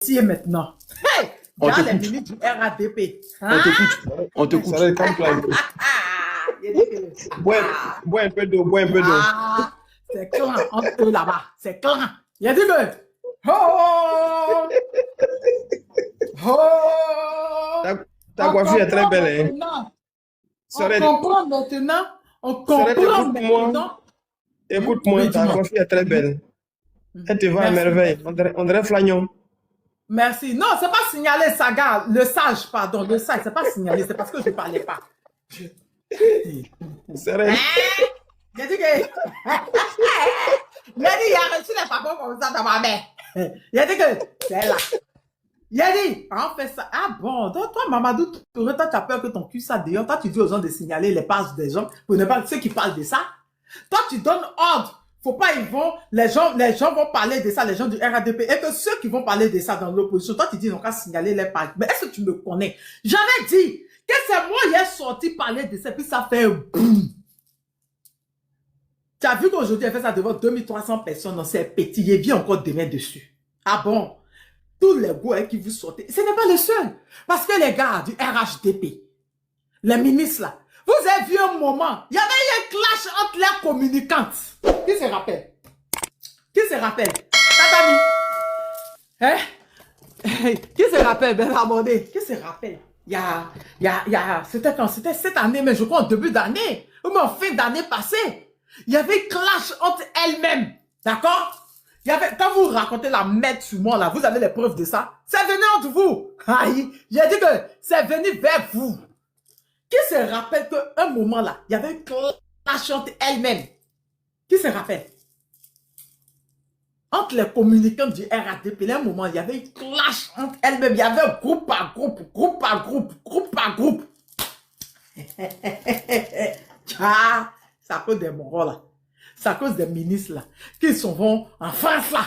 dossier maintenant. Hey, On dans les t'écoute. minutes du RADP. On Hein? t'écoute. On t'écoute. Ça va, calme-toi un peu. Il dit que- Bois un peu d'eau, bois un peu d'eau. C'est clair entre eux là-bas. C'est clair. Il a dit que. Oh! Oh! Ta coiffure est très belle, hein. On comprend maintenant. On Sorette, comprend écoute-moi. maintenant. Écoute-moi, Oui, ta dis-moi. coiffure est très belle. Elle te va à Merci. merveille. On dirait Flagnon. Merci. Non, c'est pas signalé, Saga. Le sage, pardon. Le sage, c'est pas signalé. C'est parce que je ne parlais pas. Sorette. Il a dit que. Il a dit, il a reçu les papas comme ça dans ma main. Il a dit que c'est là. Il a dit, on fait ça. Ah bon, donc toi, Mamadou, toi, tu as peur que ton cul ça dehors. Toi, tu dis aux gens de signaler les pages des gens pour ne pas ceux qui parlent de ça. Toi, tu donnes ordre. Faut pas, les gens vont parler de ça, les gens du RADP, et que ceux qui vont parler de ça dans l'opposition, toi, tu dis, non, qu'à signaler les pages. Mais est-ce que tu me connais? J'avais dit que c'est moi qui ai sorti parler de ça, puis ça fait un boum. Tu as vu qu'aujourd'hui, elle fait ça devant 2300 personnes, non, c'est petit, il vient encore demain dessus. Ah bon? Tous les goûts qui vous sortez, ce n'est pas le seul. Parce que les gars du RHDP, les ministres là, vous avez vu un moment, il y avait eu un clash entre les communicantes. Qui se rappelle? Qui se rappelle? Tatami? Hein? Qui se rappelle, Ben Ramondé? Qui se rappelle? C'était quand? C'était cette année, mais je crois en début d'année, ou en fin d'année passée. Il y avait un clash entre elles-mêmes. D'accord? Quand vous racontez la merde sur moi, là, vous avez les preuves de ça. C'est venu entre vous. Aïe, j'ai dit que c'est venu vers vous. Qui se rappelle qu'un moment, là, il y avait un clash entre elles-mêmes? Qui se rappelle? Entre les communicants du RADP, il y a un moment, il y avait un clash entre elles-mêmes. Il y avait un groupe par groupe, groupe par groupe, groupe par groupe. Ah, c'est à cause des moraux, là. C'est à cause des ministres, là, qui sont vont en France, là.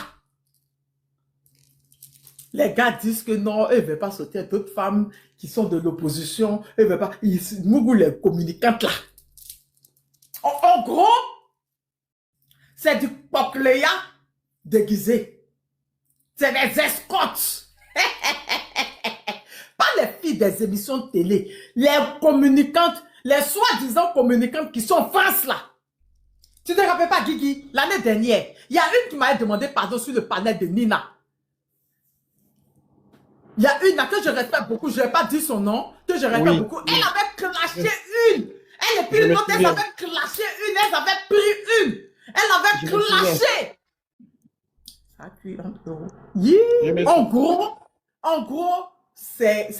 Les gars disent que non, eux ne veulent pas sauter d'autres femmes qui sont de l'opposition. Eux ne veulent pas. Ils mougou les communicantes, là. En gros, c'est du Pocléa déguisé. C'est des escortes. Pas les filles des émissions de télé. Les communicantes, les soi-disant communicantes qui sont en France, là. Tu ne te rappelles pas, Guigui, l'année dernière, il y a une qui m'avait demandé pardon sur le panel de Nina. Il y a une là que je respecte beaucoup, je ne vais pas dire son nom, que je respecte beaucoup. Elle avait clashé une. Elle et puis une autre, elle avait clashé une. Elle avait pris une. Elle avait clashé. Ça a cuit entre euros. Yeah. En gros, c'est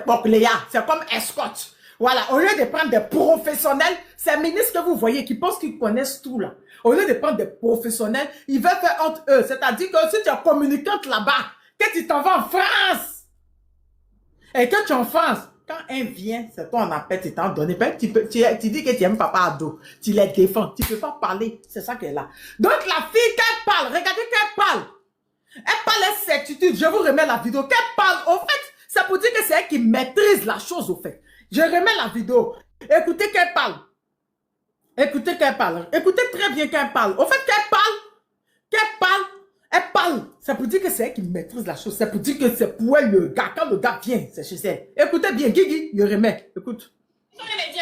Pocléa. C'est comme escorte. Voilà, au lieu de prendre des professionnels, ces ministres que vous voyez qui pensent qu'ils connaissent tout là, au lieu de prendre des professionnels, ils veulent faire entre eux. C'est-à-dire que si tu es communicante là-bas, que tu t'en vas en France, et que tu es en France, quand un vient, c'est toi on appelle, tu t'en donnes. Tu dis que tu aimes papa ado, tu les défends, tu ne peux pas parler, c'est ça qu'elle est là. Donc la fille, qu'elle parle, regardez qu'elle parle. Elle parle avec certitude, je vous remets la vidéo, qu'elle parle, au fait, c'est pour dire que c'est elle qui maîtrise la chose au fait. Je remets la vidéo. Écoutez qu'elle parle. Écoutez qu'elle parle. Écoutez très bien qu'elle parle. Au fait, elle parle. Ça pour dire que c'est elle qui maîtrise la chose. Ça pour dire que c'est pour elle le gars. Quand le gars vient, c'est chez elle. Écoutez bien, Guigui, je remets. Écoute. J'ai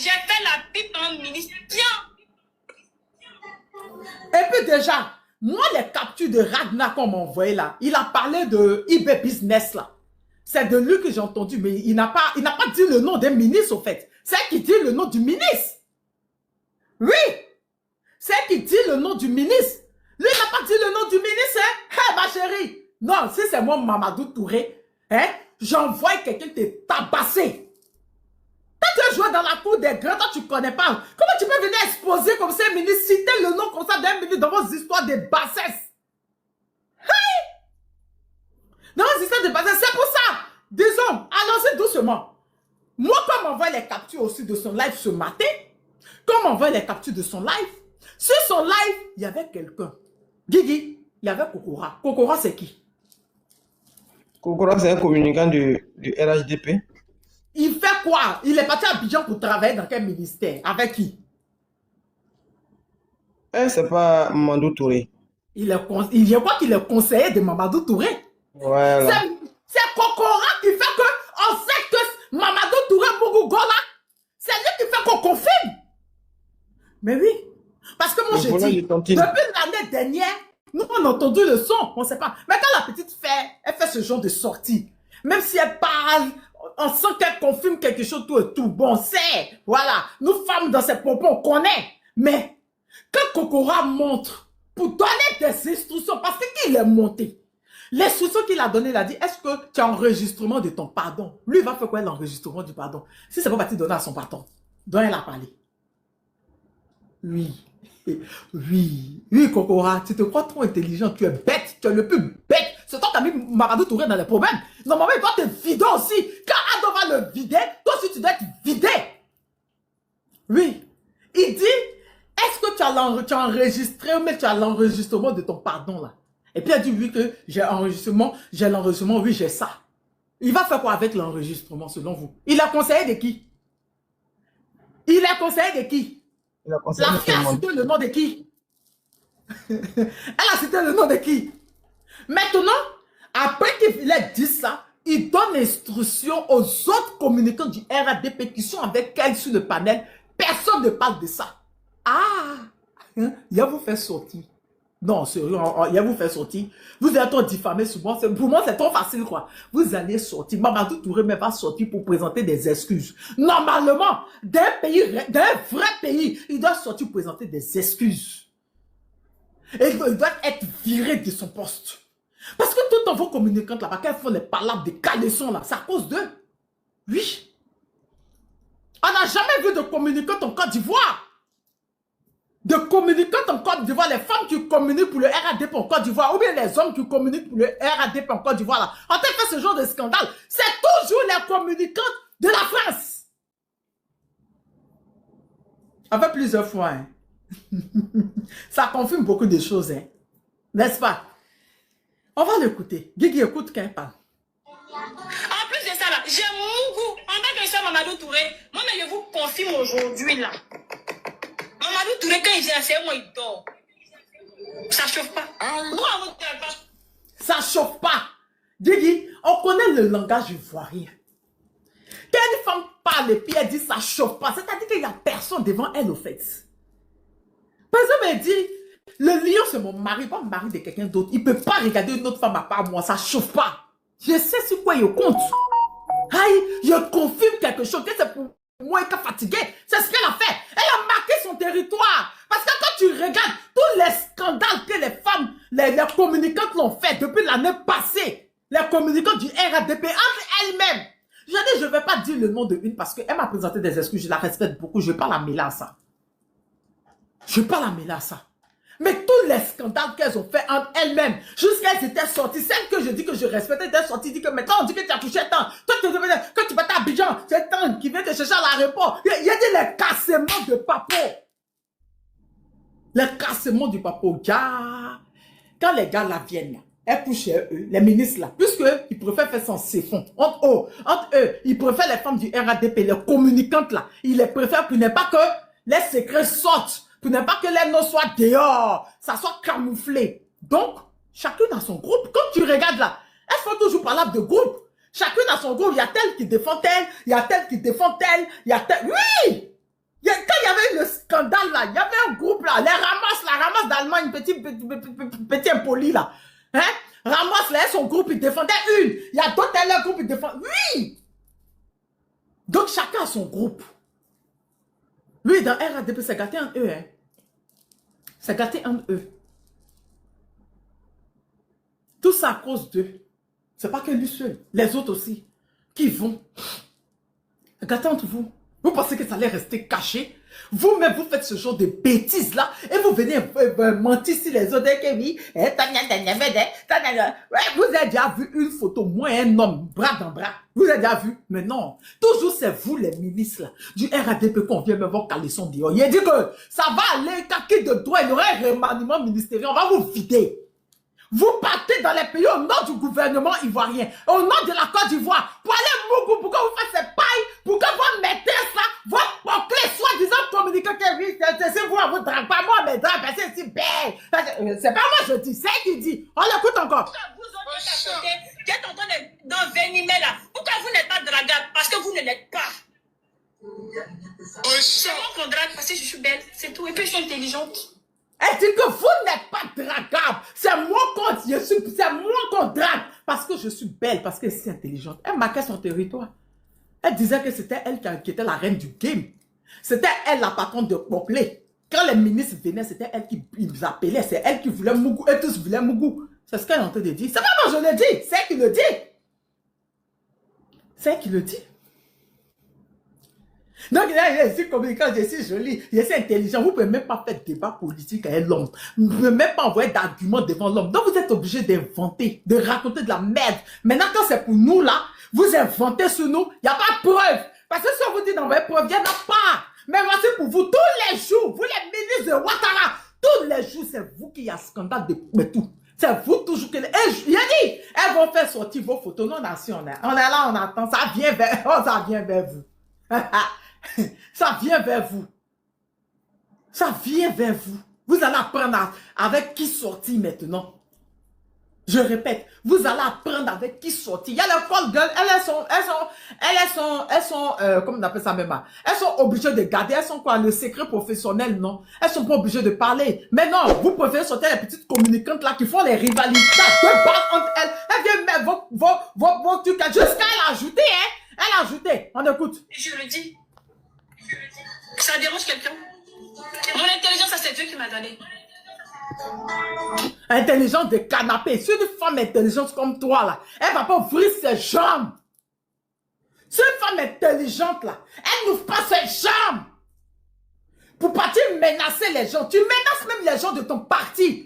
fait la pipe en ministre. Et puis déjà, moi, les captures de Ragnar qu'on m'a envoyé là, il a parlé de eBay Business là. C'est de lui que j'ai entendu, mais il n'a pas dit le nom d'un ministre, au fait. C'est qui dit le nom du ministre. Oui. C'est qui dit le nom du ministre. Lui, il n'a pas dit le nom du ministre, hein. Hé, ma chérie. Non, si c'est moi, Mamadou Touré, hein, j'envoie quelqu'un te tabasser. Quand tu as joué dans la cour des grands, toi, tu ne connais pas. Comment tu peux venir exposer comme ça un ministre, citer le nom comme ça d'un ministre dans vos histoires de bassesse? Non, c'est ça de base. C'est pour ça. Disons, allons-y doucement. Moi, comme on voit les captures aussi de son live ce matin, comme on voit les captures de son live, sur son live, il y avait quelqu'un. Guigui, il y avait Kokora. Kokora, c'est qui? Kokora, c'est un communicant du RHDP. Il fait quoi? Il est parti à Abidjan pour travailler dans quel ministère? Avec qui? C'est pas Mandou Touré. je crois qu'il est conseiller de Mamadou Touré. Voilà. C'est Kokora qui fait qu'on sait que Mamadou Touré Mougoula, c'est lui qui fait qu'on confirme. Mais oui. Parce que moi, je dis, depuis l'année dernière, nous, on a entendu le son, on ne sait pas. Mais quand la petite elle fait ce genre de sortie, même si elle parle, on sent qu'elle confirme quelque chose, tout et tout. Bon, c'est, voilà, nous femmes dans ses propos, on connaît. Mais quand Kokora montre pour donner des instructions, parce qu'il est monté, l'instruction qu'il a donnée, il a dit, est-ce que tu as enregistrement de ton pardon? Lui, il va faire quoi l'enregistrement du pardon? Si c'est pas parti donner à son pardon, dont elle a parlé. Oui. Oui, Kokora, tu te crois trop intelligent, tu es bête, tu es le plus bête. C'est toi qui as mis Mamadou Touré dans les problèmes. Normalement, il doit te vider aussi. Quand Ado va le vider, toi aussi tu dois être vidé. Oui. Il dit, est-ce que tu as enregistré, mais tu as l'enregistrement de ton pardon là? Et puis il a dit, oui, que j'ai l'enregistrement, oui, j'ai ça. Il va faire quoi avec l'enregistrement selon vous? Il a conseillé de qui? Il a conseillé de qui? La fille a cité le nom de qui? Elle a cité le nom de qui? Maintenant, après qu'il ait dit ça, il donne instruction aux autres communicants du RADP qui sont avec elle sur le panel. Personne ne parle de ça. Ah! Il va vous faire sortir. Non, sérieux, il va vous faire sortir. Vous êtes trop diffamé souvent. Pour moi, c'est trop facile, quoi. Vous allez sortir. Mamadou Touré va sortir pour présenter des excuses. Normalement, d'un vrai pays, il doit sortir pour présenter des excuses. Et il doit être viré de son poste. Parce que tout en vos communicantes là-bas, quand elles font les palabres de caleçons là, c'est à cause d'eux. Oui. On n'a jamais vu de communicantes en Côte d'Ivoire. De communicantes en Côte d'Ivoire, les femmes qui communiquent pour le RADP en Côte d'Ivoire, ou bien les hommes qui communiquent pour le RADP en Côte d'Ivoire, là, en fait ce genre de scandale, c'est toujours les communicantes de la France. Avec plusieurs fois, hein. Ça confirme beaucoup de choses, hein. N'est-ce pas? On va l'écouter. Guigui, écoute quand elle parle. En plus de ça, là, j'ai mon goût. En tant que ça, Mamadou Touré, moi, mais je vous confirme aujourd'hui, là. Mamadou Touré, quand il vient, c'est moi, il dort. Ça chauffe pas. Ça chauffe pas. Guigui, on connaît le langage ivoirien. Quand une femme parle et puis elle dit ça chauffe pas, c'est-à-dire qu'il n'y a personne devant elle, au fait. Par exemple, elle dit, le lion c'est mon mari, pas le mari de quelqu'un d'autre. Il ne peut pas regarder une autre femme à part moi, ça chauffe pas. Je sais sur quoi il compte. Aïe, je confirme quelque chose, que c'est pour moi qui est fatigué. C'est ce qu'elle a fait. Elle a marqué son territoire. Parce que quand tu regardes tous les scandales que les femmes, les communicantes l'ont fait depuis l'année passée, les communicants du RADP entre elles-mêmes, je dis, je ne vais pas dire le nom de une parce qu'elle m'a présenté des excuses, je la respecte beaucoup, je ne vais pas la mêler à ça. Je ne vais pas la mêler à ça. Mais tous les scandales qu'elles ont fait entre elles-mêmes, jusqu'à elles étaient sorties, celle que je dis que je respecte, était sortie, dit que maintenant on dit que tu as touché tant. Toi, quand tu vas à Abidjan, c'est tant qui vient te chercher à l'aéroport. Il y a dit les cassements de papo. Les cassements du papo. Quand les gars là viennent, elles couchent chez eux, les ministres là, puisqu'ils préfèrent faire son séfon. Entre eux, ils préfèrent les femmes du RADP, les communicantes là, ils les préfèrent pour ne pas que les secrets sortent. Pour ne pas que les noms soient dehors, ça soit camouflé. Donc, chacune a son groupe. Quand tu regardes là, elles font toujours parler de groupe. Chacune a son groupe. Il y a tel qui défend tel, il y a tel qui défend tel, il y a tel... Oui! Quand il y avait le scandale là, il y avait un groupe là, les Ramas d'Allemagne, petit impoli là. Hein? Ramas là, son groupe, il défendait une. Il y a d'autres, leur groupe, ils défendent... Oui! Donc, chacun a son groupe. Lui, dans RADP, c'est gâté en eux. Hein. C'est gâté en eux. Tout ça à cause d'eux. C'est pas que lui seul. Les autres aussi. Qui vont. Gâté entre vous. Vous pensez que ça allait rester caché? Vous-même, vous faites ce genre de bêtises là. Et vous venez mentir sur les autres. Vous avez déjà vu une photo, moi un homme, bras dans bras. Vous avez déjà vu? Mais non. Toujours c'est vous les ministres là, du RADP qu'on vient me voir caleçon dehors. Il a dit que ça va aller caquer de droit. Il y aura un remaniement ministériel. On va vous vider. Vous partez dans les pays au nom du gouvernement ivoirien, au nom de la Côte d'Ivoire, pour aller Mougou, pour que vous fassiez ces pailles, pour que vous mettez ça, votre portée, soi-disant communiqué que oui, c'est vous, on vous drague pas, moi, mais drague, parce que c'est si belle. C'est pas moi, je dis, c'est elle qui dit. On l'écoute encore. Pourquoi vous autres à côté, qui êtes en train d'envenimer là, pourquoi vous n'êtes pas dragable? Parce que vous ne l'êtes pas. C'est moi qu'on drague parce que je suis belle, c'est tout. Et puis je suis intelligente. Elle dit que vous n'êtes pas dragable. C'est moi qu'on drague. Parce que je suis belle, parce que je suis intelligente. Elle marquait son territoire. Elle disait que c'était elle qui était la reine du game. C'était elle la patronne de Boklé. Quand les ministres venaient, c'était elle qui les appelait. C'est elle qui voulait Mougou. Et tous voulaient Mougou. C'est ce qu'elle est en train de dire. C'est pas moi, je le dis. C'est elle qui le dit. C'est elle qui le dit. Donc, je suis communicant, je suis jolie, je suis intelligent. Vous ne pouvez même pas faire débat politique avec l'homme. Vous ne pouvez même pas envoyer d'arguments devant l'homme. Donc, vous êtes obligé d'inventer, de raconter de la merde. Maintenant, quand c'est pour nous, là, vous inventez sur nous, il n'y a pas de preuve. Parce que si on vous dit d'envoyer preuve, il n'y en a pas. Mais voici pour vous, tous les jours, vous les ministres de Ouattara, tous les jours, c'est vous qui y a scandale de tout. C'est vous toujours que... Il a dit, elles vont faire sortir vos photos. Non, on est là, on attend. Ça vient vers vous. Ça vient vers vous. Ça vient vers vous. Vous allez apprendre avec qui sortir maintenant. Je répète, vous allez apprendre avec qui sortir. Il y a les call girls, elles sont comment on appelle ça même? Elles sont obligées de garder, elles sont quoi? Le secret professionnel, non? Elles sont pas obligées de parler. Mais non, vous préférez sortir les petites communicantes là qui font les rivalités de battre entre elles. Elles viennent mettre vos trucs jusqu'à elle a ajouté, hein? Elle a ajouté. On écoute. Je le dis. Ça dérange quelqu'un? Mon intelligence, ça c'est Dieu qui m'a donné. Intelligence de canapé. Si une femme intelligente comme toi, là, elle va pas ouvrir ses jambes. Si une femme intelligente, là, elle n'ouvre pas ses jambes. Pour partir menacer les gens. Tu menaces même les gens de ton parti.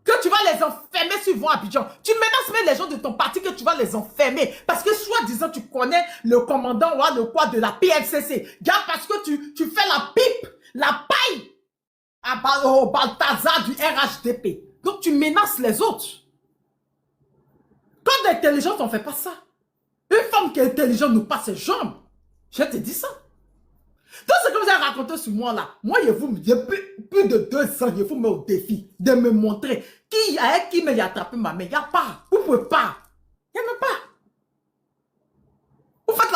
Que tu vas les enfermer s'ils vont à Abidjan. Tu menaces même les gens de ton parti que tu vas les enfermer. Parce que soi-disant, tu connais le commandant ou le quoi de la PLCC. Garde parce que tu fais la pipe, la paille au Balthazar du RHDP. Donc tu menaces les autres. Quand l'intelligence, on ne fait pas ça. Une femme qui est intelligente nous passe ses jambes. Je te dis ça. Donc ce que vous avez raconté sur moi là, moi il y a plus de 2 ans, il vous met au défi de me montrer qui m'a attrapé ma main. Il n'y a pas. Vous ne pouvez pas. Il n'y en a pas. Vous faites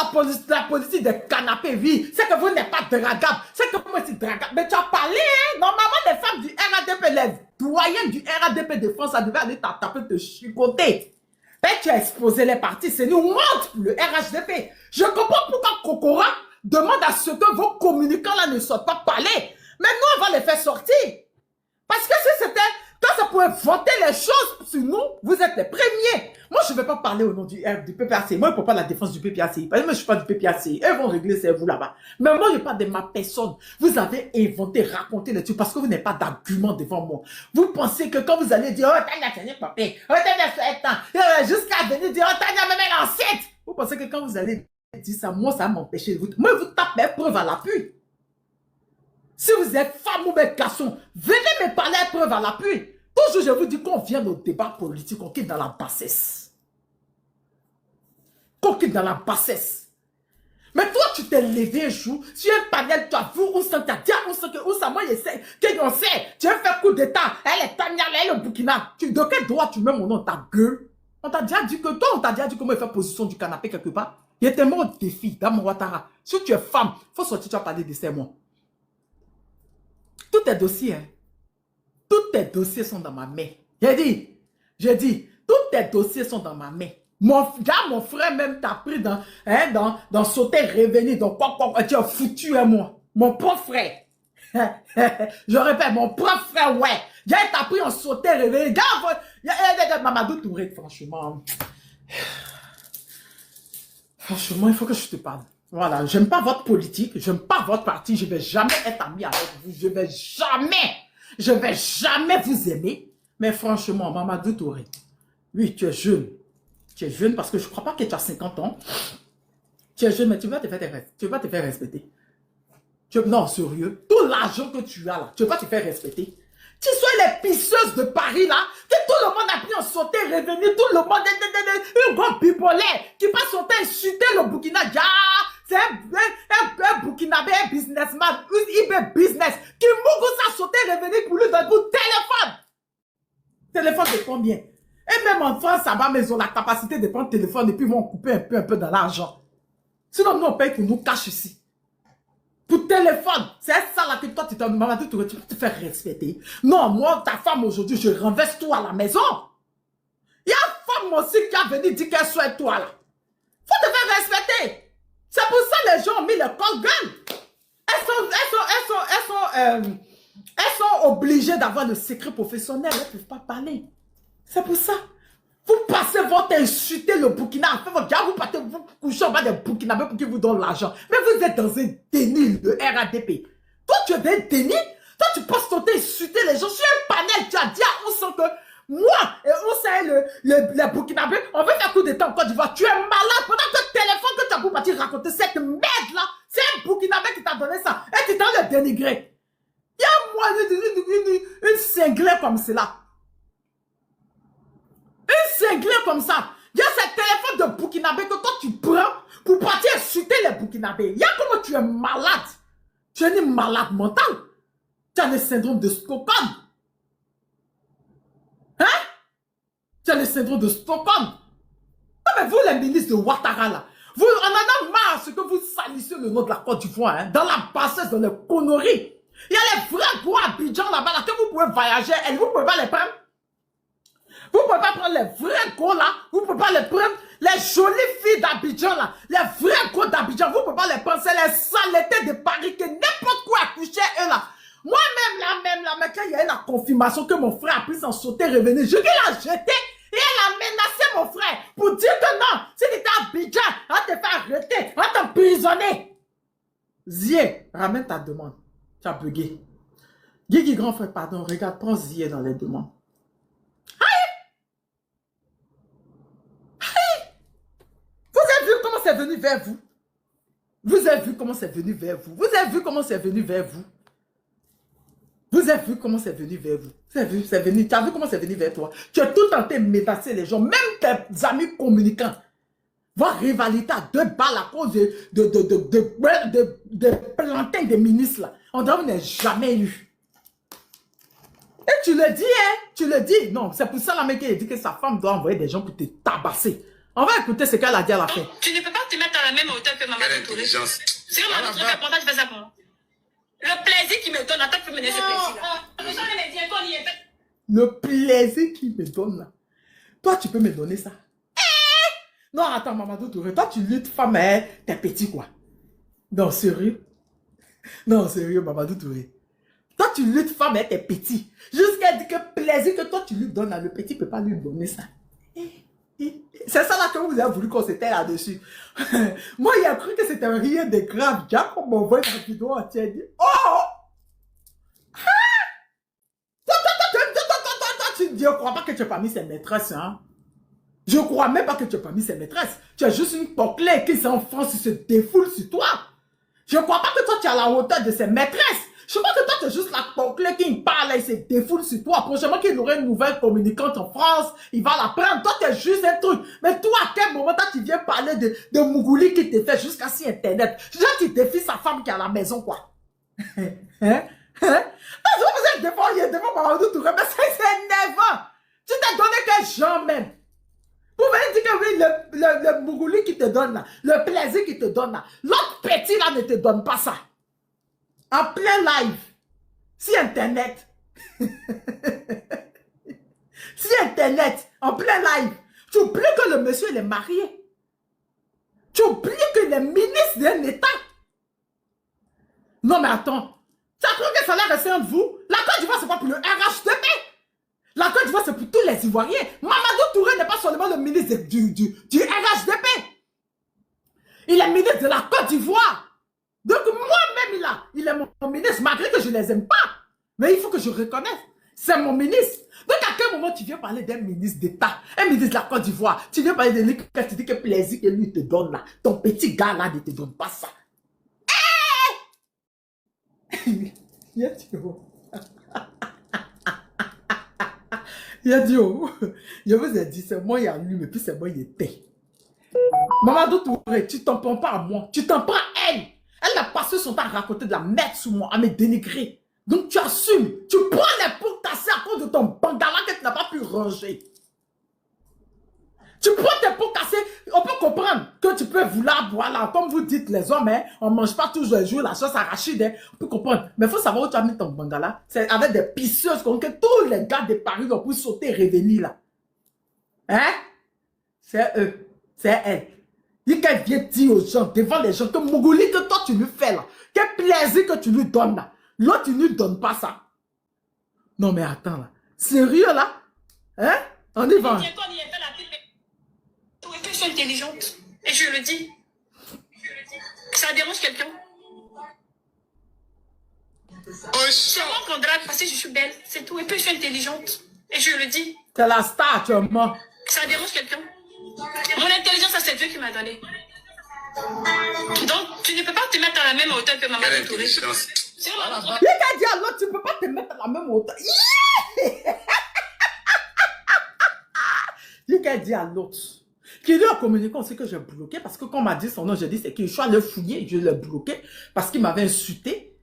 la politique des canapés, oui. C'est que vous n'êtes pas dragable. C'est que moi c'est dragable. Mais tu as parlé, hein? Normalement les femmes du RADP, les doyennes du RADP de France, ça devait aller t'attraper, te chicoter. Mais tu as exposé les partis, c'est nous honte pour le RHDP. Je comprends pourquoi Kokora demande à ce que vos communicants là ne sortent pas parler. Mais nous, on va les faire sortir. Parce que si c'était, quand ça pouvait vanter les choses sur nous, vous êtes les premiers. Moi, je ne vais pas parler au nom du PPAC. Moi, je ne peux pas la défense du PPAC. Parce que moi, je ne suis pas du PPAC. Eux vont régler, c'est vous là-bas. Mais moi, je parle de ma personne. Vous avez inventé, raconté les trucs parce que vous n'avez pas d'argument devant moi. Vous pensez que quand vous allez dire, oh, t'as gagné papier, oh, t'as 7 ans, jusqu'à venir dire, oh, t'as gagné enceinte. Vous pensez que quand vous allez dire ça, moi, ça va m'empêcher. Moi, vous tapez preuve à l'appui. Si vous êtes femme ou bien garçon, venez me parler à preuve à l'appui. Toujours, je vous dis qu'on vient au débat politique, on quitte dans la bassesse. Qu'on quitte dans la bassesse. Mais toi, tu t'es levé un jour, sur un panel, tu as vu où ça t'a dit, où ça, moi, je sais, qu'on sait, tu as fait coup d'état, elle est Tania, elle est au Burkina. De quel droit tu mets mon nom, ta gueule? On t'a déjà dit que toi, on t'a déjà dit comment il fait position du canapé quelque part. Il était mort au défi, dans mon Ouattara. Si tu es femme, il faut sortir, tu vas parler de ces mots. Tous tes dossiers, hein. Tous tes dossiers sont dans ma main. J'ai dit, tous tes dossiers sont dans ma main. Mon frère même t'a pris dans sauter, revenir, donc quoi, tu as foutu à moi. Mon propre frère. Je répète, mon propre frère, ouais. T'as pris en sauter, revenir. Regarde, Mamadou Touré, franchement. Franchement, il faut que je te parle. Voilà, j'aime pas votre politique, j'aime pas votre parti, je vais jamais être ami avec vous, je vais jamais vous aimer. Mais franchement, Mamadou Touré, oui, tu es jeune. Tu es jeune parce que je ne crois pas que tu as 50 ans. Tu es jeune, mais tu vas te faire respecter. Non, sérieux, tout l'argent que tu as là, tu vas te faire respecter. Tu sois les pisseuses de Paris là, que tout le monde a pris en sauter, revenir, tout le monde, un grand bipolaire qui passe son temps insulter le Burkina, C'est un Burkinabé, un businessman, une eBay business, qui Mougou ça sauté, revenu pour lui donner pour téléphone. Téléphone de combien? Et même en France, ça va, mais ils ont la capacité de prendre le téléphone et puis ils vont couper un peu dans l'argent. Sinon, nous, on paye pour nous cash ici. Pour téléphone, c'est ça là que toi, tu t'en demandes, tu vas te faire respecter. Non, moi, ta femme aujourd'hui, je renverse tout à la maison. Il y a une femme aussi qui a venu dire qu'elle souhaite toi là. Faut te faire respecter. C'est pour ça que les gens ont mis le call gun. Elles sont obligées d'avoir le secret professionnel. Elles ne peuvent pas parler. C'est pour ça. Vous passez votre insulter le Burkina. En fait, vous partez vous coucher en bas des Burkinabés pour qu'ils vous donnent l'argent. Mais vous êtes dans un déni de RADP. Toi, tu es dans un déni. Toi, tu passes ton temps à insulter les gens. Sur un panel, tu as dit à Oussan que moi et Oussan les Burkinabés, on veut faire coup d'état en Côte d'Ivoire. Tu es malade. Pendant que le téléphone que tu as pour partir raconter cette merde-là, c'est un Burkinabé qui t'a donné ça. Et tu t'en le dénigré. Il y a moi une cinglée comme cela. Une cinglée comme ça. Il y a ce téléphone de Burkinabé que toi tu prends pour partir insulter les Burkinabés. Il y a comment tu es malade. Tu es une malade mentale. Tu as le syndrome de Stockholm. Hein? Tu as le syndrome de Stockholm. Non mais vous les ministres de Ouattara là, vous en avez marre ce que vous salissez le nom de la Côte d'Ivoire, hein, dans la bassesse, dans les conneries. Il y a les vrais gros Abidjan là-bas là, que vous pouvez voyager et vous ne pouvez pas les prendre. Vous ne pouvez pas prendre les vrais gros là, vous ne pouvez pas les prendre, les jolies filles d'Abidjan là, les vrais gros d'Abidjan, vous ne pouvez pas les prendre, c'est les saletés de Paris que n'importe quoi a couché eux là. Moi-même là, mais quand il y a eu la confirmation que mon frère a pris son sauté revenu, je lui ai jeté et elle a menacé mon frère pour dire que non, si tu étais à Abidjan, on va te faire arrêter, on va t'emprisonner. Zié, ramène ta demande. Tu as bugué. Guigui grand frère, pardon, regarde, prends Zié dans les demandes. Vous avez vu comment c'est venu vers vous? Vous avez vu comment c'est venu vers vous? Vous avez vu comment c'est venu vers vous? Vous avez vu comment c'est venu vers vous? Vous avez vu, c'est venu, tu as vu comment c'est venu vers toi? Tu as tout tenté de menacer les gens, même tes amis communicants. Voir rivalité à 2 balles à cause de plantain des ministres là. On dirait qu'on n'a jamais eu. Et tu le dis, hein? Tu le dis. Non, c'est pour ça la mec qui a dit que sa femme doit envoyer des gens pour te tabasser. On va écouter ce qu'elle a dit à la fin. Tu ne peux pas te mettre à la même hauteur que Mamadou Touré. C'est que Mamadou Touré fait pendant que je fais ça pour moi. Le plaisir qu'il me donne, attends que tu me donnes ce plaisir-là. Le plaisir qu'il me donne là. Toi, tu peux me donner ça. Non, attends, Mamadou Touré, toi, tu luttes femme, hein, t'es petit, quoi. Non, sérieux? Non, sérieux, Mamadou Touré. Toi, tu luttes femme, hein, t'es petit. Jusqu'à dire que plaisir que toi, tu lui donnes, là, le petit ne peut pas lui donner ça. C'est ça, là, que vous avez voulu qu'on s'était là-dessus. Moi, il a cru que c'était rien de grave. Jacob m'envoie une vidéo entière, dit, oh! Tu ne dis, je ne crois pas que tu n'as pas mis ses maîtresses, hein? Je ne crois même pas que tu n'as pas mis ses maîtresses. Tu as juste une poclée qui s'enfonce, se défoule sur toi. Je ne crois pas que toi, tu es à la hauteur de ses maîtresses. Je crois que toi, tu es juste la poclée qui parle et se défoule sur toi. Prochainement, qu'il aurait une nouvelle communicante en France, il va la prendre. Toi, tu es juste un truc. Mais toi, à quel moment, toi, tu viens parler de Mougouli qui te fait jusqu'à sur Internet? Déjà, tu défies sa femme qui est à la maison, quoi. Hein? Parce que vous êtes devant Mamadou Touré, mais c'est énervant. Tu t'es donné quel genre même? Vous venez dire que oui, le Mougouli qui te donne là, le plaisir qui te donne là, l'autre petit là ne te donne pas ça. En plein live, si Internet, si Internet, en plein live, tu oublies que le monsieur il est marié. Tu oublies que les ministres d'un État. Non mais attends, tu as cru que ça allait rester entre vous? La Côte d'Ivoire c'est pas pour le RHDP. La Côte d'Ivoire, c'est pour tous les Ivoiriens. Mamadou Touré n'est pas seulement le ministre du RHDP. Il est ministre de la Côte d'Ivoire. Donc moi-même, il est mon ministre, malgré que je ne les aime pas. Mais il faut que je reconnaisse. C'est mon ministre. Donc à quel moment tu viens parler d'un ministre d'État, un ministre de la Côte d'Ivoire? Tu viens parler de lui quand tu dis que plaisir que lui te donne là. Ton petit gars là ne te donne pas ça. Il a dit, oh, je vous ai dit, c'est moi, il y a lui, mais puis c'est moi, il était. Mamadou Touré, tu t'en prends pas à moi, tu t'en prends à elle. Elle a passé son temps à raconter de la merde sur moi, à me dénigrer. Donc tu assumes, tu prends les pots cassés à cause de ton bangala que tu n'as pas pu ranger. Tu prends tes pots cassés, on peut comprendre que tu peux vouloir, voilà, comme vous dites les hommes, hein, on ne mange pas toujours les jours la sauce arachide, hein, on peut comprendre. Mais il faut savoir où tu as mis ton bangala. C'est avec des pisseuses que tous les gars de Paris vont pour sauter et revenir là. Hein? C'est eux, c'est elle. Il qu'elle vient dire aux gens, devant les gens, que Mougouli, que toi tu lui fais là, quel plaisir que tu lui donnes là. L'autre, tu ne lui donnes pas ça. Non mais attends là, sérieux là? Hein? On y va. Je suis intelligente. Et je le dis. Ça dérange quelqu'un? C'est moi qu'on drague parce que je suis belle. C'est tout. Et puis je suis intelligente. Et je le dis. C'est la star actuellement. Ça dérange quelqu'un? Mon intelligence, ça c'est Dieu qui m'a donné. Donc, tu ne peux pas te mettre à la même hauteur que Mamadou Touré. C'est voilà. Il a dit à l'autre, tu ne peux pas te mettre à la même hauteur. Il a dit à l'autre. Qui lui a communiqué aussi que j'ai bloqué parce que quand on m'a dit son nom, j'ai dit c'est qu'il soit allé fouiller, je l'ai bloqué parce qu'il m'avait insulté.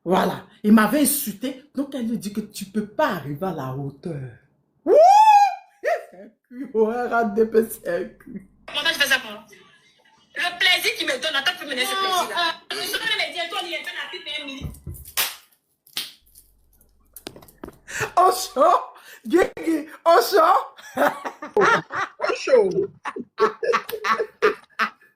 Voilà, il m'avait insulté. Donc elle lui dit que tu ne peux pas arriver à la hauteur. Wouh! C'est un cul, RADP, c'est un cul. Comment je fais ça pour moi? Le plaisir qu'il me donne, attends, tu peux me donner ce plaisir-là. Je me dis, toi, il y a un appui de 1 minute. En chaud, Guigui, en chaud. En chaud. Quand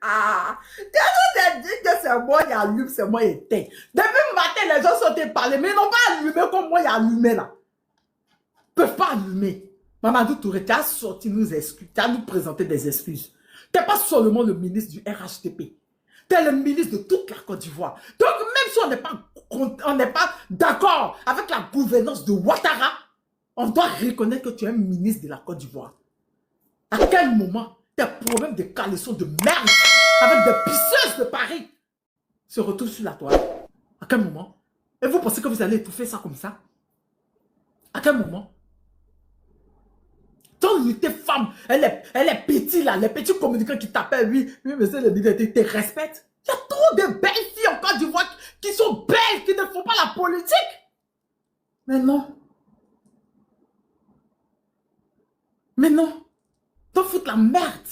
on dit que c'est moi qui allume, c'est moi qui éteins. Depuis le matin, les gens sont parlés, mais ils n'ont pas allumé comme moi qui allumé là. Ils ne peuvent pas allumer. Mamadou Touré, tu as sorti nous excuses, tu as nous présenté des excuses. Tu n'es pas seulement le ministre du RHDP. Tu es le ministre de toute la Côte d'Ivoire. Donc même si on n'est pas d'accord avec la gouvernance de Ouattara, on doit reconnaître que tu es un ministre de la Côte d'Ivoire. À quel moment tes problèmes de caleçon de merde avec des pisseuses de Paris se retrouvent sur la toile? À quel moment? Et vous pensez que vous allez étouffer ça comme ça? À quel moment? Ton unité femme, elle est petite là, les petits communicants qui t'appellent, oui, mais c'est le leader, tu te respectes. Il y a trop de belles filles en Côte d'Ivoire qui sont belles, qui ne font pas la politique. Mais non. Mais non. T'en foutre la merde.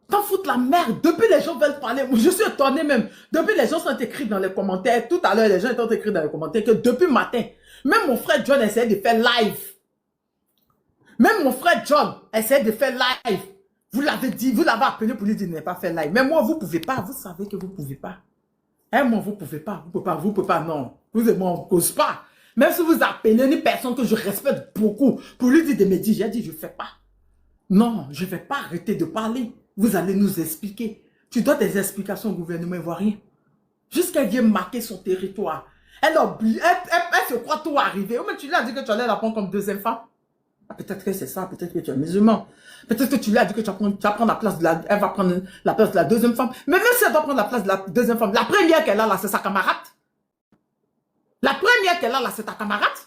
T'en foutre la merde. Depuis les gens veulent parler. Je suis étonné même. Depuis les gens sont écrits dans les commentaires. Tout à l'heure, les gens sont écrits dans les commentaires que depuis matin, même mon frère John essayait de faire live. Même mon frère John essayait de faire live. Vous l'avez dit, vous l'avez appelé pour lui dire ne pas faire live. Mais moi, vous ne pouvez pas. Vous savez que vous ne pouvez pas. Hein, moi, vous ne pouvez pas. Vous ne pouvez pas, non. Vous et moi, on ne cause pas. Même si vous appelez une personne que je respecte beaucoup pour lui dire de me dire, j'ai dit, je ne fais pas. Non, je ne vais pas arrêter de parler. Vous allez nous expliquer. Tu dois des explications au gouvernement ivoirien. Jusqu'à vienne marquer son territoire. Elle se croit tout arriver. Mais tu lui as dit que tu allais la prendre comme deuxième femme. Ah, peut-être que c'est ça, peut-être que tu es musulman. Peut-être que tu lui as dit que tu vas prendre la place de la... Elle va prendre la place de la deuxième femme. Mais même si elle doit prendre la place de la deuxième femme, la première qu'elle a là, c'est sa camarade. La première qu'elle a là, c'est ta camarade.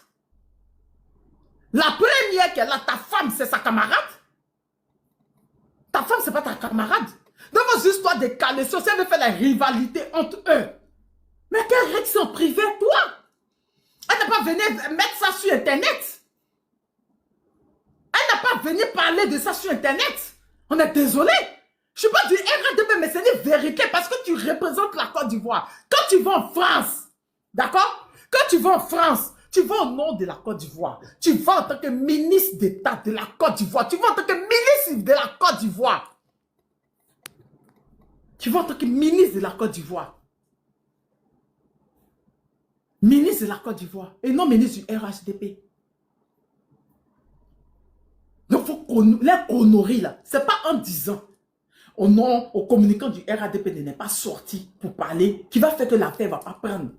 La première qu'elle a, ta femme, c'est sa camarade. Ta femme, c'est pas ta camarade. Dans vos histoires de caleçons, si elle veut faire la rivalité entre eux. Mais quelle règle sont privée, toi? Elle n'a pas venu mettre ça sur Internet. Elle n'a pas venu parler de ça sur Internet. On est désolé. Je ne suis pas du RADP, mais c'est une vérité parce que tu représentes la Côte d'Ivoire. Quand tu vas en France, d'accord? Quand tu vas en France, tu vas au nom de la Côte d'Ivoire. Tu vas en tant que ministre d'État de la Côte d'Ivoire. Tu vas en tant que ministre de la Côte d'Ivoire. Tu vas en tant que ministre de la Côte d'Ivoire. Ministre de la Côte d'Ivoire. Et non ministre du RHDP. Donc, il faut qu'on les honorer là. Ce n'est pas en disant au nom, au communicant du RADP n'est pas sorti pour parler, qui va faire que l'affaire ne va pas prendre.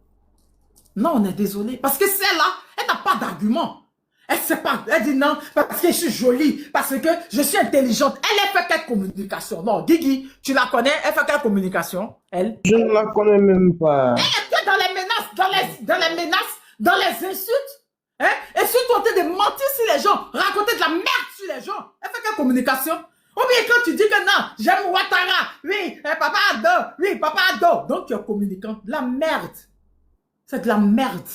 Non, on est désolé. Parce que celle-là, elle n'a pas d'argument. Elle ne sait pas. Elle dit non, parce que je suis jolie, parce que je suis intelligente. Elle fait quelle communication? Non, Guigui, tu la connais? Elle fait quelle communication? Elle? Je ne la connais même pas. Elle était dans les menaces, dans les menaces, dans les insultes. Hein? Et surtout en train de mentir sur les gens, raconter de la merde sur les gens. Elle fait quelle communication? Ou bien quand tu dis que non, j'aime Ouattara, oui, papa adore, oui, papa adore. Donc tu es communicant. La merde. C'est de la merde.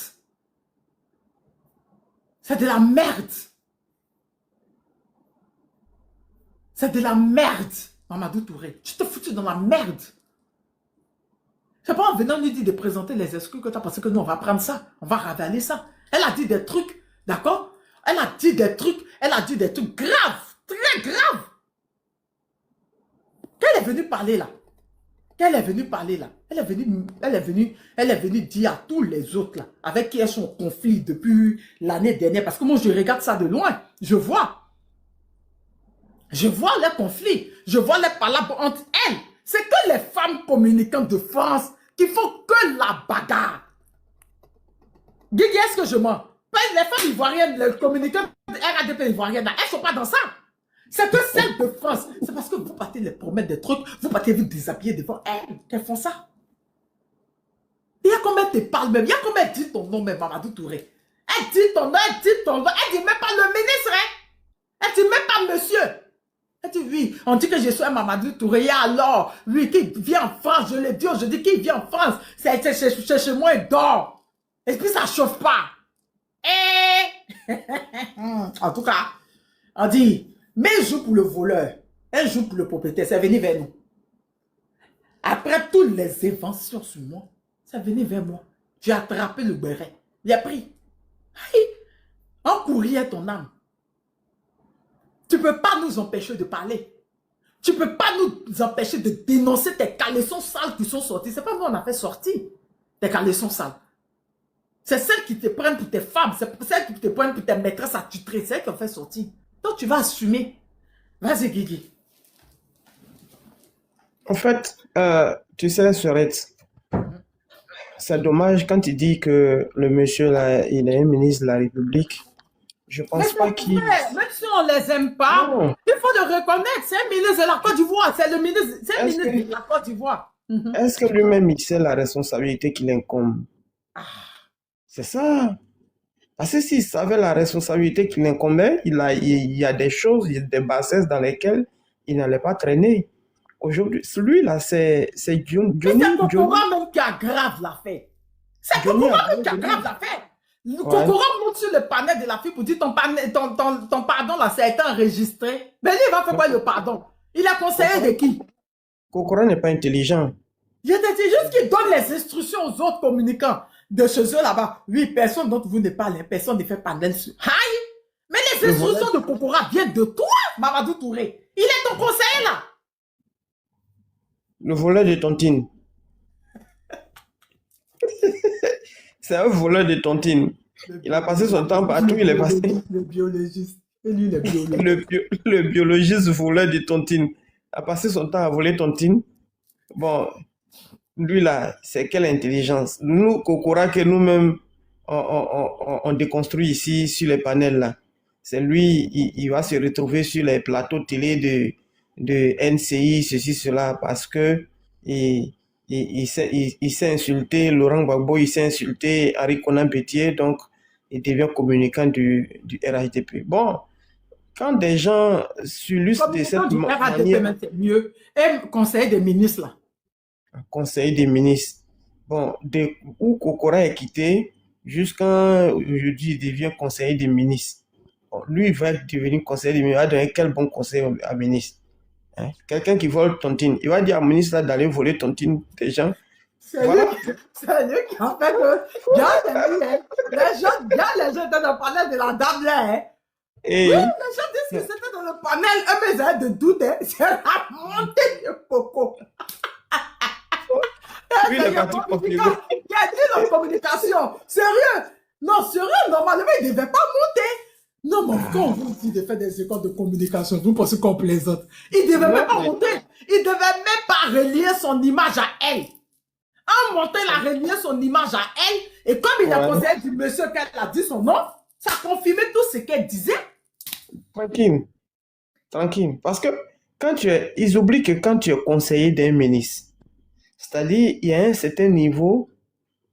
C'est de la merde. C'est de la merde. Mamadou Touré, tu te foutu dans la merde. C'est pas en venant lui dire de présenter les excuses que tu as pensé que nous on va prendre ça, on va ravaler ça. Elle a dit des trucs, d'accord? Elle a dit des trucs graves, très graves. Qu'elle est venue parler là. Elle est venue dire à tous les autres là, avec qui elles sont en conflit depuis l'année dernière. Parce que moi, je regarde ça de loin. Je vois les conflits. Je vois les palabres entre elles. C'est que les femmes communicantes de France qui font que la bagarre. Guigui, est-ce que je mens? Les femmes ivoiriennes, les communicantes RADP ivoiriennes, elles ne sont pas dans ça. C'est que celles de France. C'est parce que vous partez les promettre des trucs, vous partez vous déshabiller devant elles qu'elles font ça. Il y a combien te parle même? Il y a combien dit ton nom même, Mamadou Touré? Elle dit ton nom, elle dit ton nom. Elle dit même pas le ministre, hein? Elle dit même pas monsieur. Elle dit oui, on dit que je suis un Mamadou Touré. Et alors, oui, qui vient en France, je l'ai dit aujourd'hui, qui vient en France, c'est chez moi, il dort. Et puis ça chauffe pas. En tout cas, on dit, mais un jour pour le voleur, un jour pour le propriétaire, c'est venu vers nous. Après toutes les inventions sur moi, c'est venu vers moi. J'ai attrapé le béret, il a pris. En courrier ton âme. Tu ne peux pas nous empêcher de parler. Tu ne peux pas nous empêcher de dénoncer tes caleçons sales qui sont sortis. C'est pas nous on a fait sortir tes caleçons sales. C'est celles qui te prennent pour tes femmes, c'est celles qui te prennent pour tes maîtresses attitrées, c'est celles qui ont fait sortir. Donc tu vas assumer. Vas-y Guigui. En fait, tu sais, Sorette, c'est dommage quand tu dis que le monsieur là, il est un ministre de la République. Je pense pas qu'il... Même si on ne les aime pas, Non. il faut le reconnaître. C'est un ministre de la Côte d'Ivoire. C'est le ministre de la Côte d'Ivoire. Est-ce que lui-même, il sait la responsabilité qu'il incombe? C'est ça. Parce que s'il savait la responsabilité qu'il incombait, il y a des choses, il y a des bassesses dans lesquelles il n'allait pas traîner. Aujourd'hui, celui-là, c'est Johnny. C'est Kokora même qui aggrave l'affaire. C'est Kokora même qui aggrave l'affaire. Kokora monte sur le panel de la fille pour dire ton pardon là, ça a été enregistré. Mais lui, il va faire quoi le pardon? Il a conseillé de qui? Kokora n'est pas intelligent. Je te dis juste qu'il donne les instructions aux autres communicants de chez eux là-bas. Oui, personne d'entre vous ne parle, personne ne fait panel sur. Aïe! Mais les instructions de Kokora viennent de toi, Mamadou Touré. Il est ton conseiller là. Le voleur de tontine. C'est un voleur de tontine. Il a passé son temps partout, il est passé. Le biologiste. Et lui, le biologiste. Le biologiste voleur de tontine a passé son temps à voler tontine. Bon, lui là, c'est quelle intelligence. Nous, Kokora, que nous-mêmes, on déconstruit ici sur les panels là. C'est lui, il va se retrouver sur les plateaux télé de NCI, ceci, cela, parce que il s'est insulté, Laurent Gbagbo, il s'est insulté, Henri Konan Bétier, donc il devient communicant du RHDP. Bon, quand des gens s'illustrent de cette manière... c'est mieux. Et conseiller des ministres là. Conseiller des ministres. Bon, où Kokora est quitté, jusqu'à aujourd'hui, il devient conseiller des ministres. Bon, lui, il va devenir conseiller des ministres. Il va donner quel bon conseil à ministre? Hein? Quelqu'un qui vole tontine, il va dire à ministre d'aller voler tontine des gens. C'est lui qui en fait les gens étaient dans le panel de la dame là. Hein. Et... Oui, les gens disent que c'était dans le panel, mais ils avaient de doute. Hein. C'est la montée de coco. Oui, le parti qui a dit la communication. Sérieux? Non, sérieux, normalement, il ne devait pas monter. Non, mais quand on vous dit de faire des écoles de communication, vous pensez qu'on plaisante. Il ne devait même pas monter. Il ne devait même pas relier son image à elle. En montant, il a relié son image à elle. Et comme il a conseillé du monsieur qu'elle a dit son nom, ça confirmait tout ce qu'elle disait. Tranquille. Tranquille. Parce que ils oublient que quand tu es conseiller d'un ministre, c'est-à-dire, il y a un certain niveau,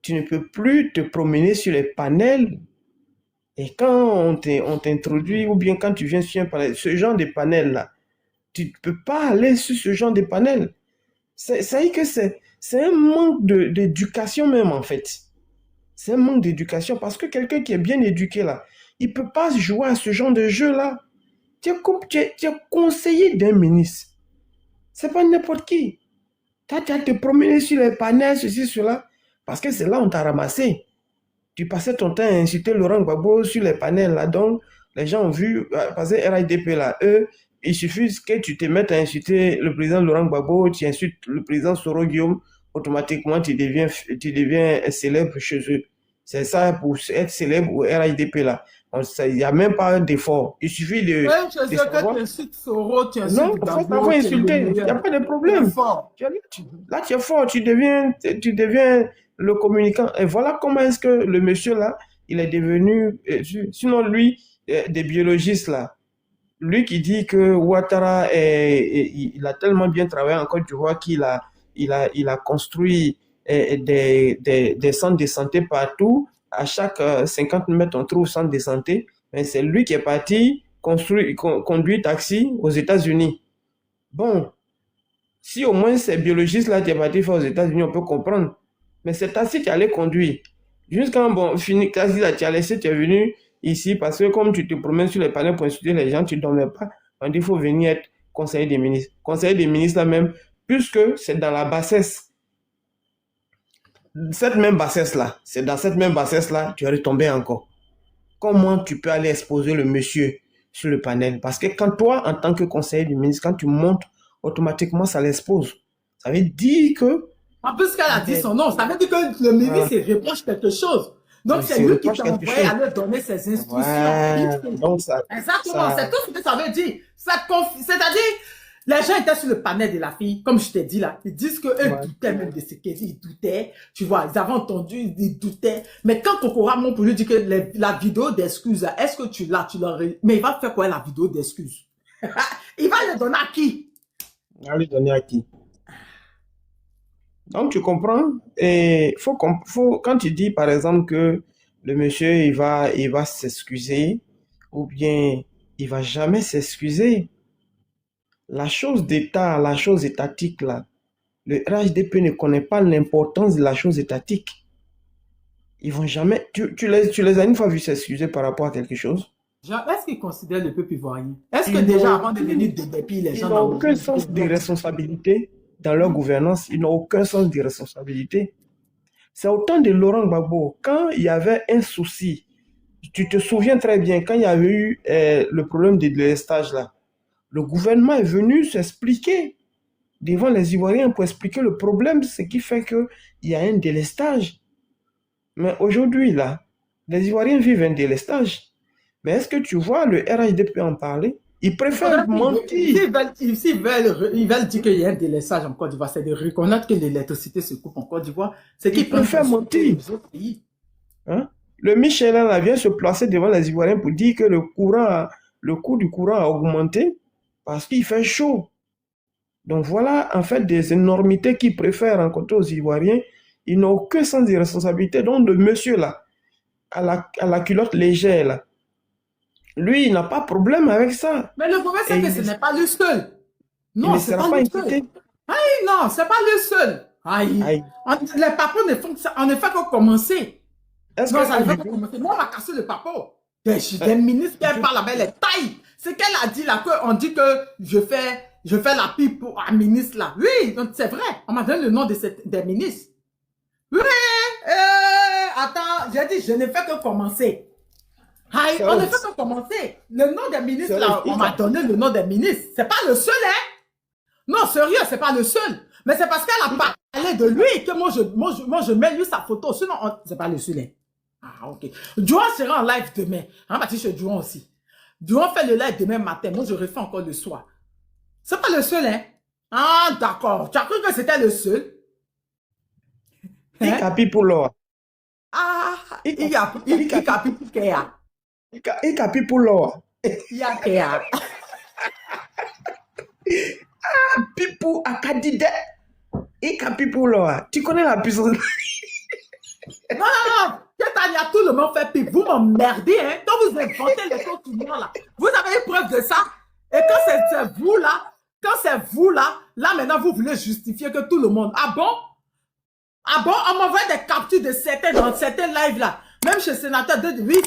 tu ne peux plus te promener sur les panels. Et quand on t'introduit, ou bien quand tu viens sur un panel, ce genre de panel-là, tu ne peux pas aller sur ce genre de panel. Ça dit que c'est un manque d'éducation même, en fait. C'est un manque d'éducation parce que quelqu'un qui est bien éduqué, là, il ne peut pas jouer à ce genre de jeu-là. Tu es conseiller d'un ministre. Ce n'est pas n'importe qui. Tu as te promener sur les panels, ceci, cela, parce que c'est là où on t'a ramassé. Tu passais ton temps à insulter Laurent Gbagbo sur les panels, là, donc les gens ont vu, parce que RIDP, là, eux, il suffit que tu te mettes à insulter le président Laurent Gbagbo, tu insultes le président Soro Guillaume, automatiquement, tu deviens célèbre chez eux. C'est ça, pour être célèbre au RIDP, là. Il n'y a même pas d'effort. Il suffit de... Même chez eux, que tu insultes Soro, tu insultes Non, il faut insulter. Il n'y a pas de problème. Là, tu es fort, tu deviens le communicant. Et voilà comment est-ce que le monsieur, là, il est devenu... Sinon, lui, des biologistes, là, lui qui dit que Ouattara, il a tellement bien travaillé en Côte d'Ivoire qu'il il a construit des centres de santé partout. À chaque 50 mètres, on trouve centre de santé. Mais c'est lui qui est parti conduire taxi aux États-Unis. Bon, si au moins ces biologistes-là qui est parti faire aux États-Unis, on peut comprendre. Mais c'est taxi qui allait conduire. Jusqu'à fini taxi, là, tu as laissé, tu es venu ici parce que comme tu te promènes sur les panneaux pour insulter les gens, tu ne dormais pas. On dit qu'il faut venir être conseiller des ministres. Conseiller des ministres là même, puisque c'est dans la bassesse. Cette même bassesse-là, c'est dans cette même bassesse-là, tu es retombé encore. Comment tu peux aller exposer le monsieur sur le panel? Parce que quand toi, en tant que conseiller du ministre, quand tu montes, automatiquement, ça l'expose. Ça veut dire que... En plus qu'elle a dit son nom, ça veut dire que le ministre reproche quelque chose. Donc, c'est lui qui t'a envoyé à lui donner ses instructions. Ouais. Donc Exactement, c'est tout ce que ça veut dire. C'est-à-dire, les gens étaient sur le panel de la fille, comme je t'ai dit là. Ils disent qu'eux doutaient même de ce qu'ils disaient. Ils doutaient, tu vois, ils avaient entendu, ils doutaient. Mais quand Kokora monte pour lui dire que la vidéo d'excuses, est-ce que tu l'as, mais il va faire quoi la vidéo d'excuses? Il va le donner à qui? Il va le donner à qui? Donc, tu comprends? Et quand tu dis, par exemple, que le monsieur, il va s'excuser, ou bien il va jamais s'excuser, la chose d'État, la chose étatique, là, le RHDP ne connaît pas l'importance de la chose étatique. Ils vont jamais... Tu les as une fois vu s'excuser par rapport à quelque chose? Est-ce qu'ils considèrent le peuple ivoirien? Est-ce que déjà, avant de venir de pays, les gens... Ils n'ont aucun sens de responsabilité dans leur gouvernance. Ils n'ont aucun sens de responsabilité. C'est au temps de Laurent Gbagbo. Quand il y avait un souci, tu te souviens très bien, quand il y avait eu le problème de délestage, là, le gouvernement est venu s'expliquer devant les Ivoiriens pour expliquer le problème, ce qui fait qu'il y a un délestage. Mais aujourd'hui, là, les Ivoiriens vivent un délestage. Mais est-ce que tu vois le RHDP en parler? Ils préfèrent mentir. Ils veulent dire qu'il y a un délestage en Côte d'Ivoire, c'est de reconnaître que l'électricité se coupe en Côte d'Ivoire. C'est qu'ils préfèrent mentir. Hein? Le Michelin là vient se placer devant les Ivoiriens pour dire que le coût du courant a augmenté parce qu'il fait chaud. Donc voilà, en fait, des énormités qu'ils préfèrent rencontrer aux Ivoiriens. Ils n'ont aucun sens de responsabilité. Donc le monsieur là, à la culotte légère là, lui, il n'a pas de problème avec ça. Mais le problème, c'est que ce n'est pas le seul. Non, c'est pas le seul. Aïe, non, c'est pas le seul. Aïe. Les papos ne font que ça. On ne fait que commencer. Est-ce que ça ne fait que commencer? Moi, on va casser le papo. Des ministres qui parlent avec les tailles. C'est qu'elle a dit là, qu'on dit que je fais la pipe pour un ministre là. Oui, c'est vrai. On m'a donné le nom des ministres. Oui, attends, j'ai dit, je ne fais que commencer. Aïe, on ne fait que commencer. Le nom des ministres, là, on m'a donné le nom des ministres. C'est pas le seul, hein? Non, sérieux, c'est pas le seul. Mais c'est parce qu'elle a parlé de lui que moi, je mets lui sa photo. Sinon, c'est pas le seul, hein? Ah, ok. Jouan sera en live demain. Hein, Baptiste, je Jouan aussi. Jouan fait le live demain matin. Moi, je refais encore le soir. C'est pas le seul, hein? Ah, d'accord. Tu as cru que c'était le seul? Hein? Ikapi pour l'or. Ah, Ikapi pour Kéa. Ikapi pour l'or. Kéa. Ah, Pipou Akadide. Ikapi pour l'or. Tu connais la puissance? Non. Ketania, tout le monde fait pipe. Vous m'emmerdez, hein? Quand vous inventez les choses tout le monde là. Vous avez une preuve de ça? Et quand c'est vous là, Quand c'est vous là maintenant vous voulez justifier que tout le monde. Ah bon? Ah bon? On m'envoie des captures de certains dans certains lives là. Même chez le sénateur de oui,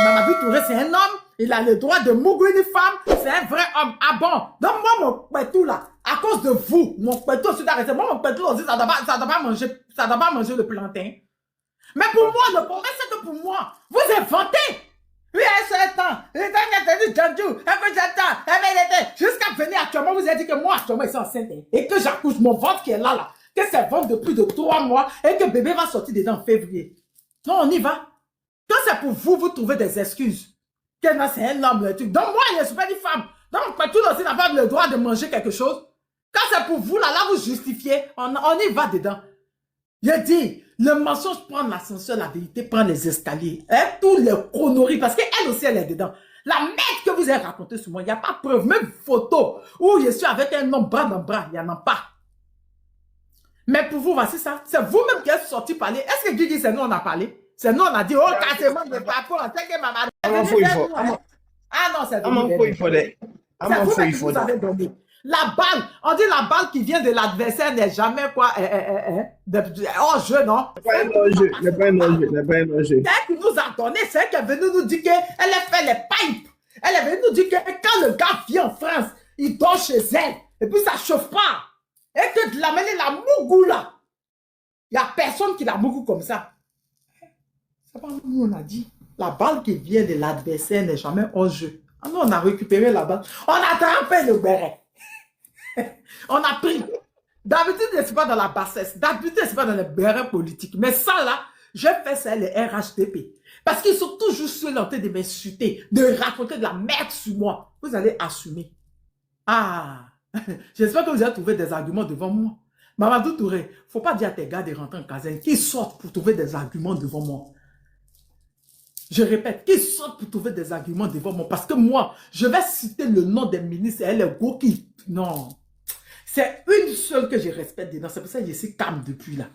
Mamadou Touré, c'est un homme. Il a le droit de mourir une femme. C'est un vrai homme. Ah bon? Donc moi, mon pétou là, à cause de vous, mon pétou aussi d'arrêter. Moi, mon pétou aussi, ça doit pas manger le plantain. Mais pour moi, le problème, c'est que pour moi, vous inventez. Oui, c'est temps. Jusqu'à venir actuellement, vous avez dit que moi, actuellement, ils sont enceintes. Et que j'accouche mon ventre qui est là. Que c'est ventre de plus de 3 mois. Et que bébé va sortir dedans en février. Non, on y va. Quand c'est pour vous, vous trouvez des excuses. Que non, c'est un homme, le truc. Donc moi, je ne suis pas une femme. Donc, tout aussi n'a pas le droit de manger quelque chose. Quand c'est pour vous, là, vous justifiez. On y va dedans. Je dis, le mensonge prend l'ascenseur, la vérité prend les escaliers. Hein, tous les conneries, parce qu'elle aussi, elle est dedans. La merde que vous avez racontée sur moi, il n'y a pas de preuve, même photo, où je suis avec un homme bras dans bras, il n'y en a pas. Mais pour vous, voici ça. C'est vous-même qui êtes sorti parler. Est-ce que Guigui, c'est nous, on a parlé? C'est nous, on a dit, oh, carrément, le parcours, c'est que maman. Ah non, c'est vous avez donné. La balle, on dit la balle qui vient de l'adversaire n'est jamais quoi, oh jeu, non? N'est pas un enjeu. C'est elle qui nous a donné, c'est elle qui est venue nous dire qu'elle a fait les pipes. Elle est venue nous dire que quand le gars vient en France, il dort chez elle, et puis ça chauffe pas. Et que de l'amener la mougou là, il n'y a personne qui la mougou comme ça. C'est pas nous, on a dit. La balle qui vient de l'adversaire n'est jamais en jeu. Ah non, on a récupéré la balle. On a trempé le béret. On a pris. D'habitude, c'est pas dans la bassesse. D'habitude, c'est pas dans les bérets politiques. Mais ça, là, je fais ça, les RHDP. Parce qu'ils sont toujours sur l'entrée de m'insulter, de raconter de la merde sur moi. Vous allez assumer. Ah, j'espère que vous avez trouvé des arguments devant moi. Mamadou Touré, faut pas dire à tes gars de rentrer en caserne qu'ils sortent pour trouver des arguments devant moi. Je répète, qu'ils sortent pour trouver des arguments devant moi. Parce que moi, je vais citer le nom des ministres et elle est go qui... Non. C'est une seule que je respecte dedans. C'est pour ça que je suis calme depuis là.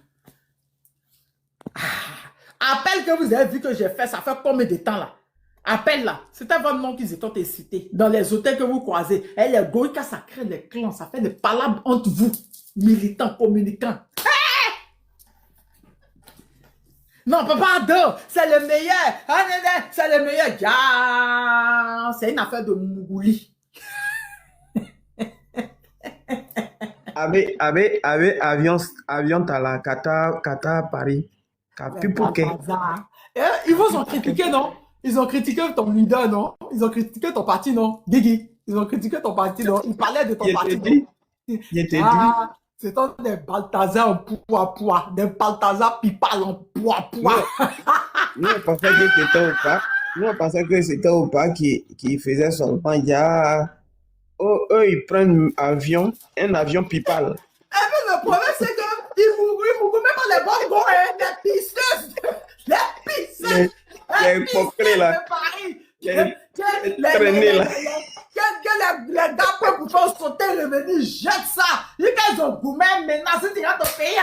Ah, appel que vous avez vu que j'ai fait, ça fait combien de temps là? Appel là. C'était votre nom qu'ils étaient cités. Dans les hôtels que vous croisez. Elle est go, ça crée des clans. Ça fait des palabres entre vous. Militants, communicants. Non, pardon, c'est le meilleur. C'est le meilleur. Ah, c'est une affaire de Mougouli. avion à Qatar, Paris. Ils vous ont critiqué, non? Ils ont critiqué ton leader, non? Ils ont critiqué ton parti, non? Guigui, ils ont critiqué ton parti, non? Ils parlaient de ton parti. C'est des Balthazar en poids, des Balthazar Pipal en poids. Nous, on pensait que c'était au pas qui faisait son temps. Il y a... eux, ils prennent un avion Pipal. Eh bien, le problème, c'est qu'ils mourent même pas les bonnes gros, les pisseuses. Les pocrés, là. de Paris. Les gars peuvent faire sauter, revenir, jette ça. Ils ont goûté, menacé, ils ont payé.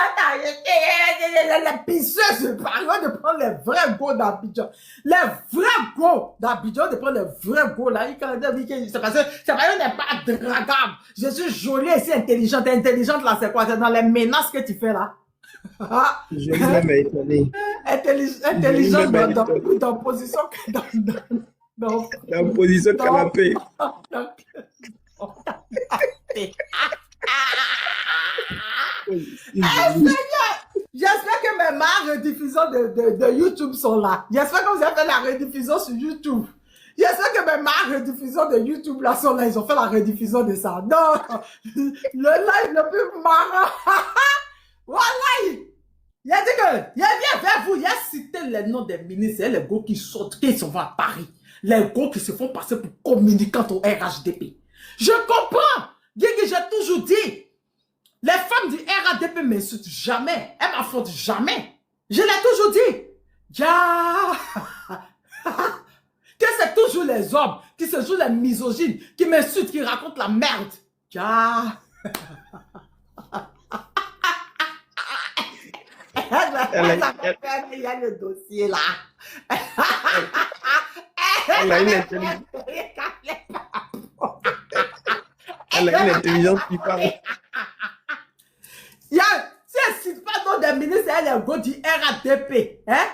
Les pisseuses de Paris, on de prendre les vrais gros d'Abidjan. Les vrais gros d'Abidjan, de prendre les vrais gros là. C'est parce que c'est n'est pas dragable. Je suis jolie et si intelligente. Intelligente là, c'est quoi? C'est dans les menaces que tu fais là. Je vais même étonner. Intelligente dans position dans position canapé. J'espère que mes marques rediffusions de YouTube sont là. J'espère que vous avez fait la rediffusion sur YouTube. J'espère que mes marques rediffusions de YouTube là sont là. Ils ont fait la rediffusion de ça. Non, le live le plus marrant. Voilà. Il a dit que, il vient vers vous, il a cité les noms des ministres, les gars qui sortent, qui sont à Paris. Les gars qui se font passer pour communicants au RHDP. Je comprends. J'ai toujours dit, les femmes du RHDP ne m'insultent jamais. Elles m'affrontent jamais. Je l'ai toujours dit. Que c'est toujours les hommes qui se jouent les misogynes, qui m'insultent, qui racontent la merde. Il y a le dossier là. Elle Elle a une intelligence qui parle. Si elle ne cite pas dans des ministres, elle est go du RATP. Hein?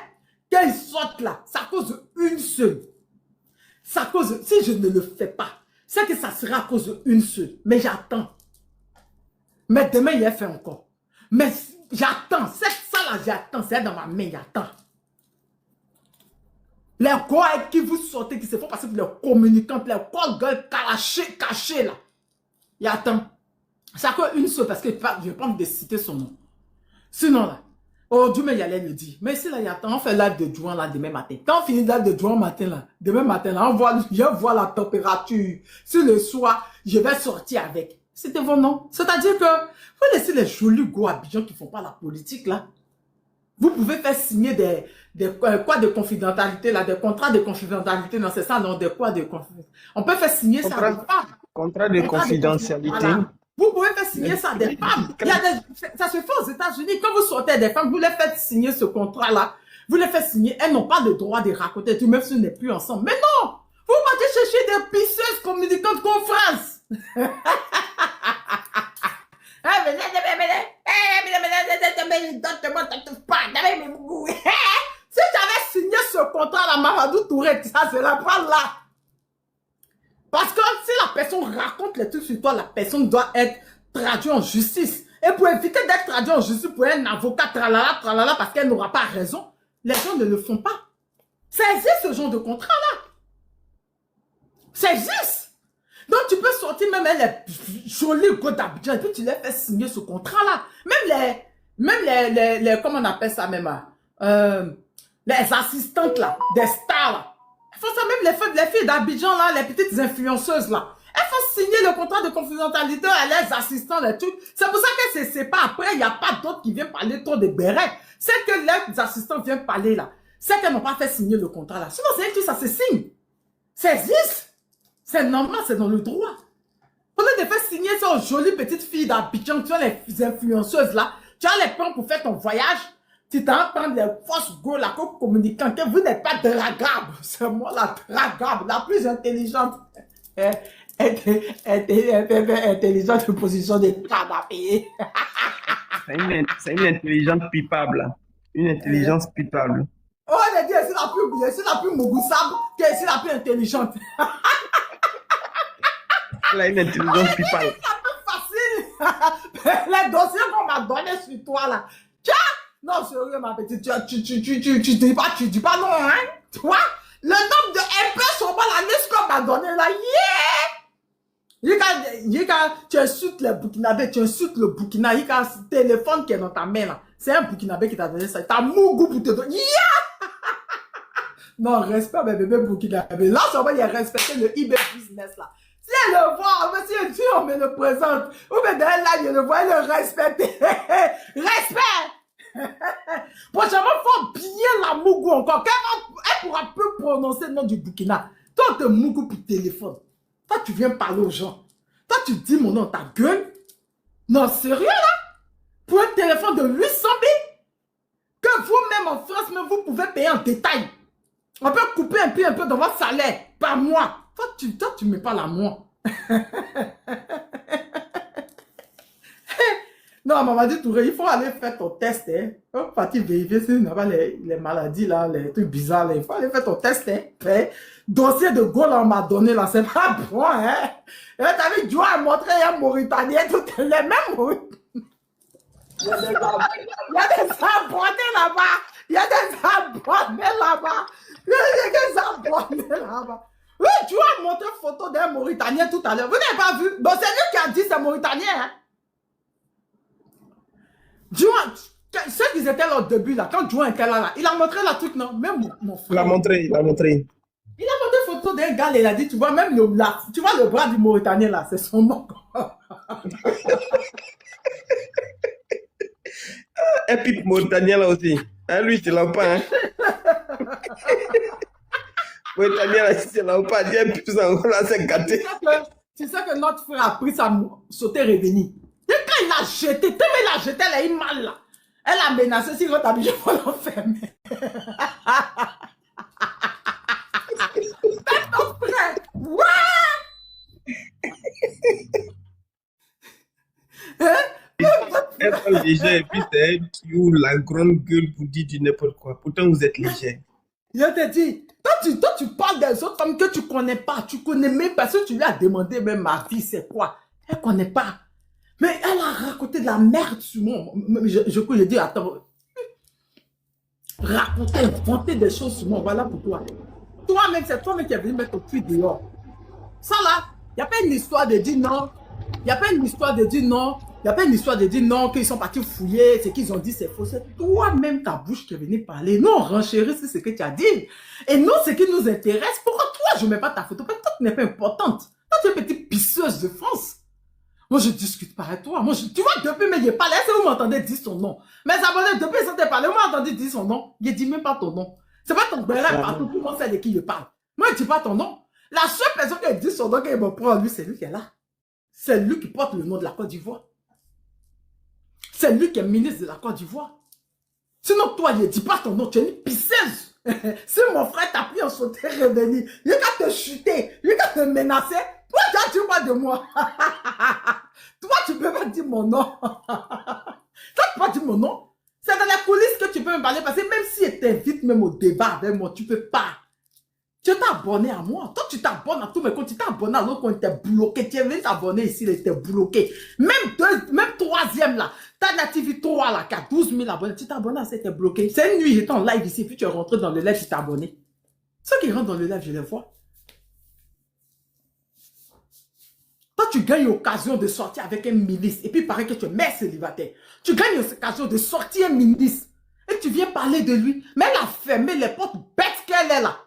Qu'elle sorte là, c'est à cause d'une seule. C'est à cause, si je ne le fais pas, c'est que ça sera à cause d'une seule. Mais j'attends. Mais demain, il a fait encore. Mais j'attends. C'est ça là, j'attends. C'est dans ma main, j'attends. Les gars qui vous sortez, qui se font passer pour les communicantes, les call girls cachés là. J'attends. C'est à cause d'une seule, parce que je n'ai pas envie de citer son nom. Sinon là, oh Dieu, mais il allait le dire. Mais ici là, j'attends. On fait live de juin là demain matin. Quand on finit live de juin matin là, demain matin là, je vois la température. Sur le soir, je vais sortir avec. C'était vos noms. C'est-à-dire que vous laissez les jolis gars Abidjan qui ne font pas la politique là. Vous pouvez faire signer des quoi de confidentialité là, des contrats de confidentialité, non c'est ça, non, des quoi de confidentialité. On peut faire signer ça à des femmes. Contrat de confidentialité. Voilà. Vous pouvez faire signer ça à des femmes. Ça se fait aux États-Unis. Quand vous sortez des femmes, vous les faites signer ce contrat-là. Vous les faites signer. Elles n'ont pas le droit de raconter tout, même si on n'est plus ensemble. Mais non! Vous partez chercher des pisseuses communicantes conférences. Si tu avais signé ce contrat-là, Mamadou Touré, ça serait pas là. Parce que si la personne raconte les trucs sur toi, la personne doit être traduite en justice. Et pour éviter d'être traduite en justice pour un avocat, tralala, parce qu'elle n'aura pas raison, les gens ne le font pas. Ça existe ce genre de contrat-là. Ça existe. Donc tu peux sortir même les jolis gars d'Abidjan et puis tu les fais signer ce contrat-là. Même les, comment on appelle ça même, les assistantes là, des stars là. Elles font ça même les filles d'Abidjan là, les petites influenceuses là. Elles font signer le contrat de confidentialité à leurs assistants, les trucs. C'est pour ça que c'est pas après, il n'y a pas d'autres qui viennent parler trop de bérets. C'est que les assistants viennent parler là. C'est qu'elles n'ont pas fait signer le contrat là. Sinon, c'est que ça se signe. Ça existe. C'est normal, c'est dans le droit. On a fait signer ça aux jolies petites filles d'Abidjan, tu vois les influenceuses là. Tu as les plans pour faire ton voyage. Tu t'en prends les fausses go là, comme communicant, que vous n'êtes pas dragable. C'est moi la dragable, la plus intelligente. Intelligente de position de canapé. C'est une intelligence pipable. Une intelligence pipable. Oh, on a dit, c'est la plus mougoussable, que c'est la plus intelligente. Elle a une intelligence pipable. C'est la plus facile. Les dossiers qu'on m'a donnés sur toi là. Tiens! Non, sérieux, ma petite, tu dis pas non, hein? Tu vois? Le nombre de MP sur la liste qu'on m'a donné là, tu insultes les Burkinabés, tu insultes le Burkina, il y a un téléphone qui est dans ta main là. C'est un Burkinabé qui t'a donné ça. T'as Mougou pour te donner. Non, respect mes bébés Burkinabé. Là, ça va, il a respecté le eBay business là. Si elle le voit, si elle dit, on me le présente. Ou bien là, je le vois, elle le respecte. Respect! Prochainement, il faut bien la Mougou encore. Elle pourra plus prononcer le nom du Burkina. Toi, tu Mougou pour téléphone. Toi, tu viens parler aux gens. Toi, tu dis mon nom, ta gueule. Non, sérieux, là? Pour un téléphone de 800 billes? Que vous-même en France, même vous pouvez payer en détail. On peut couper un peu dans votre salaire par mois. Toi, tu me parles à moi. Non, Mamadou Touré, il faut aller faire ton test. Hein. Il faut partir vérifier si on n'a pas les maladies, là, les trucs bizarres. Là. Il faut aller faire ton test. Hein. Dossier de Gaulle, on m'a donné, là, c'est pas bon. Hein. T'as vu, Joe a montré un Mauritanien, tout les mêmes Mauritaniens. Il y a des abonnés là-bas. Il y a des abonnés là-bas. Oui, tu as montré une photo d'un Mauritanien tout à l'heure. Vous n'avez pas vu? Bon, c'est lui qui a dit c'est Mauritanien. Hein? Juan, ceux qui étaient là au début, là, quand Juan était là, il a montré la truc, non? Même mon frère. Il a montré. Il a montré une photo d'un gars, il a dit, tu vois, même tu vois le bras du Mauritanien là, c'est son nom. Un pipe Mauritanien là aussi. Hein, lui, tu l'as pas, hein? Mauritanien là, tu l'as pas. Dis un pipe ça, là, c'est gâté. Tu sais que notre frère a pris sa sauter revenu. Et quand il l'a jeté, tellement il l'a jeté, elle a eu mal là. Elle a menacé, si votre habit, je vais l'enfermer. C'est ton frère. Ouais! léger et puis c'est elle qui ouvre la grande gueule pour dire du n'importe quoi. Pourtant, vous êtes léger. Je te dis, toi, tu parles des autres femmes que tu connais pas. Tu connais même pas. Si tu lui as demandé même ma vie, c'est quoi? Elle connaît pas. Mais elle a raconté de la merde sur moi. Je dis, attends. Raconter, inventer des choses sur moi. Voilà pour toi. Toi-même, c'est toi-même qui es venu mettre ton cul dehors. Ça là, il n'y a pas une histoire de dire non. Il n'y a pas une histoire de dire non. Il n'y a pas une histoire de dire non, qu'ils sont partis fouiller, ce qu'ils ont dit, c'est faux. C'est toi-même, ta bouche qui est venue parler. Nous, on renchérit sur ce que tu as dit. Et nous, ce qui nous intéresse, pourquoi toi, je ne mets pas ta photo? Parce que toi, tu n'es pas importante. Toi, tu es une petite pisseuse de France. Moi, je discute pas avec toi. Moi, tu vois, depuis, mais je parle. Est-ce que vous m'entendez dire son nom? Mes abonnés, depuis, ils sont parlé. Vous m'entendez dire son nom? Je ne dis même pas ton nom. C'est pas ton béret partout. Tout le monde sait de qui je parle. Moi, je ne dis pas ton nom. La seule personne qui dit son nom, qui me prend, lui, c'est lui qui est là. C'est lui qui porte le nom de la Côte d'Ivoire. C'est lui qui est ministre de la Côte d'Ivoire. Sinon, toi, je ne dis pas ton nom, tu es une pisseuse. Si mon frère t'a pris en sauté revenu, il va te chuter, il va te menacer. Toi, tu dis pas de moi. Toi, tu peux pas dire mon nom. Toi, tu peux pas dire mon nom. C'est dans la coulisses que tu peux me parler parce que même si elle t'invite même au débat avec moi, tu peux pas. Tu t'es abonné à moi. Toi, tu t'abonnes à tous mes comptes. Tu t'es abonné à l'autre compte, tu es bloqué. Tu es venu t'abonner ici, il était bloqué. Même troisième là. Ta Native 3 là, qui a 12 000 abonnés. Tu t'es abonné à ça, tu es bloqué. C'est une nuit, j'étais en live ici, puis tu es rentré dans le live, tu t'es abonné. Ceux qui rentrent dans le live, je les vois. Toi, tu gagnes l'occasion de sortir avec un ministre. Et puis, il paraît que tu es mère célibataire. Tu gagnes l'occasion de sortir un ministre. Et tu viens parler de lui. Mais elle a fermé les portes bêtes qu'elle est là.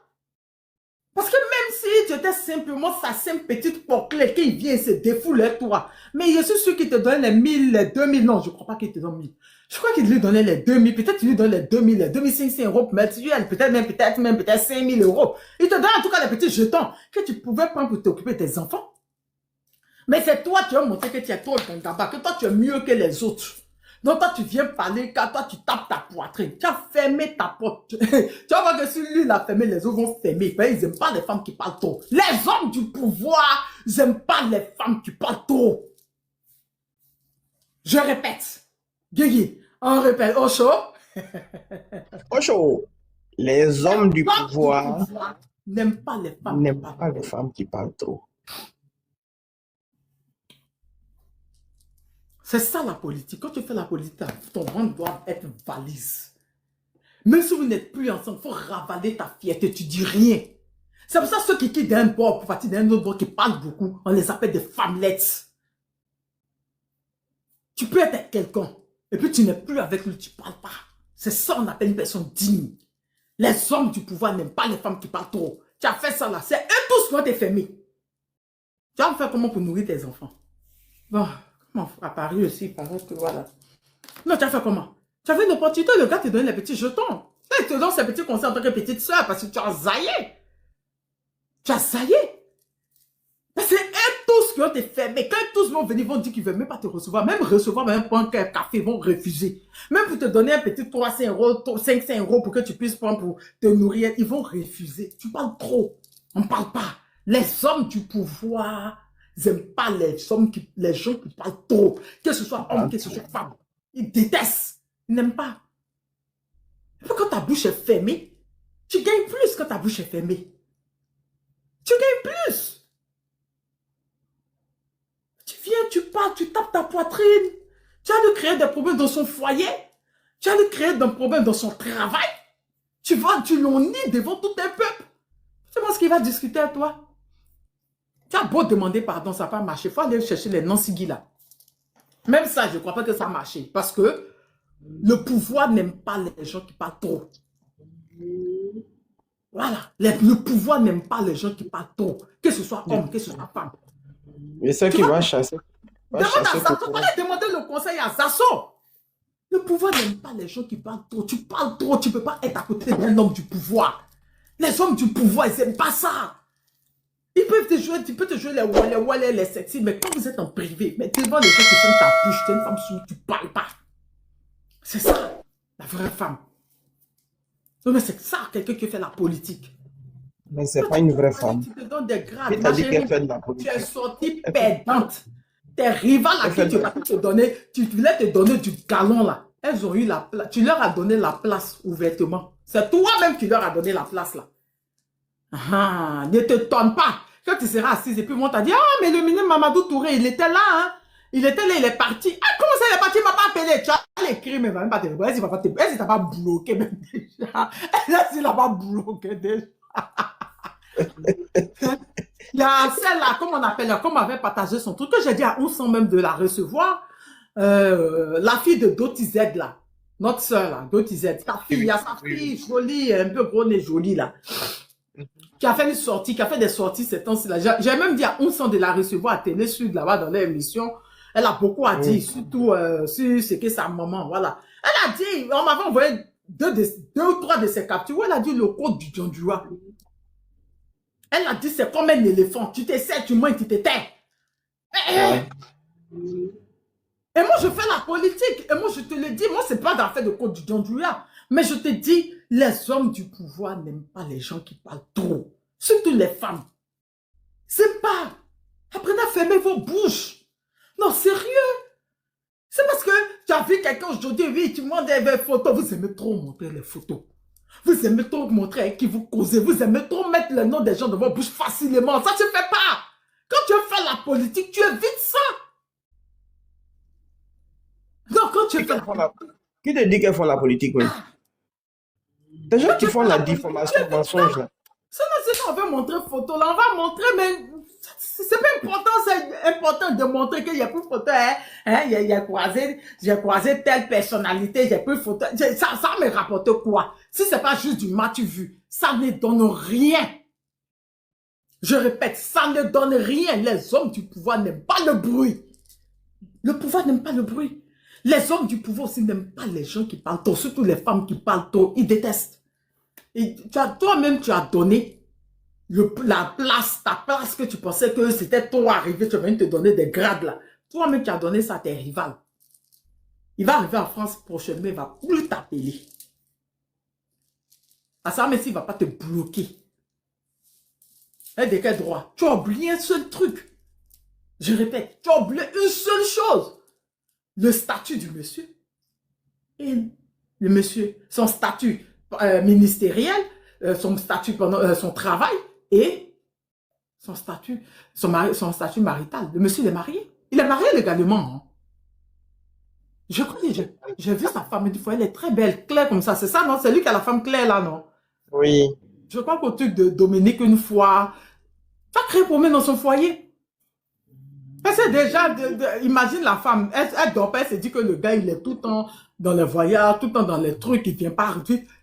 Parce que même si tu étais simplement sa simple petite porclée qui vient se défouler toi, mais je suis sûr qu'il te donne les 1000, les 2000, non, je ne crois pas qu'il te donne 1000. Je crois qu'il lui donnait les 2000, peut-être qu'il lui donne les 2000, les 2500 euros pour mettre sur elle, peut-être 5000 euros. Il te donne en tout cas les petits jetons que tu pouvais prendre pour t'occuper de tes enfants. Mais c'est toi qui as montré que tu es trop ton tabac, que toi tu es mieux que les autres. Donc toi tu viens parler, car toi tu tapes ta poitrine, tu as fermé ta porte. Tu vas voir que si lui il a fermé, les autres vont fermer. Ils n'aiment pas les femmes qui parlent trop. Les hommes du pouvoir, ils n'aiment pas les femmes qui parlent trop. Je répète. Guigui, on répète. Ocho. Ocho. Les hommes du pouvoir n'aiment pas les femmes qui parlent trop. C'est ça la politique. Quand tu fais la politique, ton ventre doit être valise. Même si vous n'êtes plus ensemble, il faut ravaler ta fierté, tu dis rien. C'est pour ça que ceux qui quittent d'un bord pour partir d'un autre bord, qui parlent beaucoup, on les appelle des femmelettes. Tu peux être avec quelqu'un, et puis tu n'es plus avec lui, tu ne parles pas. C'est ça on appelle une personne digne. Les hommes du pouvoir n'aiment pas les femmes qui parlent trop. Tu as fait ça là, c'est eux tous qui ont été fermés. Tu vas me faire comment pour nourrir tes enfants? Bon. À Paris aussi, il paraît que voilà. Non, tu as fait comment? Tu avais une opportunité, le gars te donne les petits jetons. Il te donne ses petits conseils en tant que petite soeur parce que tu as zaillé. Tu as zaillé. C'est eux tous qui ont été fermés. Quand tous vont venir, vont dire qu'ils ne veulent même pas te recevoir. Même recevoir, même pour un café, ils vont refuser. Même pour te donner un petit 300 euros, 500 euros pour que tu puisses prendre pour te nourrir, ils vont refuser. Tu parles trop. On ne parle pas. Les hommes du pouvoir... Ils n'aiment pas les gens qui parlent trop. Que ce soit homme, que ce soit femme. Ils détestent. Ils n'aiment pas. Et puis quand ta bouche est fermée, tu gagnes plus quand ta bouche est fermée. Tu gagnes plus. Tu viens, tu parles, tu tapes ta poitrine. Tu as de créer des problèmes dans son foyer. Tu as de créer des problèmes dans son travail. Tu vas, tu l'ennies devant tout un peuple. Tu penses qu'il va discuter à toi? Tu as beau demander pardon, ça n'a pas marché. Il faut aller chercher les non-sigis là. Même ça, je ne crois pas que ça a marché. Parce que le pouvoir n'aime pas les gens qui parlent trop. Voilà. Le pouvoir n'aime pas les gens qui parlent trop. Que ce soit homme, que ce soit femme. Et ça qui va chasser. Demande à Sasso. Tu vas demander le conseil à Sasso. Le pouvoir n'aime pas les gens qui parlent trop. Tu parles trop, tu ne peux pas être à côté d'un homme du pouvoir. Les hommes du pouvoir, ils n'aiment pas ça. Ils peuvent te jouer, tu peux te jouer les wallet, les sexy, mais quand vous êtes en privé, mais devant les gens qui ferment ta bouche, tu es une femme sourde, tu ne parles pas. C'est ça, la vraie femme. Non, mais c'est ça, quelqu'un qui fait la politique. Mais c'est pas une vraie femme. Tu te donnes des grades. Qui t'a dit qu'elle fait de la politique? Tu es sortie perdante. Tes rivales à qui tu voulais te donner du galon là. Elles ont eu la place. Tu leur as donné la place ouvertement. C'est toi-même qui leur as donné la place là. Ah, ne te tonne pas. Quand tu seras assise et puis on t'a dit, ah, mais le ministre Mamadou Touré, il était là, hein. Il était là, il est parti. Ah, comment ça, il est parti? Il m'a pas appelé. Tu as écrit, mais il va même pas te répondre. Est-ce qu'il t'a pas bloqué même déjà? Est-ce qu'il n'a pas bloqué déjà? Il y a celle-là, comment on appelle, comme on avait partagé son truc, que j'ai dit à Oussan même de la recevoir. La fille de Dotized là. Notre soeur là, Dotized. Sa fille, il y a sa fille jolie, un peu gros et jolie là. Qui a fait une sortie, qui a fait des sorties ces temps-ci là. J'ai même dit à Oussan de la recevoir à Télé Sud là-bas dans l'émission. Elle a beaucoup à dire, surtout sur ce que sa maman, voilà. Elle a dit, on m'avait envoyé deux ou trois de ses captures où elle a dit le code du Djondjoua. Elle a dit, c'est comme un éléphant. Tu t'essaies, tu manges, tu te tais. Et moi, je fais la politique. Et moi, je te le dis, moi, c'est pas d'affaire de code du Djondjoua. Mais je te dis, les hommes du pouvoir n'aiment pas les gens qui parlent trop. Surtout les femmes. C'est pas. Apprenez à fermer vos bouches. Non, sérieux. C'est parce que tu as vu quelqu'un aujourd'hui, oui, tu montres des photos. Vous aimez trop montrer les photos. Vous aimez trop montrer avec qui vous causez. Vous aimez trop mettre le nom des gens dans vos bouches facilement. Ça ne se fait pas. Quand tu fais la politique, tu évites ça. Non, quand tu fais la politique. Qui te dit qu'elles font la politique, oui? Des gens qui font la diffamation, mensonge, là. Ça, on veut montrer photo, là, on va montrer, mais c'est pas important, c'est important de montrer qu'il y a plus de photos, j'ai croisé telle personnalité, j'ai plus de photos, ça me rapporte quoi? Si c'est pas juste du match vu, ça ne donne rien. Je répète, ça ne donne rien. Les hommes du pouvoir n'aiment pas le bruit. Le pouvoir n'aime pas le bruit. Les hommes du pouvoir aussi n'aiment pas les gens qui parlent tôt, surtout les femmes qui parlent tôt, ils détestent. Et toi-même, tu as donné ta place que tu pensais que c'était toi arrivé, tu venais te donner des grades là. Toi-même, tu as donné ça à tes rivales. Il va arriver en France prochainement, il ne va plus t'appeler. À ça, mais s'il ne va pas te bloquer. Et de quel droit? Tu as oublié un seul truc. Je répète, tu as oublié une seule chose. Le statut du monsieur. Et le monsieur, son statut ministériel, son statut pendant son travail et son statut marital. Le monsieur il est marié. Il est marié légalement. Hein. Je connais, j'ai vu sa femme une fois, elle est très belle, claire comme ça. C'est ça, non? C'est lui qui a la femme claire là, non? Oui. Je crois qu'au truc de Dominique une fois, tu as créé problème dans son foyer. Parce que déjà, imagine la femme, elle dort pas, elle se dit que le gars, il est tout le temps dans les voyages, tout le temps dans les trucs, il vient pas.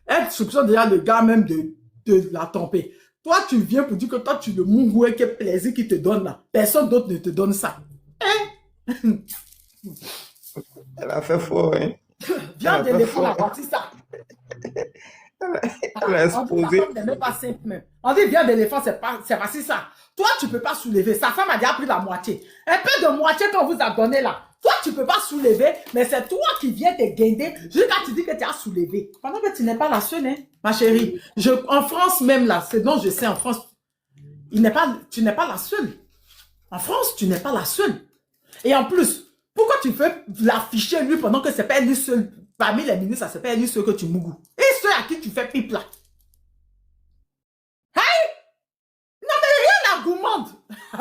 Elle soupçonne déjà le gars même de la tromper. Toi, tu viens pour dire que toi, tu le mourou, quel plaisir qu'il te donne là. Personne d'autre ne te donne ça. Hein? Elle a fait fort, hein. Viens d'éléphant, a parti ça. Elle a exposé. On dit viens d'éléphant, c'est facile ça. Toi, tu ne peux pas soulever. Sa femme a déjà pris la moitié. Un peu de moitié qu'on vous a donné là. Toi, tu ne peux pas soulever, mais c'est toi qui viens te guinder jusqu'à tu dis que tu as soulevé. Pendant que tu n'es pas la seule, hein, ma chérie. En France même là, c'est dont je sais en France, tu n'es pas la seule. En France, tu n'es pas la seule. Et en plus, pourquoi tu veux l'afficher lui pendant que c'est pas lui seul, parmi les ministres, c'est pas lui seul que tu mougou. Et ceux à qui tu fais pipe là. Gourmande. Elle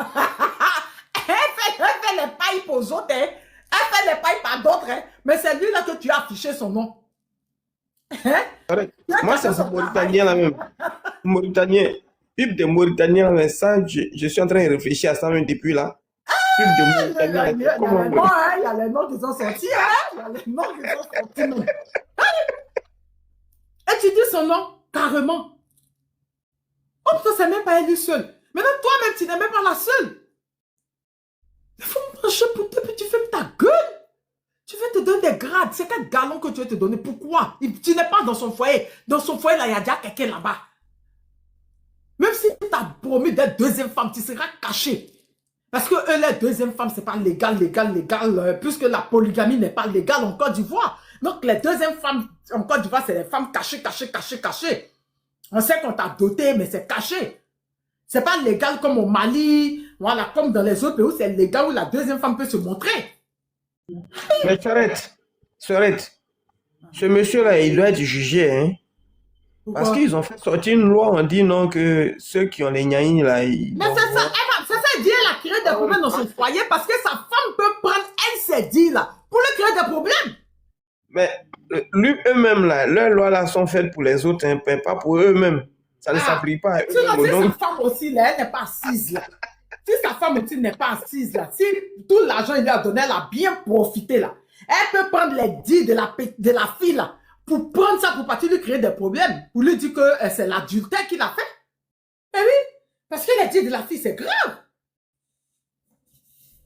fait les pailles aux autres, hein. Elle fait les pailles par d'autres, hein. Mais c'est lui là que tu as affiché son nom. Hein? Moi, c'est un Mauritanien là même. Mauritanien. Pub de Mauritanien, mais ça, je suis en train de réfléchir à ça même depuis là. Pub de Mauritanien. Il y a les noms qui sont sortis, hein. Il y a les noms qui sont sortis. Et tu dis son nom, carrément. Oh putain, c'est même pas elle seule. Maintenant, toi-même, tu n'es même pas la seule. Il faut marcher pour toi, puis tu fais ta gueule. Tu veux te donner des grades. C'est quel galon que tu veux te donner? Pourquoi? Tu n'es pas dans son foyer. Dans son foyer, là, il y a déjà quelqu'un là-bas. Même si tu as promis d'être deuxième femme, tu seras caché. Parce que eux, les deuxièmes femmes, c'est pas légal, puisque la polygamie n'est pas légale en Côte d'Ivoire. Donc, les deuxièmes femmes en Côte d'Ivoire, c'est les femmes cachées. On sait qu'on t'a doté, mais c'est caché. C'est pas légal comme au Mali, voilà, comme dans les autres pays où c'est légal, où la deuxième femme peut se montrer. Mais Charette, ce monsieur-là, il doit être jugé, hein. Parce Pourquoi? qu'ils ont fait sortir une loi, on dit non, que ceux qui ont les gnailles, là, ils... Mais c'est ça, elle dit, elle a créé des problèmes dans son foyer parce que sa femme peut prendre, elle s'est dit là, pour lui créer des problèmes. Mais eux-mêmes, là, leurs lois là sont faites pour les autres, hein, pas pour eux-mêmes. Ça ne s'applique pas à Sinon, eux-mêmes. si sa femme aussi, là, elle n'est pas assise là. Si sa femme aussi n'est pas assise là, si tout l'argent il lui a donné, elle a bien profité là. Elle peut prendre les dits de la fille là, pour prendre ça pour partir lui créer des problèmes. Pour lui dire que c'est l'adultère qu'il a fait. Eh oui, parce que les dits de la fille, c'est grave.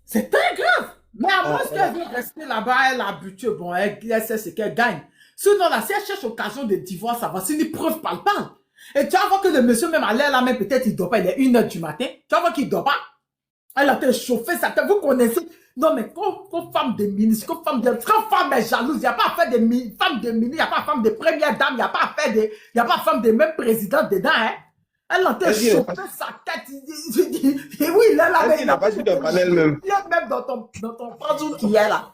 C'est très grave. Mais à moins qu'elle veut rester là-bas, elle a habitué, bon, elle sait ce qu'elle gagne. Sinon, là, si elle cherche occasion de divorce, ça va, c'est une preuve palpable. Et tu vas voir que le monsieur même à l'air là, même peut-être il dort pas, il est 1h du matin. Tu vas voir qu'il dort pas. Elle a été chauffée, ça vous connaissez. Non, mais comme femme de ministre, comme femme de... Quand femme est jalouse, il n'y a pas à faire de femme de ministre, il n'y a pas à femme de première dame, il n'y a pas à faire de... Il n'y a pas à femme de même présidente dedans, hein. Elle a été chauffée sa tête. Et oui, il est là. Il n'a pas dit de panel même. Il est même dans ton panneau qui est là.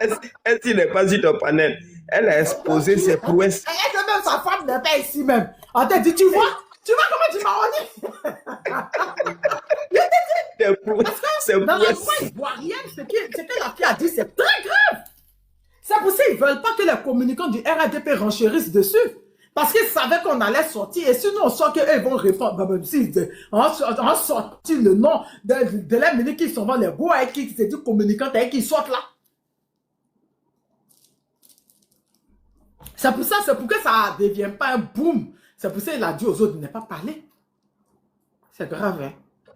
Est-ce qu'il n'est pas dit de panel? Elle a exposé ses prouesses. Elle dit même sa femme n'est pas ici même. On t'a dit, tu vois comment tu m'as rendu? Parce que dans la loi ivoirienne, ce que la fille a dit, c'est très grave. C'est pour ça qu'ils ne veulent pas que les communicants du RADP renchérissent dessus. Parce qu'ils savaient qu'on allait sortir. Et sinon, on sent qu'eux vont répondre. On sorti le nom de la minute qui sont dans les bois et qui s'est dit communicante et qui sortent là. C'est pour ça, c'est pour que ça ne devienne pas un boom. C'est pour ça qu'il a dit aux autres de ne pas parler. C'est grave, hein.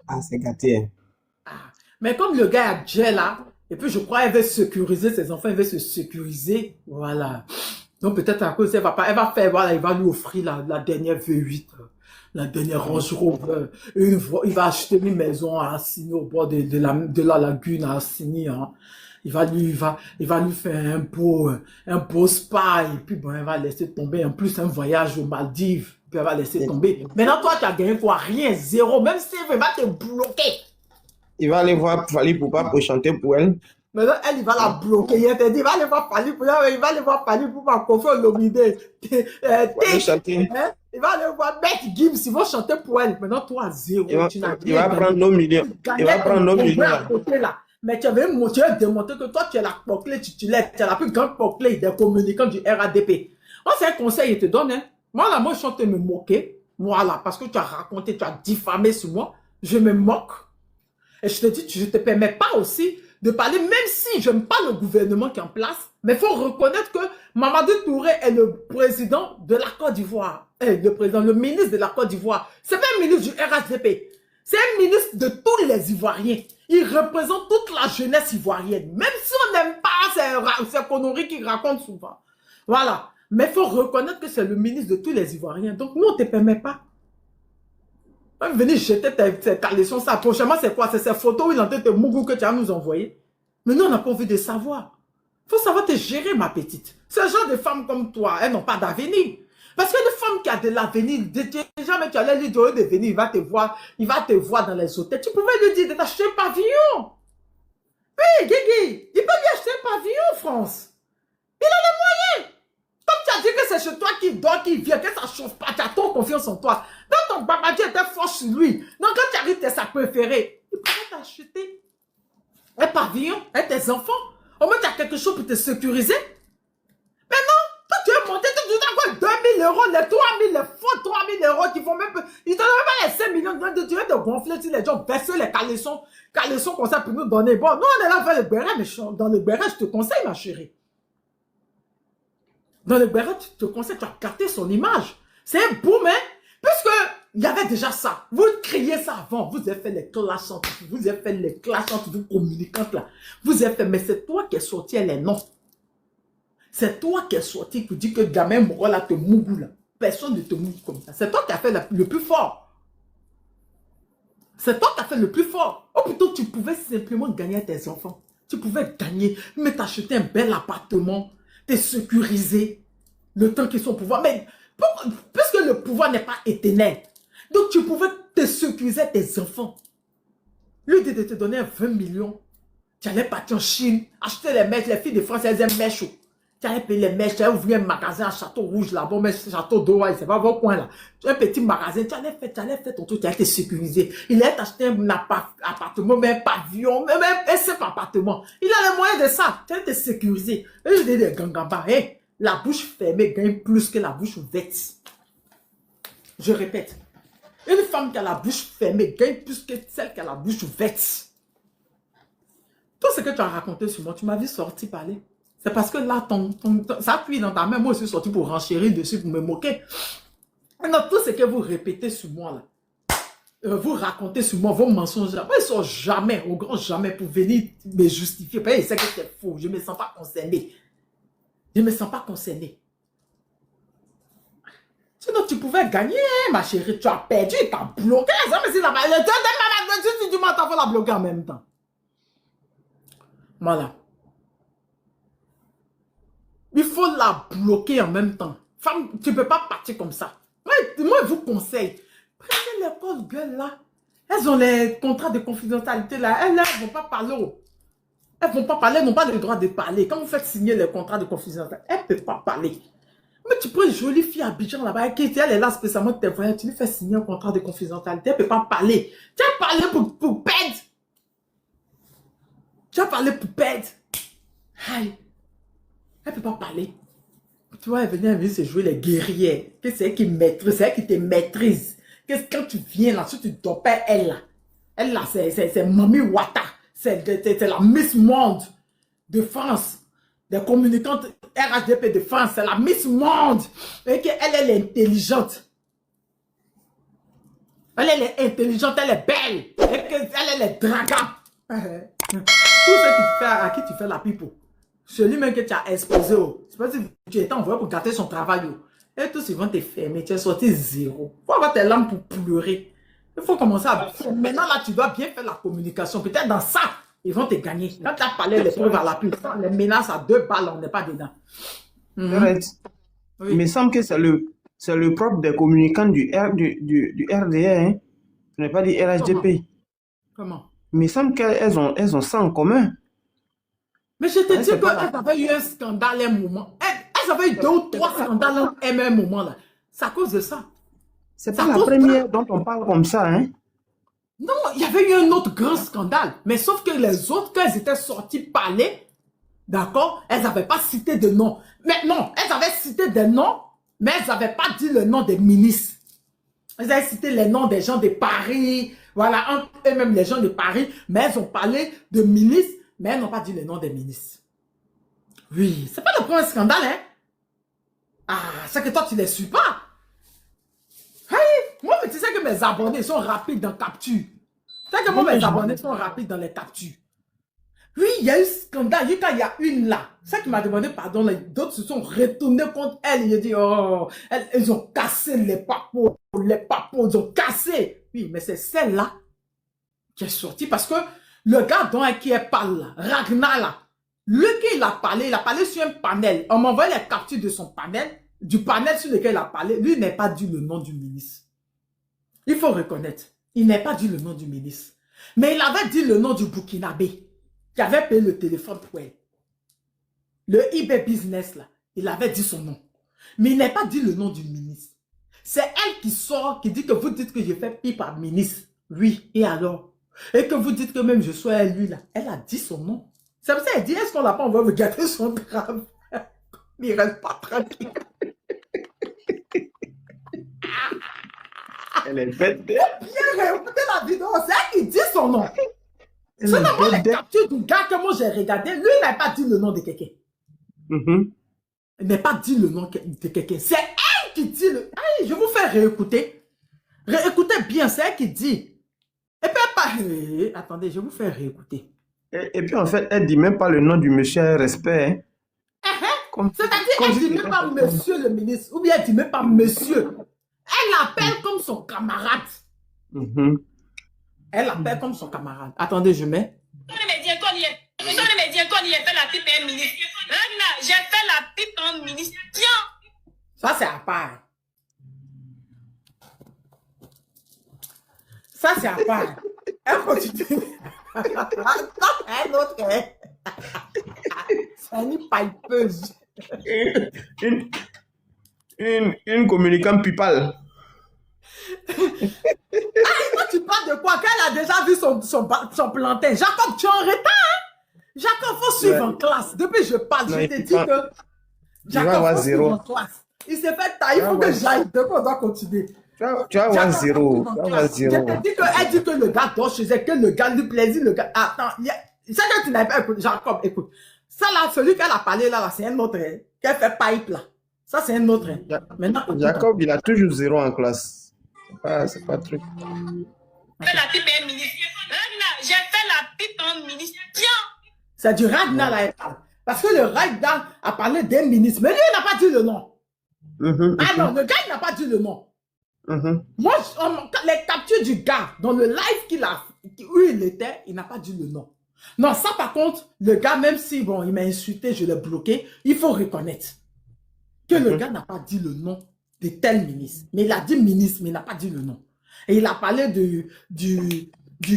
Ah, c'est gâté, hein. Ah. Mais comme le gars a déjà là, et puis je crois qu'elle veut sécuriser ses enfants, elle veut se sécuriser. Voilà. Donc peut-être à cause, elle va faire, voilà, il va lui offrir la dernière V8, la dernière Range Rover. Il va acheter une maison à Assini, au bord de la lagune à Assini, hein. Il va lui faire un beau spa, et puis bon, elle va laisser tomber. En plus, un voyage aux Maldives, puis elle va laisser tomber. Maintenant, toi, tu as gagné quoi? Rien, zéro. Même si elle va te bloquer. Il va aller voir Fally Poupa pour chanter pour elle. Maintenant, il va la bloquer. Il te dit, il va aller voir Fally pour ma confiance Lomide. Il va aller voir Beck Gibbs, ils vont chanter pour elle. Maintenant, toi, zéro. Il va prendre nos millions. Il va prendre nos millions. Mais tu avais démontré que toi, tu es la poclée titulaire. Tu es la plus grande poclée des communicants du RADP. Moi, c'est un conseil, il te donne. Hein. Moi, là, moi, je suis en train de me moquer. Voilà, parce que tu as raconté, tu as diffamé sur moi. Je me moque. Et je te dis, je ne te permets pas aussi de parler, même si je n'aime pas le gouvernement qui est en place, mais il faut reconnaître que Mamadou Touré est le président de la Côte d'Ivoire. Le ministre de la Côte d'Ivoire. C'est pas un ministre du RADP. C'est un ministre de tous les Ivoiriens. Il représente toute la jeunesse ivoirienne. Même si on n'aime pas ces conneries qu'il raconte souvent. Voilà. Mais il faut reconnaître que c'est le ministre de tous les Ivoiriens. Donc, nous, on ne te permet pas. Venez jeter tes caleçons, ça. Prochainement, c'est quoi? C'est ces photos où il est en train de mougou que tu vas nous envoyer. Mais nous, on n'a pas envie de savoir. Il faut savoir te gérer, ma petite. Ce genre de femmes comme toi, elles n'ont pas d'avenir. Parce que les femmes qui ont de l'avenir, déjà, mais tu allais lui donner de venir, il va te voir dans les hôtels. Tu pouvais lui dire d'acheter un pavillon. Oui, Guigui, il peut lui acheter un pavillon, France. Il a les moyens. Comme tu as dit que c'est chez toi qui dort, qui vient, que ça ne chauffe pas, tu as trop confiance en toi. Donc ton babadi était fort sur lui. Donc quand tu arrives, t'es sa préférée. Il pourrait t'acheter un pavillon, et tes enfants. Au moins, tu as quelque chose pour te sécuriser. Mais non, toi, tu es monté, tu dois quoi 2000 euros, les 3000, les faux 3000 euros qui vont même... Ils t'en donnent pas les 5 millions, tu viens de gonfler si les gens verser les caleçons comme ça pour nous donner. Bon, nous, on est là vers le béret, mais dans le béret, je te conseille, ma chérie. Dans le béret, je te conseille, tu as capté son image. C'est un boom, hein? Puisque il y avait déjà ça. Vous criez ça avant. Vous avez fait les clashantes. Vous avez fait les clashantes, vous communicantes là. Vous avez fait, mais c'est toi qui es sorti les noms. C'est toi qui es sorti pour dire que gamin Moro là te mougou là. Personne ne te mougou comme ça. C'est toi qui as fait le plus fort. C'est toi qui as fait le plus fort. Ou plutôt, tu pouvais simplement gagner tes enfants. Tu pouvais gagner, mais t'acheter un bel appartement, te sécuriser le temps qu'ils sont au pouvoir. Mais puisque le pouvoir n'est pas éternel, donc tu pouvais te sécuriser tes enfants. Lui dit de te donner 20 millions. Tu allais partir en Chine, acheter les mèches. Les filles de France, elles aiment mèches. Tu allais payer les mèches. Tu allais ouvrir un magasin à Château Rouge là-bas, mais Château d'eau, c'est pas vos coins là. Un petit magasin. Tu allais faire ton truc, tu allais te sécuriser. Il allait t'acheter un appartement, même un pavillon, même un simple appartement. Il a les moyens de ça. Tu allais te sécuriser. Et je dis des gangambas, hey, la bouche fermée gagne plus que la bouche ouverte. Je répète. Une femme qui a la bouche fermée gagne plus que celle qui a la bouche ouverte. Tout ce que tu as raconté sur moi, tu m'as vu sortir parler. C'est parce que là, ça appuie dans ta main. Moi, je suis sorti pour renchérir dessus, pour me moquer. Non, tout ce que vous répétez sur moi, là, vous racontez sur moi, vos mensonges, là, ils ne sont jamais, au grand jamais, pour venir me justifier. Parce que c'est que c'est faux. Je ne me sens pas concerné. Je ne me sens pas concerné. Sinon, tu pouvais gagner, ma chérie. Tu as perdu, tu as bloqué. Mais si tu m'entends la bloquer en même temps. Voilà. Il faut la bloquer en même temps. Femme, tu ne peux pas partir comme ça. Moi, je vous conseille. Prenez les causes gueules là. Elles ont les contrats de confidentialité là. Elles ne vont pas parler. Elles ne vont pas parler, elles n'ont pas le droit de parler. Quand vous faites signer les contrats de confidentialité, elles ne peuvent pas parler. Mais tu prends une jolie fille à Abidjan là-bas, elle est là spécialement de tes voyages, tu lui fais signer un contrat de confidentialité, elle ne peut pas parler. Tu as parlé pour perdre. Tu as parlé pour perdre. Aïe. Elle ne peut pas parler. Tu vois, elle venait se jouer les guerrières. C'est elle qui maîtrise, c'est elle qui te maîtrise. Quand tu viens là, si tu ne dors pas, elle là. Elle là, c'est Mami Wata. C'est la Miss Monde de France. Des communicantes RHDP de France. C'est la Miss Monde. Et elle est intelligente. Elle est intelligente, elle est belle. Elle est dragant. Tout ce à qui tu fais la pipe. Celui-même que tu as exposé, c'est pas si tu étais envoyé pour gâter son travail. Et tous ils vont te fermer, tu es sorti zéro. Il faut avoir tes larmes pour pleurer. Il faut commencer à... Maintenant là, tu dois bien faire la communication. Peut-être dans ça, ils vont te gagner. Quand tu as parlé les preuves à la puissance, les menaces à 2 balles, on n'est pas dedans. Oui. Il me semble que c'est le propre des communicants du RDA, hein. Ce n'est pas du RHDP. Comment? Il me semble qu'elles ont ça en commun. Mais je te dis qu'elles avaient eu un scandale à un moment. Elles avaient eu 2 ou 3 scandales à un moment là. C'est à cause de ça. C'est pas la première dont on parle comme ça, hein? Non, il y avait eu un autre grand scandale. Mais sauf que les autres, quand elles étaient sorties parler, d'accord, elles n'avaient pas cité de nom. Mais non, elles avaient cité des noms, mais elles n'avaient pas dit le nom des ministres. Elles avaient cité les noms des gens de Paris, voilà, eux-mêmes les gens de Paris, mais elles ont parlé de ministres, mais elles n'ont pas dit le nom des ministres. Oui, c'est pas le premier scandale, hein? Ah, c'est que toi, tu ne les suis pas. Hey, moi, tu sais que mes abonnés sont rapides dans capture. Tu sais que moi, mes abonnés sont rapides dans les captures. Oui, il y a eu scandale. Quand il y a une là, ça qui m'a demandé pardon, d'autres se sont retournés contre elle. Il a dit, oh, elles ont cassé les papeaux, ils ont cassé. Oui, mais c'est celle-là qui est sortie parce que le gars dont qui elle parle là, Ragnar là, lui qui il a parlé sur un panel. On m'a envoyé les captures de son panel, du panel sur lequel il a parlé. Lui n'a pas dit le nom du ministre. Il faut reconnaître, il n'a pas dit le nom du ministre. Mais il avait dit le nom du Burkinabé qui avait payé le téléphone pour elle. Le eBay Business, là, il avait dit son nom. Mais il n'a pas dit le nom du ministre. C'est elle qui sort, qui dit que vous dites que j'ai fait pipe à ministre. Oui, et alors? Et que vous dites que même je sois à lui, là. Elle a dit son nom. C'est pour ça qu'elle dit, est-ce qu'on l'a pas envoyé regarder son travail? Mais il reste pas tranquille. Elle est bête. Bien écoutez la vidéo, c'est elle qui dit son nom. C'est d'abord les captures du gars que moi j'ai regardé. Lui, il n'a pas dit le nom de quelqu'un. Il n'a pas dit le nom de quelqu'un. C'est elle qui dit le... Hey, je vous fais réécouter. Réécoutez bien, c'est elle qui dit. Et puis, pas... Attendez, je vous fais réécouter. Et puis, en fait, elle ne dit même pas le nom du monsieur respect. Hein? C'est-à-dire, elle ne dit même pas monsieur le ministre. Ou bien elle ne dit même pas monsieur. Elle l'appelle comme son camarade. Elle l'appelle comme son camarade. Attendez, je mets. J'ai fait la pipe en ministre. Tiens. Ça, c'est à part. Ça, c'est à part. Elle continue. Un autre, c'est une pipeuse. Une communicante pipale. Toi, tu parles de quoi? Qu'elle a déjà vu son plantain. Jacob, tu es en retard, hein? Jacob, faut suivre en classe. Depuis je parle, je t'ai dit que Jacob, faut suivre en classe. Il s'est fait tailler, il faut que j'aille. Depuis, on doit continuer. Tu vas voir zéro. Je t'ai dit qu'elle dit que le gars dort chez elle, que le gars lui plaisir, le gars... Attends, c'est que tu n'avais pas écouté. Jacob, écoute. Ça là, celui qu'elle a parlé là, c'est un autre, hein, qu'elle fait pipe là. Ça, c'est un autre. Hein. Maintenant, Jacob, il a toujours zéro en classe. C'est pas truc. J'ai fait la pipe à un ministre. J'ai fait la pipe à un ministre. Tiens! C'est du Ragnar là. Parce que le Ragnar a parlé d'un ministre. Mais lui, il n'a pas dit le nom. Ah non, le gars, il n'a pas dit le nom. Moi, les captures du gars, dans le live où il était, il n'a pas dit le nom. Non, ça par contre, le gars, même si bon, il m'a insulté, je l'ai bloqué, il faut reconnaître que le gars n'a pas dit le nom de tel ministre. Mais il a dit ministre, mais il n'a pas dit le nom. Et il a parlé du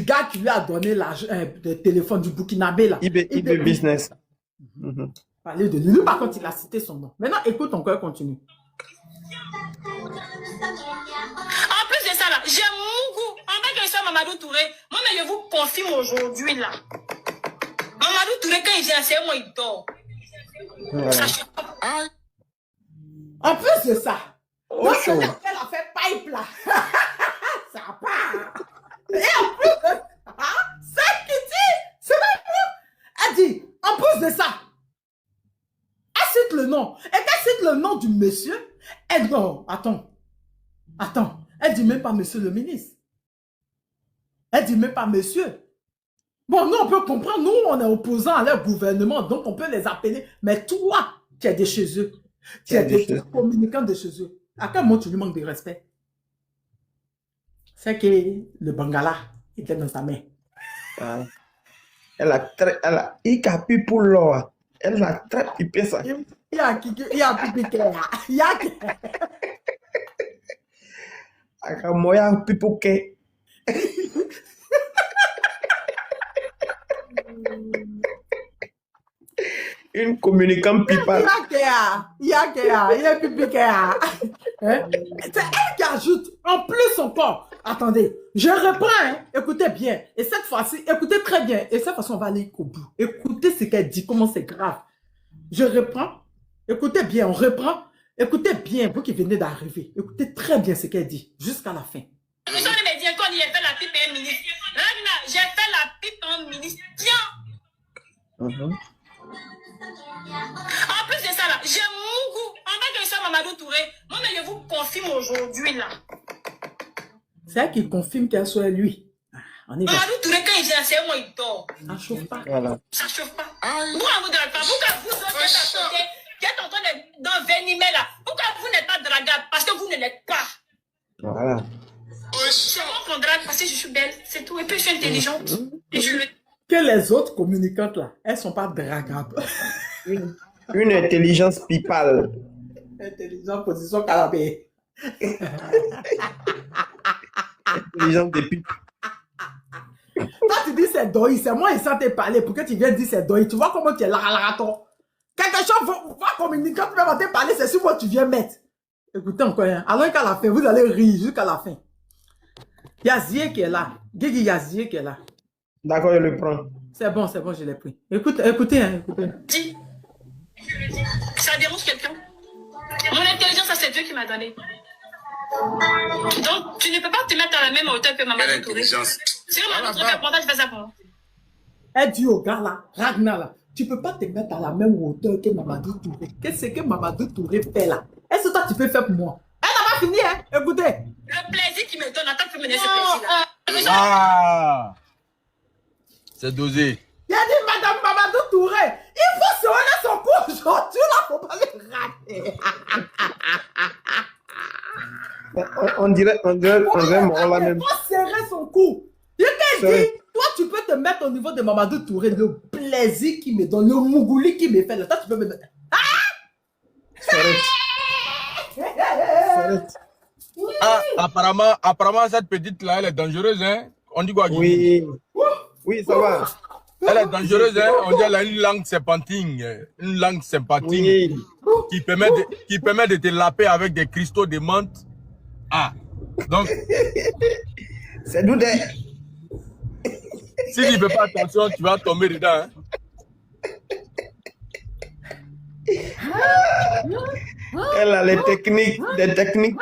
gars qui lui a donné le téléphone du Burkinabé là. eBay Business. Parler de lui, par contre, il a cité son nom. Maintenant, écoute, encore continue. En plus de ça, là, j'ai mon goût. En tant que ça, Mamadou Touré, moi, mais je vous confirme aujourd'hui, là. Mamadou Touré, quand il vient, c'est moi, il dort. Voilà. En plus de ça, Oh, elle a fait pipe, là. Ça part. Et en plus de ça, c'est qui dit, c'est même moi. Elle dit, en plus de ça, elle cite le nom. Et qu'elle cite le nom du monsieur, elle non, attends. Elle dit même pas monsieur le ministre. Elle dit même pas monsieur. Bon, nous, on peut comprendre. Nous, on est opposants à leur gouvernement, donc on peut les appeler. Mais toi, tu es de chez eux. Tu es des communicants de chez eux. À quel moment tu lui manques de respect? C'est que le Bangala était dans sa main. Elle a pipi pour l'or. Elle a très pipé ça. Il y a pipi. Il y a Akamoya pipoke. Une communicante pipale. Il y a pipi. C'est elle qui ajoute en plus encore. Attendez, je reprends, hein. Écoutez bien. Et cette fois-ci, écoutez très bien. Et cette fois-ci, on va aller au bout. Écoutez ce qu'elle dit, comment c'est grave. Je reprends. Écoutez bien, on reprend. Écoutez bien, vous qui venez d'arriver. Écoutez très bien ce qu'elle dit, jusqu'à la fin. Vous allez me dire qu'on y a fait la pipe à un ministre. J'ai fait la pipe à un ministre. Tiens! En plus de ça, là, j'ai mon goût. En tant que ça, Mamadou Touré, moi, mais je vous confirme aujourd'hui, là. C'est elle qui confirme qu'elle soit lui. On est Mamadou Touré, quand il vient, c'est moi, il dort. Ça chauffe pas. Voilà. Ça chauffe pas. Pourquoi vous dragez pas? Pourquoi vous autres qui êtes à côté, qui êtes en train d'envenimer là? Pourquoi vous n'êtes pas dragable? Parce que vous ne l'êtes pas. Voilà. C'est moi qu'on drague parce que je suis belle, c'est tout. Et puis je suis intelligente. Et je le... Que les autres communicantes là, elles sont pas dragables. Une intelligence pipale. Intelligente position canapé. Intelligence des pipes. Toi tu dis c'est Doi, c'est moi il sentait parler. Pourquoi tu viens dire c'est Doi? Tu vois comment tu es là, quelque chose va communiquer, tu vas te parler, c'est sur moi tu viens mettre. Écoutez encore, hein. Alors qu'à la fin, vous allez rire jusqu'à la fin. Yazier qui est là. Guigui Yazier qui est là. D'accord, je le prends. C'est bon, je l'ai pris. Écoutez, hein, écoutez. Dis. Ça dérange quelqu'un? Mon intelligence, ça c'est Dieu qui m'a donné. Donc, tu ne peux pas te mettre à la même hauteur que Mamadou Touré. Si Mamadou Touré fait pour toi, tu fais ça pour moi. Elle dit au gars là, Ragnar là, tu peux pas te mettre à la même hauteur que Mamadou Touré. Qu'est-ce que Mamadou Touré fait là? Est-ce que toi tu peux faire pour moi? Elle n'a pas fini, hein? Écoutez. Le plaisir qu'il me donne, attends que tu me donnes ce plaisir là. Ah! C'est dosé. Il a dit Madame Mamadou Touré, il faut serrer son cou aujourd'hui là, faut pas le rater. On dirait la même. Il faut serrer son cou. Je t'ai dit, toi tu peux te mettre au niveau de Mamadou Touré, le plaisir qu'il me donne, le mougouli qu'il me fait là, toi tu peux me mettre. Ah, apparemment, cette petite là, elle est dangereuse, hein. On dit quoi, Oui. Oui, ça va. Elle est dangereuse, hein? On dit qu'elle a une langue serpentine. Une langue sympathique Oui. qui permet de te laper avec des cristaux de menthe. Ah, donc, C'est d'où des... si tu ne fais pas attention, tu vas tomber dedans. Hein? Elle a les techniques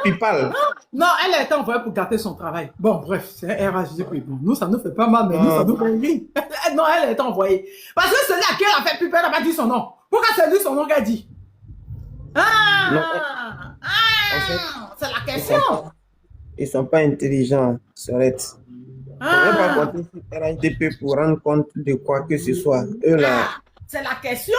pipales. Non, elle a été envoyée pour gâter son travail. Bon, bref, c'est un RHG. Bon, nous, ça nous fait pas mal, mais nous, ça nous fait rire. Non, elle a été envoyée. Parce que celui à qui elle a fait pub, elle n'a pas dit son nom. Pourquoi c'est lui son nom qu'elle dit? C'est la question. Ils sont pas intelligents, Sorette. On ne peut pas compter sur RHDP pour rendre compte de quoi que ce soit. Eux là. C'est la question.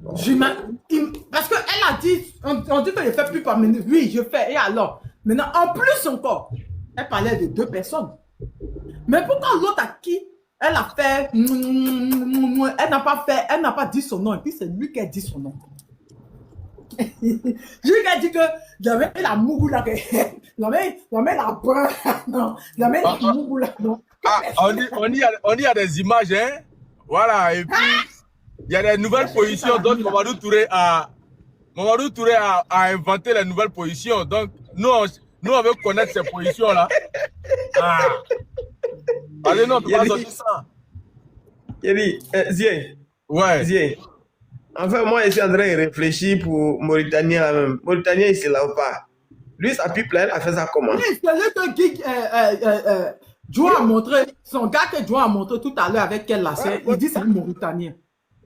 Parce qu'elle a dit, on dit que je fais plus par minute. Oui, je fais. Et alors? Maintenant, en plus encore, elle parlait de 2 personnes. Mais pourquoi l'autre à qui elle a fait, elle n'a pas dit son nom. Et puis c'est lui qui a dit son nom. Lui qui a dit que j'avais la mougou là, j'avais la brun, non, j'avais la mougou là, non. On y a des images, hein? Voilà, et puis il y a des nouvelles positions. Donc Mamadou Touré a inventé les nouvelles positions. Donc nous on veut connaître ces positions là. Allez, non, tu vas sortir ça. Yeri, Zien. Ouais. Zien. Enfin, moi, je suis en train de réfléchir pour Mauritanie là même. Mauritanie, il se lave pas. Lui, sa pipe là, elle a fait ça comment? Oui, c'est lui que Joe a montré, son gars que Joe a montré tout à l'heure avec elle là, il dit c'est un Mauritanien.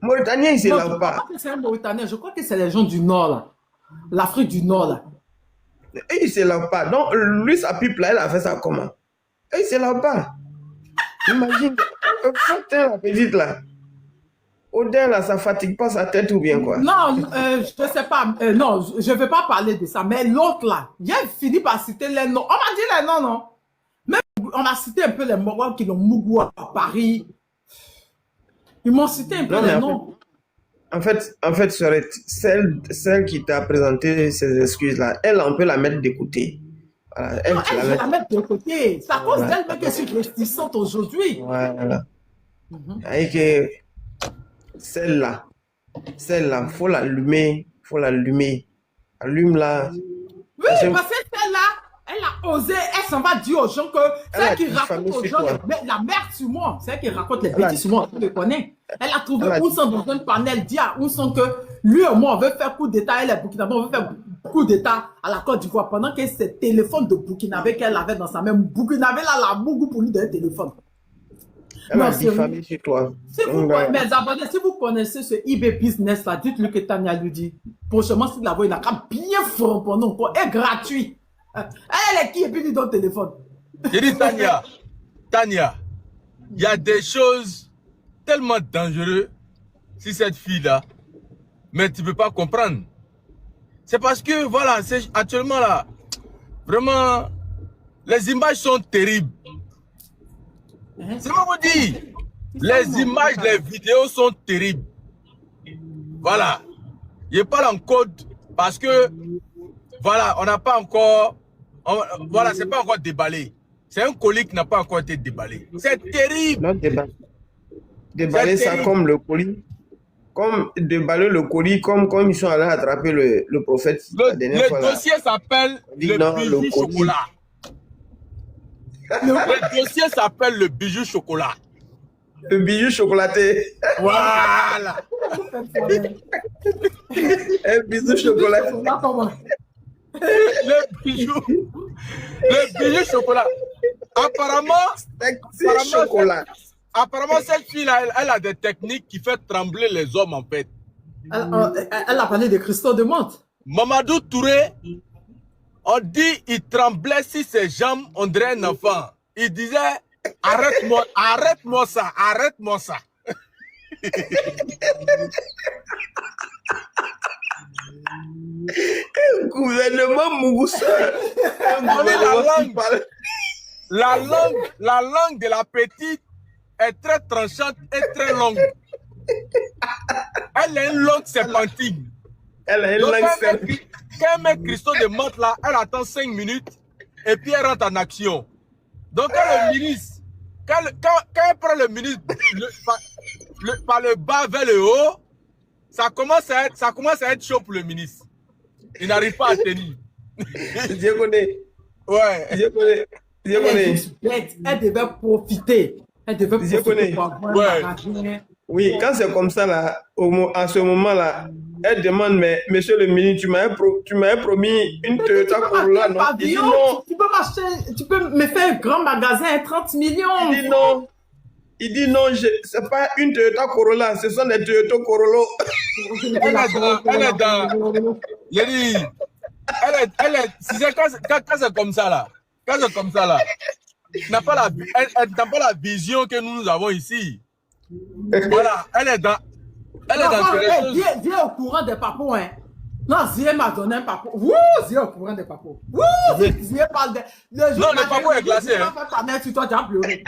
Mauritanien, il se Non, lave je pas. crois pas que c'est un Mauritanien, je crois que c'est les gens du Nord là. L'Afrique du Nord là. Et il se lave pas. Donc, lui, sa pipe là, elle a fait ça comment? Et il se lave pas. Imagine, la petite là. Odin là, ça fatigue pas sa tête ou bien quoi? Non, je sais pas. Non, je ne vais pas parler de ça. Mais l'autre là, il a fini par citer les noms. On m'a dit les noms, non? Même on a cité un peu les Mogwans qui l'ont mougou à Paris. Ils m'ont cité un peu les noms. En fait, Sorette, celle qui t'a présenté ces excuses-là, elle, on peut la mettre de côté. Voilà, Elle, je vais la mettre de côté. C'est à cause d'elle que je suis réticente aujourd'hui. Voilà. Et que celle-là, faut l'allumer. Allume-la. Oui, parce que celle-là, elle a osé, elle s'en va dire aux gens que celle qui raconte aux gens la merde sur moi, celle qui raconte les bêtises sur moi, tu le connais. Elle a trouvé Oussan dans un panel, dit à Oussan que lui et moi, on veut faire coup d'État, elle est Burkinabé, on veut faire coup d'État à la Côte d'Ivoire, pendant que c'est le téléphone de Burkinabé qu'elle avait dans sa main. Burkinabé, là, la mougou pour lui donner le téléphone. Elle a diffamé sur toi. Si vous, mes abonnés, si vous connaissez ce eBay Business là, dites-lui que Tania lui dit. Prochainement, si vous la voyez, il a qu'à bien fort pour nous, et gratuit. Elle est qui et puis lui donne le téléphone. J'ai dit Tania, il y a des choses tellement dangereuses sur cette fille-là, mais tu ne peux pas comprendre. C'est parce que, voilà, actuellement là, vraiment, les images sont terribles. C'est moi vous dis, les images, les vidéos sont terribles. Voilà. Je parle en code parce que, voilà, on n'a pas encore, voilà, c'est pas encore déballé. C'est un colis qui n'a pas encore été déballé. C'est terrible. Non, déballer ça comme le colis. Comme déballer le colis, comme ils sont allés attraper le prophète. Le dossier s'appelle le bijou chocolat. Le dossier s'appelle le bijou chocolat. Le bijou chocolaté. Voilà. Un bijou chocolaté. Le bijou chocolat. Apparemment, cette fille-là, elle a des techniques qui font trembler les hommes, en fait. Elle a parlé de cristaux de menthe. Mamadou Touré, on dit il tremblait sur ses jambes, on dirait un enfant. Il disait, arrête-moi ça. Gouvernement Mougoussa. La langue de la petite est très tranchante et très longue. Elle a une langue serpentine. Elle a une langue serpentine. Quand elle met cristaux de menthe là, elle attend 5 minutes et puis elle rentre en action. Donc quand le ministre quand elle prend le ministre par le bas vers le haut, ça commence à être chaud pour le ministre. Il n'arrive pas à tenir. Je connais. Ouais. Je connais. Elle devait profiter. Elle devait profiter pour avoir un magasin. Oui, quand c'est comme ça, là, à ce moment-là, elle demande, mais monsieur le ministre, tu m'avais promis une Toyota Corolla, non? Il dit non. Tu peux me faire un grand magasin à 30 millions. Il dit non. Il dit non, c'est pas une Toyota Corolla, ce sont des Toyota Corolla. Elle est dans. J'ai dit, quand c'est comme ça là, elle n'a pas la vision que nous avons ici. Voilà, elle est dans. Dis au courant des papous, hein. Non, Zie m'a donné un papou. Wouh, Zie au courant des papous. Wouh, Zie parle de. Non, le papou est glacé. Hein. Ta mère sur toi, tu as pleuré.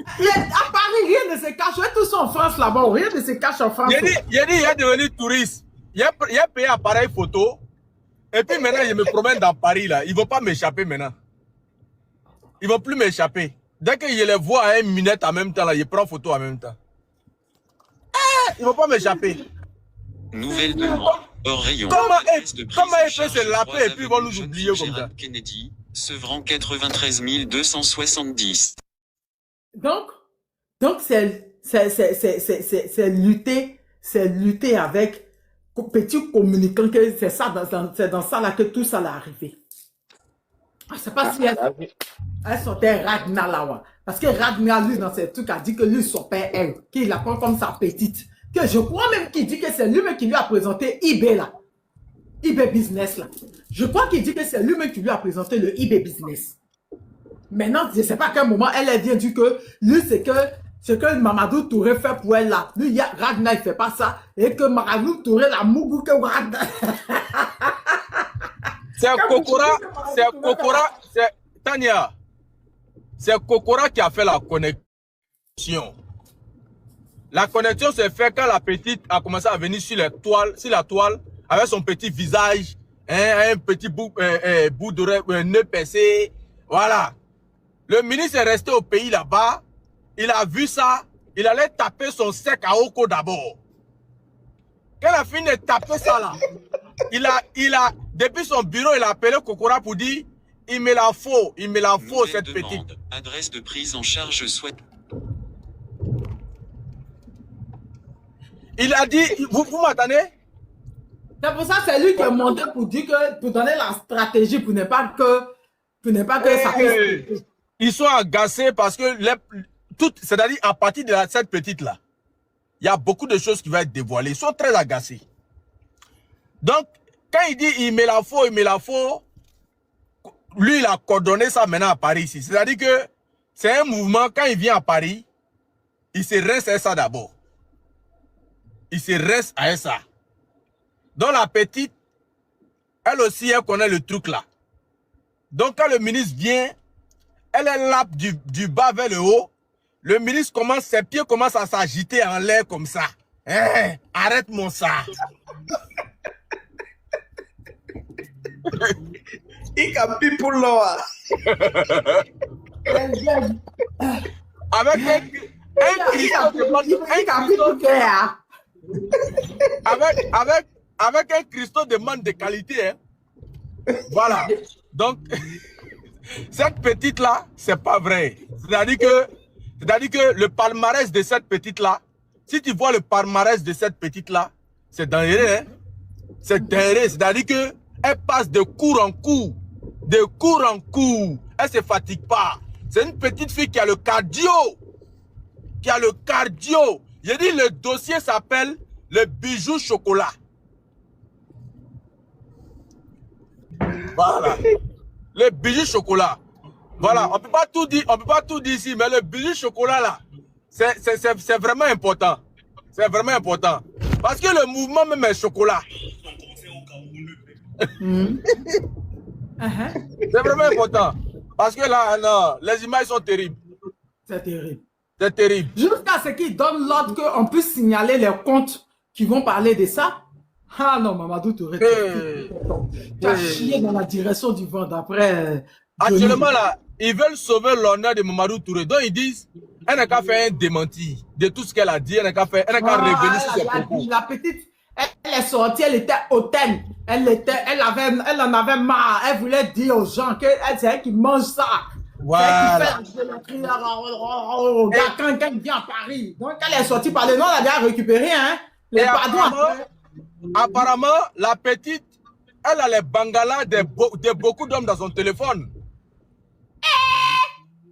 À Paris, rien ne se cache. Tous sont en France là-bas, rien ne se cache en France. Il est devenu touriste. Il a payé appareil photo. Et puis maintenant, je me promène dans Paris là. Ils ne vont pas m'échapper maintenant. Ils ne vont plus m'échapper. Dès que je les vois à une minute en même temps, là, je prends photo en même temps. Ils ne vont pas m'échapper. Nouvelle demande. Hors rayon. Comment il fait se laper et puis ils vont nous oublier comme ça? Kennedy, Sevran 93 270. Donc c'est lutter avec petit communicant que c'est dans ça là que tout ça l'est arrivé. Je ne sais pas si elle sortait Ragnar là, parce que Ragnar lui dans ses trucs a dit que lui son père elle, qu'il la prend comme sa petite, que je crois même qu'il dit que c'est lui-même qui lui a présenté eBay là, eBay Business là. Je crois qu'il dit que c'est lui-même qui lui a présenté le eBay Business. Maintenant, je ne sais pas à quel moment elle vient dire que lui, c'est que Mamadou Touré fait pour elle là. Lui, Ragnar, il ne fait pas ça. Et que Mamadou Touré, la mougou que Ragnar. C'est Kokora, c'est Tania. C'est Kokora qui a fait la connexion. La connexion s'est faite quand la petite a commencé à venir sur la toile, avec son petit visage, un petit bout d'oreille, un nœud percé. Voilà. Le ministre est resté au pays là-bas. Il a vu ça. Il allait taper son sec à Oko d'abord. Quand il a fini de taper ça là, depuis son bureau, il a appelé Kokora pour dire, il me la faut, cette petite. Adresse de prise en charge souhaite. Il a dit, vous m'attendez? C'est pour ça que c'est lui qui est monté pour dire que, pour donner la stratégie, pour ne pas que ça puisse. Ils sont agacés parce que c'est-à-dire à partir de cette petite-là, il y a beaucoup de choses qui vont être dévoilées. Ils sont très agacés. Donc, quand il dit il me la faut, lui, il a coordonné ça maintenant à Paris ici. C'est-à-dire que c'est un mouvement, quand il vient à Paris, il se reste à ça d'abord. Il se reste à ça. Donc la petite, elle aussi, elle connaît le truc là. Donc quand le ministre vient, elle est là du bas vers le haut. Le ministre ses pieds commencent à s'agiter en l'air comme ça. Hein, arrête mon ça. Il capi pour l'or. Avec un cristaux de manne de qualité. Hein. Voilà. Donc, cette petite-là, c'est pas vrai. C'est-à-dire que le palmarès de cette petite-là, si tu vois le palmarès de cette petite-là, c'est dangereux. Hein? C'est dangereux. C'est-à-dire qu'elle passe de cours en cours. De cours en cours. Elle ne se fatigue pas. C'est une petite fille qui a le cardio. J'ai dit, le dossier s'appelle le bijou chocolat. Voilà. Le bijou chocolat. Voilà. On ne peut pas tout dire ici, mais le bijou chocolat là, c'est vraiment important. C'est vraiment important. Parce que le mouvement même est chocolat. C'est vraiment important. Parce que là, non, les images sont terribles. C'est terrible. C'est terrible. Jusqu'à ce qu'ils donnent l'ordre qu'on puisse signaler les comptes qui vont parler de ça. Ah non, Mamadou Touré, tu as chié dans la direction du vent d'après. Actuellement là, ils veulent sauver l'honneur de Mamadou Touré. Donc ils disent, elle n'a qu'à faire un démenti de tout ce qu'elle a dit, elle n'a qu'à revenir sur ses propos. La petite, elle est sortie, elle était hautaine. Elle en avait marre. Elle voulait dire aux gens que c'est elle qui mange ça. Voilà. C'est elle qui fait quand elle vient à Paris. Donc elle est sortie par le nom, elle a déjà récupéré, hein. Les pardons. Apparemment, la petite, elle a les bangalas de beaucoup d'hommes dans son téléphone.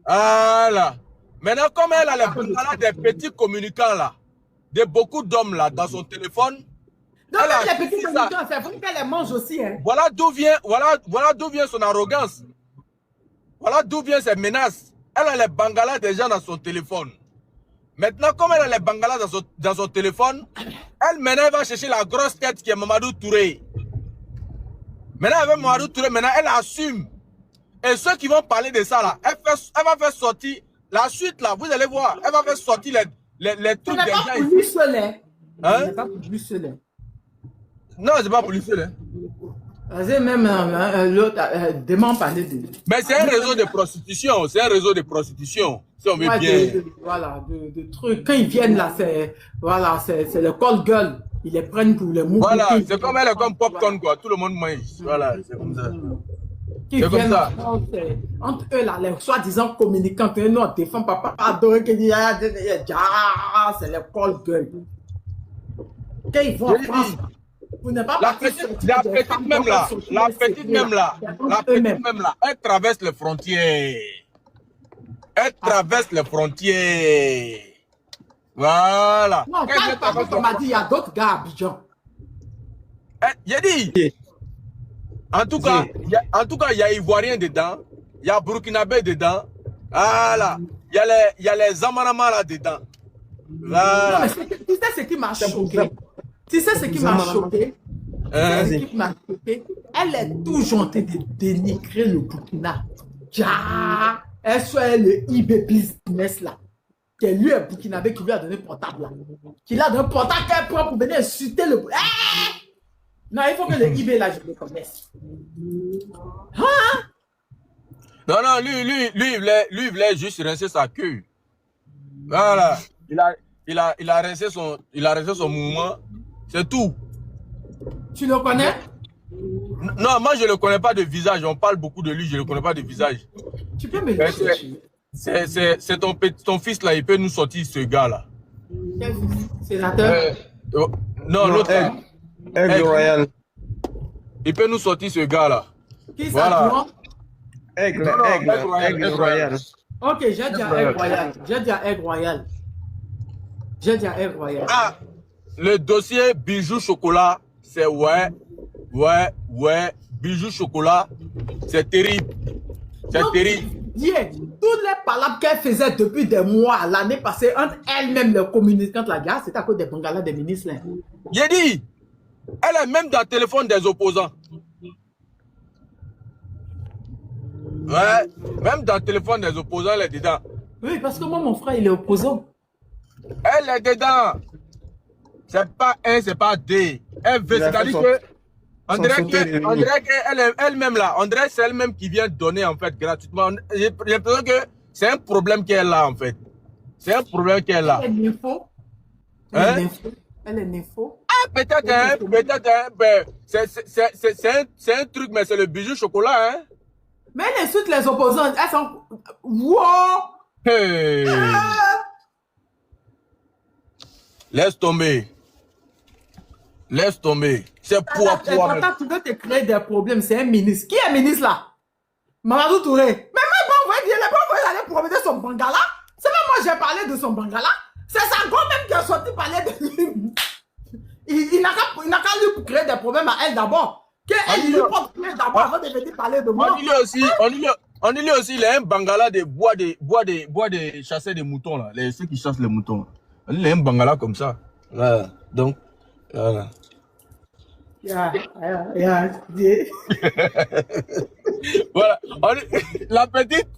Voilà. Maintenant, comme elle a les bangalas des petits communicants là, de beaucoup d'hommes là dans son téléphone. Donc les petits communicants, c'est vrai qu'elle les mange aussi, hein. Voilà d'où vient son arrogance. Voilà d'où viennent ses menaces. Elle a les bangalas des gens dans son téléphone. Maintenant, comme elle a les bangalas dans son téléphone, elle va chercher la grosse tête qui est Mamadou Touré. Maintenant, avec Mamadou Touré, elle assume. Et ceux qui vont parler de ça, là, elle va faire sortir la suite, là, vous allez voir, elle va faire sortir les trucs des gens. Ce n'est pas pour lui seul, hein. Hein? Ce n'est pas pour lui seul, hein. Non, c'est pas pour lui seul, hein. Même l'autre demande parler de... Mais c'est un réseau de prostitution, si on veut bien. Voilà, de trucs. Quand ils viennent là, c'est le call girl. Ils les prennent pour les mots. Voilà, c'est comme elle est comme popcorn, quoi. Tout le monde mange. Voilà, c'est comme ça. Qui viennent là, entre eux là, les soi-disant communicants, nous on défend papa, adoré que dit, c'est les call girl. Quand ils vont en France, vous n'êtes pas la petite même là, elle traverse les frontières. Elle traverse les frontières. Voilà. Non, par contre, on m'a dit, il y a d'autres gars à Abidjan. J'ai dit. En tout cas, il y a Ivoirien dedans, il y a Burkinabé dedans. Voilà. Il y a les Amanama là dedans. Voilà. Non, mais tu sais ce qui m'a choqué? Tu sais ce qui m'a choqué? Elle est toujours en train de dénigrer le Burkina. Elle soit le IB business là. Que lui est Burkinabé qui lui a donné portable là. Qui a donné portable qu'elle prend pour venir insulter le. Non, il faut que le IB là, je le connaisse. Hein? Non, lui voulait juste rincer sa queue. Voilà. Il a rincé son mouvement. C'est tout. Tu le connais? Non, moi je ne le connais pas de visage. On parle beaucoup de lui, je ne le connais pas de visage. Tu peux me le dire. C'est ton fils là, il peut nous sortir ce gars là. Quel sénateur? Non, l'autre. Aigle Royal. Il peut nous sortir ce gars là. Qui voilà. Aigle Royal. Ok, j'ai dit à Aigle Royal. J'ai dit à Aigle Royal. Ah, le dossier bijoux chocolat, c'est ouais. Bijoux chocolat, c'est terrible. C'est terrible. Toutes les palabres qu'elle faisait depuis des mois, l'année passée, entre elle-même, le communicant de la gare, c'était à cause des bangalas des ministres. J'ai dit, elle est même dans le téléphone des opposants. Ouais, même dans le téléphone des opposants, elle est dedans. Oui, parce que moi, mon frère, il est opposant. Elle est dedans. C'est pas un, c'est pas deux. Elle veut, c'est-à-dire que on dirait qu'elle elle-même là, on dirait que c'est elle-même qui vient donner en fait gratuitement. J'ai l'impression que c'est un problème qu'elle a en fait. C'est un problème qu'elle a. Elle est nympho. Elle est nympho. Ah, peut-être, ben, c'est un truc, mais c'est le bijou chocolat, hein. Mais elle insulte les opposants. Elles sont. Wow! Hey. Laisse tomber. Laisse tomber. C'est pour tu veux te créer des problèmes, c'est un ministre. Qui est ministre là? Mamadou Touré. Mais moi, il n'a pas envoyé aller promener son bangala. C'est pas moi j'ai parlé de son bangala. C'est sa gomme même qui a sorti parler de lui. Il n'a qu'à lui créer des problèmes à elle d'abord. Qu'elle lui porte d'abord avant de venir parler de moi. On dit lui aussi, il a un bangala de bois de chasser des moutons là. Ceux qui chassent les moutons. Il a un bangala comme ça. Voilà. Donc, voilà. Voilà. La petite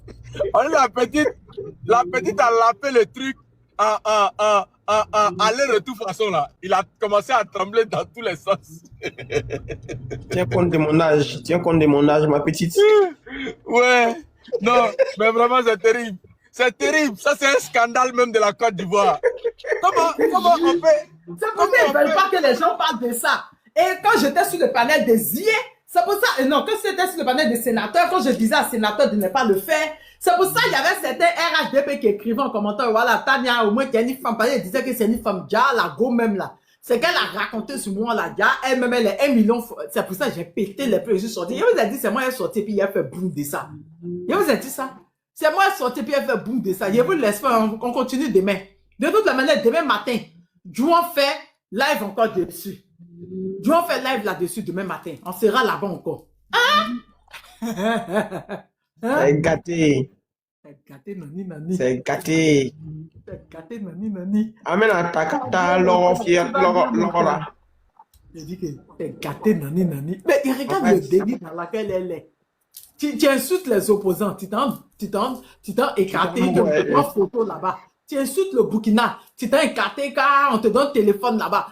a lapé le truc en aller-retour façon là. Il a commencé à trembler dans tous les sens. Tiens compte de mon âge, ma petite. Ouais. Non, mais vraiment, c'est terrible. C'est terrible. Ça, c'est un scandale même de la Côte d'Ivoire. Comment on peut... C'est pour ça qu'ils ne veulent pas que les gens parlent de ça. Et quand j'étais sur le panel des IE, c'est pour ça, non, quand j'étais sur le panel des sénateurs, quand je disais à sénateur de ne pas le faire, c'est pour ça qu'il y avait certains RHDP qui écrivaient en commentaire, voilà, Tania, au moins qu'il y a une femme, elle disait que c'est une femme, déjà, la go même là. C'est qu'elle a raconté sur moi, là, déjà, elle-même, elle est 1 million, c'est pour ça que j'ai pété les pleurs, je suis sorti. Il vous a dit, c'est moi, elle est sortie, puis il a fait boum de ça. Il vous a dit ça. C'est moi, elle est sortie, puis elle fait boum de ça. Il vous laisse faire, on continue demain. De toute la manière, demain matin, Jouan fait live encore dessus. Jouan fait live là-dessus demain matin. On sera là-bas encore. C'est gâté. C'est gâté, nani, nani. C'est gâté. C'est gâté, nani, nani. Amène à ta kata, Laurent, là. Je dis que c'est gâté, nani, nani. Mais regarde le débit dans lequel elle est. Tu insultes les opposants. Tu t'en écarté. Tu te prends photo là-bas. Tu insultes le Burkina. Tu t'en écarté car on te donne téléphone là-bas.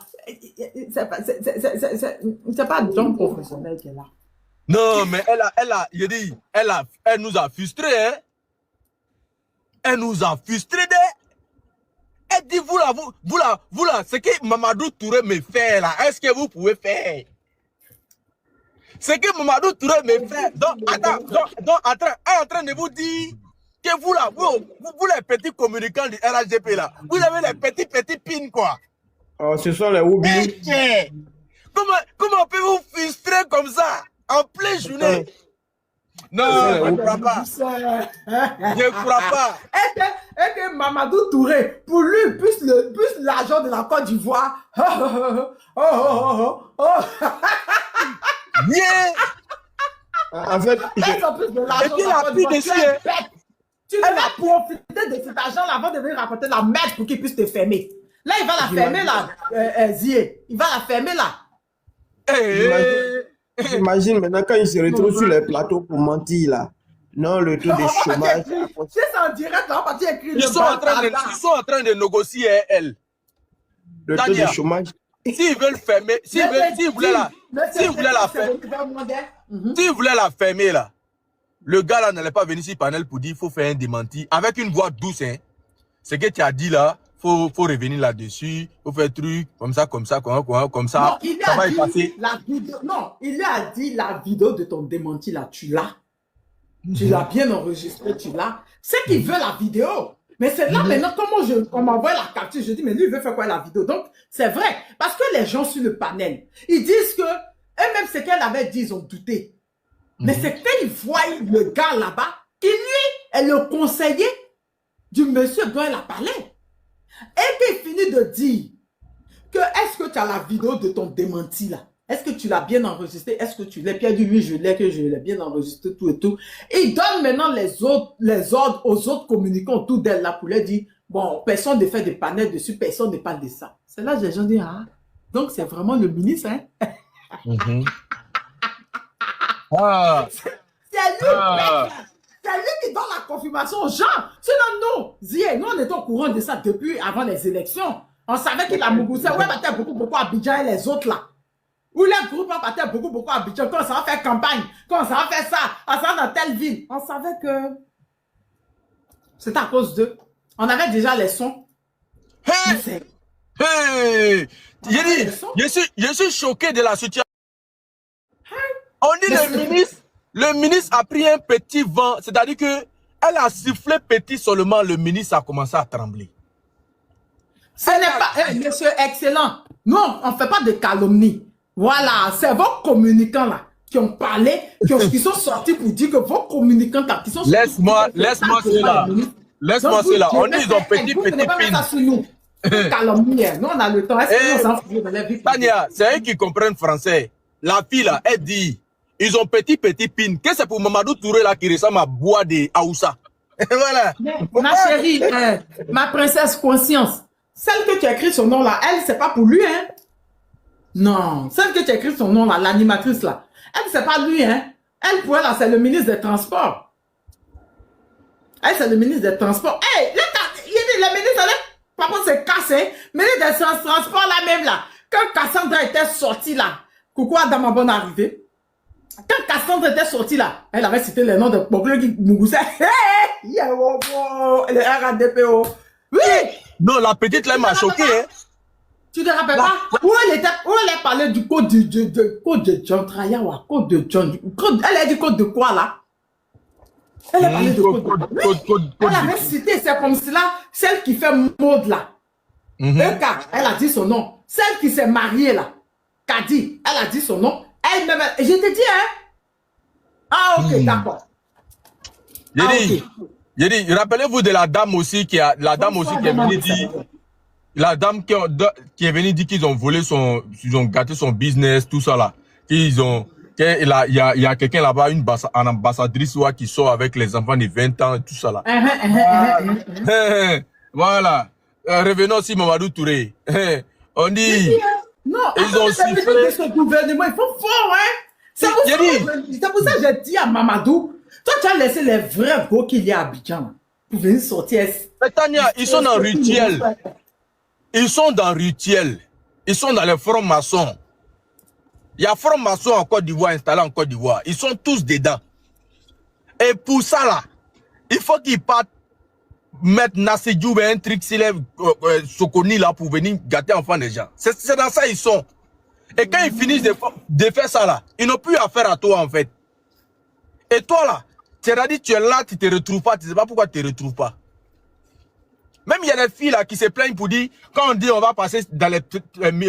C'est pas un homme professionnel qui est là. Non, mais elle nous a frustrés, hein. Elle nous a frustrés. Elle dit, vous là, ce que Mamadou Touré me fait là, est-ce que vous pouvez faire? Ce que Mamadou Touré me fait, donc, attends, elle est en train de vous dire que vous là, vous les petits communicants du RHDP là, vous avez les petits pins quoi. Oh, ce sont les Oubi. Comment peut-vous frustrer comme ça en pleine journée? Non, je ne crois pas. Je ne crois pas. Et que Mamadou Touré, pour lui, plus l'argent de la Côte d'Ivoire. Bien. En fait, et puis la pire dessus, tu dois profiter de cet argent avant de venir raconter la merde pour qu'il puisse te fermer. Là, il va la fermer là, Zié. Il va la fermer là. J'imagine maintenant quand il se retrouve sur les plateaux pour mentir là. Non, le taux de chômage. C'est en direct là, on va écrire. Ils sont en train de négocier, elle. Le taux de chômage. S'ils veulent fermer, s'ils voulaient la fermer là, le gars là n'allait pas venir sur le panel pour dire qu'il faut faire un démenti avec une voix douce. Hein. Ce que tu as dit là, faut revenir là-dessus, faut faire truc comme ça, comme ça. Non, ça va y passer. Non, il lui a dit la vidéo de ton démenti là, tu l'as. Tu l'as bien enregistré, tu l'as. C'est qu'il veut la vidéo. Mais c'est là maintenant, on m'envoie la capture, je dis, mais lui, il veut faire quoi la vidéo? Donc, c'est vrai. Parce que les gens sur le panel, ils disent que, eux-mêmes, ce qu'elle avait dit, ils ont douté. Mais c'est quand ils voient le gars là-bas, qui lui est le conseiller du monsieur dont elle a parlé. Et qu'il finit de dire que est-ce que tu as la vidéo de ton démenti là? Est-ce que tu l'as bien enregistré? Est-ce que tu l'as? Pierre dit oui, je l'ai bien enregistré, tout et tout. Et il donne maintenant les ordres aux autres communicants autour d'elle là pour leur dire bon, personne ne fait des panels dessus, personne ne parle de ça. C'est là que les gens disent ah, donc c'est vraiment le ministre, hein? C'est lui, c'est lui qui donne la confirmation aux gens. Sinon, nous, on était au courant de ça depuis avant les élections. On savait qu'il a mougoussé. Ouais, battait beaucoup à Abidjan et les autres là. Où les groupes ont battu beaucoup à Abidjan. Quand ça va faire campagne, quand ça va faire ça, on s'en dans telle ville. On savait que c'était à cause d'eux. On avait déjà les sons. Hey! Je suis choqué de la situation. On dit le ministre a pris un petit vent, c'est-à-dire que elle a sifflé petit seulement, le ministre a commencé à trembler. Ce n'est pas, monsieur excellent, non, on ne fait pas de calomnie. Voilà, c'est vos communicants là qui ont parlé, qui sont sortis pour dire que vos communicants là, qui sont sortis. Laisse-moi cela. Laisse-moi cela. On dit ils ont petit pin. Calomnie, nous on a le temps. Est-ce qu'on s'en fout de la vie? Tania, c'est eux qui comprennent français. La fille là, elle dit. Ils ont petit pin. Que c'est pour Mamadou Touré là qui ressemble à bois de Aoussa. Voilà. Ma chérie, ma princesse conscience, celle que tu as écrit son nom là, elle, c'est pas pour lui, hein? Non, celle que tu as écrit son nom là, l'animatrice là, elle, c'est pas lui, hein? Elle, pour elle, là, c'est le ministre des Transports. Elle, c'est le ministre des Transports. Hey, le ministre, par contre, c'est cassé. Le ministre des Transports là même là, quand Cassandra était sortie là, coucou Adam, bonne arrivée. Quand Cassandre était sortie là, elle avait cité le nom de Poklo qui Mougoussa. Le RADPO. Oui! Non, la petite là m'a choqué. Hein. Tu te rappelles pas? Où elle parlait du code code de John Trayawa, code de John. Elle a dit code de quoi là? Elle a parlé de code. Elle avait cité, c'est comme cela, celle qui fait mode là. Eka, elle a dit son nom. Celle qui s'est mariée là, Kadi, elle a dit son nom. Elle-même, je te dis, hein? Ah, ok, d'accord. J'ai dit, rappelez-vous de la dame aussi qui est venue dire, la dame qui est venue dire qu'ils ont volé ils ont gâté son business, tout ça là. Il y a quelqu'un là-bas, une ambassadrice qui sort avec les enfants de 20 ans et tout ça là. Voilà. Revenons aussi Mamadou Touré. On dit... Non, ils ont sifflé. Ce gouvernement, il faut fort, hein. C'est pour ça que j'ai dit à Mamadou, toi tu as laissé les vrais beaux qu'il y a à Abidjan pour venir sortir. Mais Tania, ils sont dans Rutiel. Ils sont dans Rutiel. Ils sont dans les francs-maçons. Il y a francs-maçons en Côte d'Ivoire installés en Côte d'Ivoire. Ils sont tous dedans. Et pour ça là, il faut qu'ils partent mettre Nassidjou un truc s'élève Sokoni là pour venir gâter enfants des gens. C'est dans ça ils sont. Et quand ils finissent de faire ça là, ils n'ont plus affaire à toi en fait. Et toi là, tu as dit tu es là, tu te retrouves pas, tu sais pas pourquoi tu te retrouves pas. Même il y a des filles là qui se plaignent pour dire, quand on dit on va passer dans les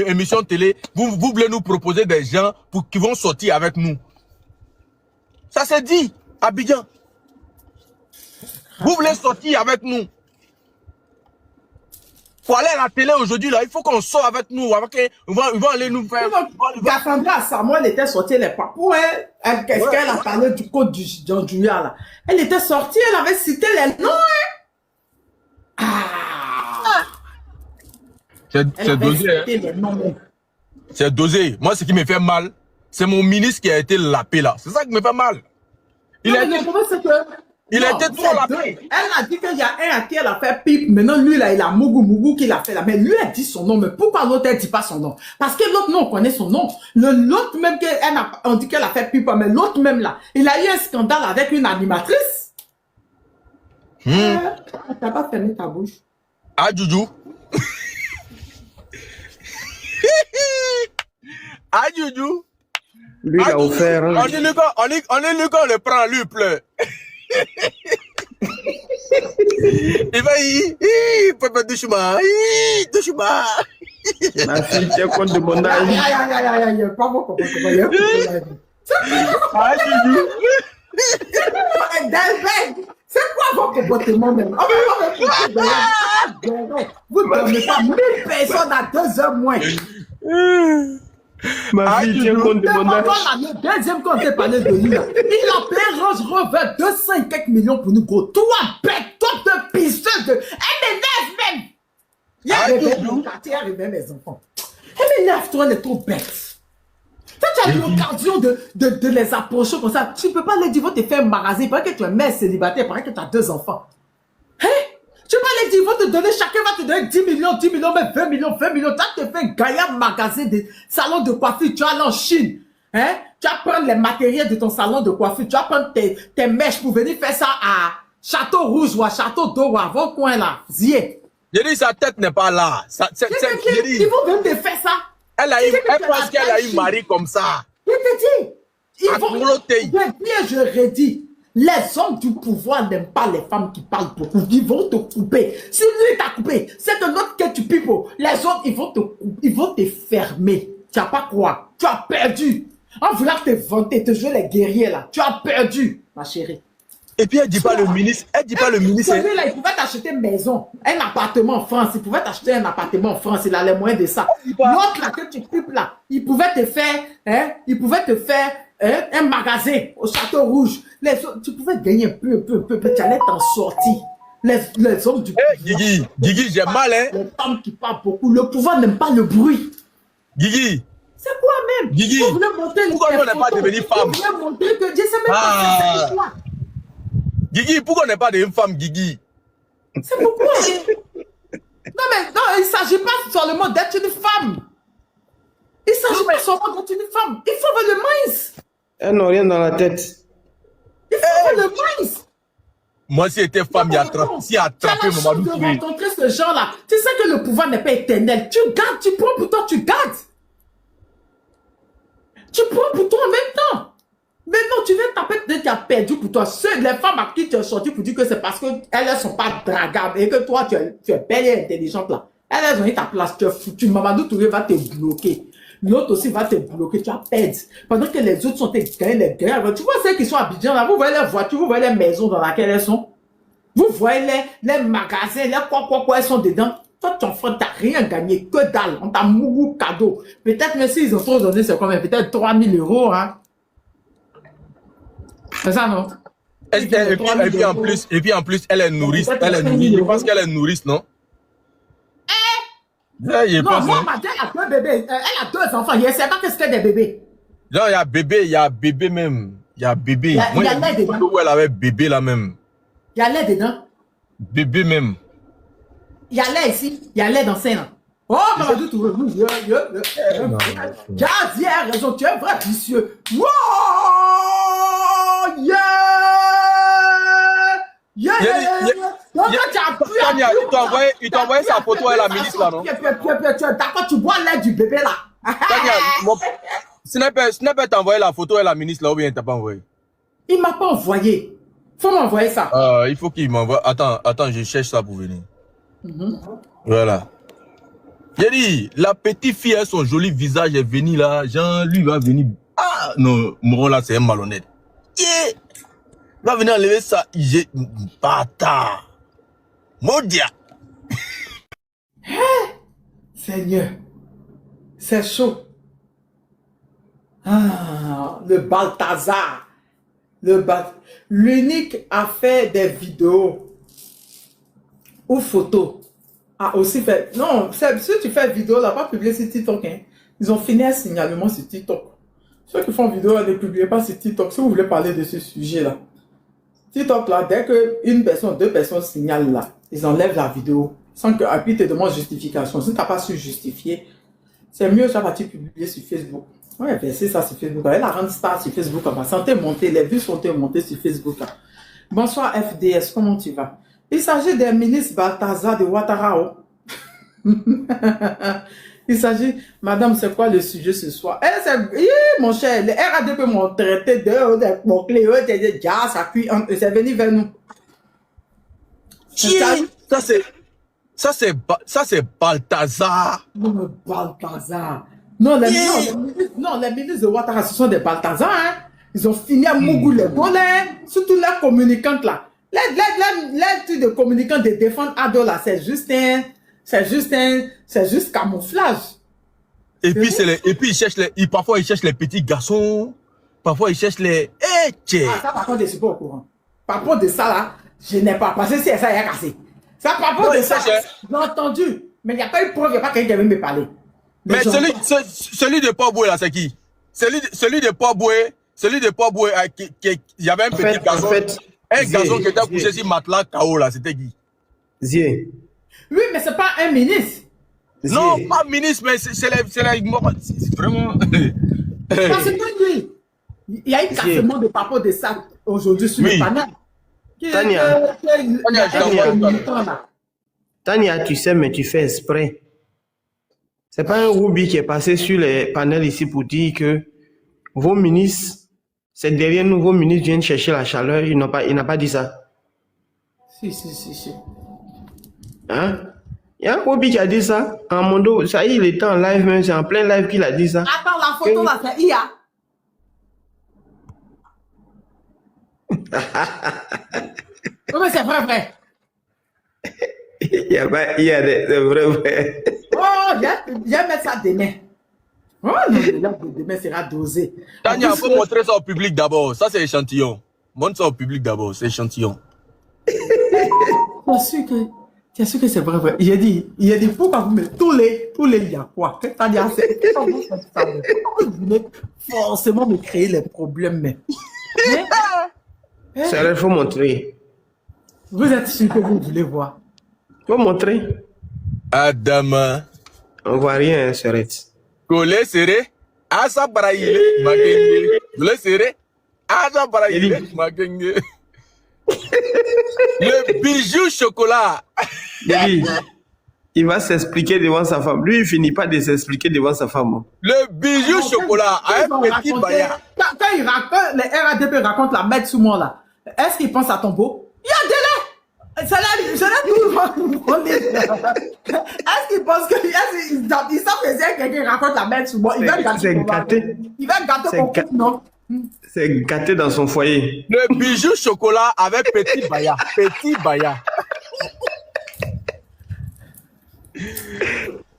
émissions télé, vous voulez nous proposer des gens qui vont sortir avec nous. Ça c'est dit, Abidjan. Vous voulez sortir avec nous. Pour aller à la télé aujourd'hui, là, il faut qu'on sorte avec nous. Ils vont aller nous faire... Cassandra Samuel était sortie, elle est pas pour elle. Qu'est-ce qu'elle a parlé du code du Jean Julia, là. Elle était sortie, elle avait cité les noms, C'est dosé. C'est dosé. Moi, ce qui me fait mal, c'est mon ministre qui a été lapé là. C'est ça qui me fait mal. Il a été trop lapé. Elle a dit qu'il y a un à qui elle a fait pipe. Maintenant, lui, là, il a Mougou qui l'a fait là. Mais lui, elle dit son nom. Mais pourquoi l'autre, elle dit pas son nom? Parce que l'autre, non, on connaît son nom. L'autre même, on dit qu'elle a fait pipe. Mais l'autre même là, il a eu un scandale avec une animatrice. T'as pas fermé ta bouche. Ah, Djoudjou. Ah, Djoudjou. Lui, il a offert. On est le gars, on le prend, lui, il pleure. Il va Papa Douchuma, Douchuma. Ma fille, tu es contre de mon âge. Pas bon comportement. Ah, Djoudjou. C'est quoi votre comportement même? Vous ne dormez pas 1000 personnes à 2 heures moins. Ma fille, tu es contre de mon âge. Le deuxième quand on t'a parlé de lui, il a payé Range Rover 200 et quelques millions pour nous, gros. Toi, bête, toi de pisseuse de... Elle m'énerve même. Il y a mon quartier, il même mes enfants. Elle m'énerve, toi, elle est trop bête. Toi, tu as eu l'occasion de les approcher comme ça. Tu ne peux pas les dire, vont te faire embarrasser. Il paraît que tu es mère célibataire, il paraît que tu as 2 enfants. Hein? Tu vas les dire, ils vont te donner, chacun va te donner 10 millions, mais 20 millions. Tu as te fait un gaillard magasin de salon de coiffure, tu vas aller en Chine. Hein? Tu vas prendre les matériels de ton salon de coiffure, tu vas prendre tes mèches pour venir faire ça à Château Rouge ou à Château d'Eau ou à vos coins là. Zier. J'ai dit, sa tête n'est pas là. Ils vont venir te faire ça. Elle pense qu'elle a eu mari comme ça. Je te dis, ils vont, je redis, les hommes du pouvoir n'aiment pas les femmes qui parlent beaucoup. Ils vont te couper. Si lui t'a coupé, c'est de l'autre que tu pipes. Les autres, ils vont te fermer. Tu n'as pas quoi. Tu as perdu. En voulant te vanter, te jouer les guerriers là, tu as perdu, ma chérie. Et puis elle dit pas le ministre. Elle dit pas le ministre. Celui-là, il pouvait t'acheter une maison, un appartement en France. Il pouvait t'acheter un appartement en France. Il a les moyens de ça. L'autre là que tu pipes là, il pouvait te faire, un magasin au Château Rouge. Tu pouvais gagner un peu. Tu allais t'en sortir. Les hommes du pouvoir. Guigui, j'ai mal, hein. Les femmes qui parlent beaucoup. Le pouvoir n'aime pas le bruit. Guigui. C'est quoi même? Guigui. Pourquoi on n'est pas devenu femme? Vous voulez montrer que je sais même pas c'est quoi. Guigui, pourquoi on n'est pas une femme, Guigui? C'est pourquoi. Non, il ne s'agit pas seulement d'être une femme. Il ne s'agit pas seulement d'être une femme. Il faut avoir le mince. Elles n'ont rien dans la tête. Il faut faire le prince. Moi, si j'étais femme, si attrapé Mamadou Tu as la chance de Touré. rencontrer ce genre-là. Tu sais que le pouvoir n'est pas éternel. Tu gardes, tu prends pour toi, tu gardes. Tu prends pour toi en même temps. Maintenant, tu viens taper que tu as perdu pour toi. Les femmes à qui tu es sorti pour dire que c'est parce qu'elles ne sont pas dragables et que toi, tu es belle et intelligente là. Elles ont eu ta place, tu es foutu. Mamadou Touré va te bloquer. L'autre aussi va te bloquer, tu vas perdre. Pendant que les autres sont les gains. Tu vois celles qui sont à Abidjan là, vous voyez les voitures, vous voyez les maisons dans lesquelles elles sont. Vous voyez les magasins, les quoi, elles sont dedans. Toi, ton frère, t'as rien gagné, que dalle. On t'a mougou cadeau. Peut-être, mais s'ils ont trop donné, c'est combien? Peut-être 3 000 €, hein. C'est ça, non? Et puis en plus, elle est nourrice. Je pense qu'elle est nourrice, non? Non, moi, ma tête, elle a 2 bébés. Elle a 2 enfants. Je ne sais pas qu'est-ce que des bébés. Non, il y a bébé même. Il y a bébé. Il y a lait dedans. Où elle avait bébé là même. Il y a lait dedans. Bébé même. Il y a lait ici. Il y a lait dans le sein là. Oh, Mamadou Touré. Jazzy a raison. Tu es vrai vicieux. Wow! Yeah! Il t'a envoyé sa photo à la ministre là, non? D'accord, tu bois l'air du bébé là. Snapper t'a envoyé la photo à la ministre là ou bien il t'a pas envoyé? Il m'a pas envoyé. Faut m'envoyer ça. Il faut qu'il m'envoie. Attends, je cherche ça pour venir. Voilà. J'ai dit, la petite fille a son joli visage est venue là. Jean, lui va venir. Ah non, Moron là c'est un malhonnête. Yeah. Il va venir enlever ça. J'ai bâtard. Maudia. Seigneur, c'est chaud. Ah, le Balthazar. L'unique a fait des vidéos ou photos. A aussi fait. Non, si tu fais vidéo, là, pas publier sur TikTok. Hein. Ils ont fini un signalement sur TikTok. Ceux qui font vidéo, ne publiez pas sur TikTok si vous voulez parler de ce sujet-là. TikTok, là, dès qu'une personne, 2 personnes signalent là, ils enlèvent la vidéo sans que puis te demande justification. Si tu n'as pas su justifier, c'est mieux ça va tu publier sur Facebook. Ouais, verser ça sur Facebook. Elle a rendu star sur Facebook. Ma santé montée, les vues sont montées sur Facebook. Là. Bonsoir FDS, comment tu vas? Il s'agit des ministres Balthazar de Ouattara. Il s'agit, madame, c'est quoi le sujet ce soir? Mon cher, les RADP m'ont traité de mon clé, ça cuit, c'est venu vers nous. Ça c'est Balthazar. Non, Balthazar. Non, les ministres de Ouattara, ce sont des Balthazar. Hein? Ils ont fini à Mougou les volets, surtout les communicantes là. Les trucs de communicants de défendre Ado là, c'est juste camouflage. Et puis ils cherchent parfois ils cherchent les petits garçons, parfois ils cherchent les. Ça par contre je suis pas au courant. Par rapport de ça là, je n'ai pas parce que si ça y a cassé. Ça par rapport de ça, j'ai entendu, mais il n'y a pas eu de preuve, il n'y a pas quelqu'un qui veut me parler. Mais celui de Port-Boué là, c'est qui? Celui de Port-Boué, il y avait un petit garçon. Un garçon qui était couché sur matelas KO là, c'était qui? Zier. Oui, mais c'est pas un ministre. Non, pas ministre, mais c'est vraiment. Parce que lui, il y a eu cassement de papo de ça aujourd'hui sur le panel. Tania, tu sais, mais tu fais exprès. C'est pas un Roubi qui est passé sur les panels ici pour dire que vos ministres, c'est derrière nous, vos ministres viennent chercher la chaleur. Il n'a pas dit ça. Si. Hein? Il y a un Roubi qui a dit ça. En Mondo, ça y est, il était en live même, c'est en plein live qu'il a dit ça. Attends, la photo là, c'est IA. Oui, mais c'est vrai. Il y a pas IA, c'est vrai. Oh, viens mettre ça demain. Oh, demain sera dosé. Tania, il faut montrer ça au public d'abord. Ça, c'est échantillon. Montre ça au public d'abord, c'est échantillon. Tu es sûr que c'est vrai. Il a dit, pourquoi vous mettez tous les il y a quoi? C'est-à-dire, vous voulez forcément me créer les problèmes, mais. Ça, il faut montrer. Vous êtes sûr que vous voulez voir? Il faut montrer. Adama. On voit rien, Serette. Collé, serré. Asa Baraïle, Magenge. Vous le serez? Asa Baraïle, Magenge. Le bijou chocolat. Il va s'expliquer devant sa femme. Lui, il finit pas de s'expliquer devant sa femme. Le bijou chocolat à un petit Baya. Quand les RADP racontent la merde sous moi là, est-ce qu'ils pensent à ton beau? Il y a des là. C'est là tout le monde. Est-ce qu'ils pensent que ils savent que c'est quelqu'un qui raconte la merde sous moi? Il va gâter. Il va gâter mon couple, non? C'est gâté dans son foyer. Le bijou chocolat avec petit Baya. Petit Baya.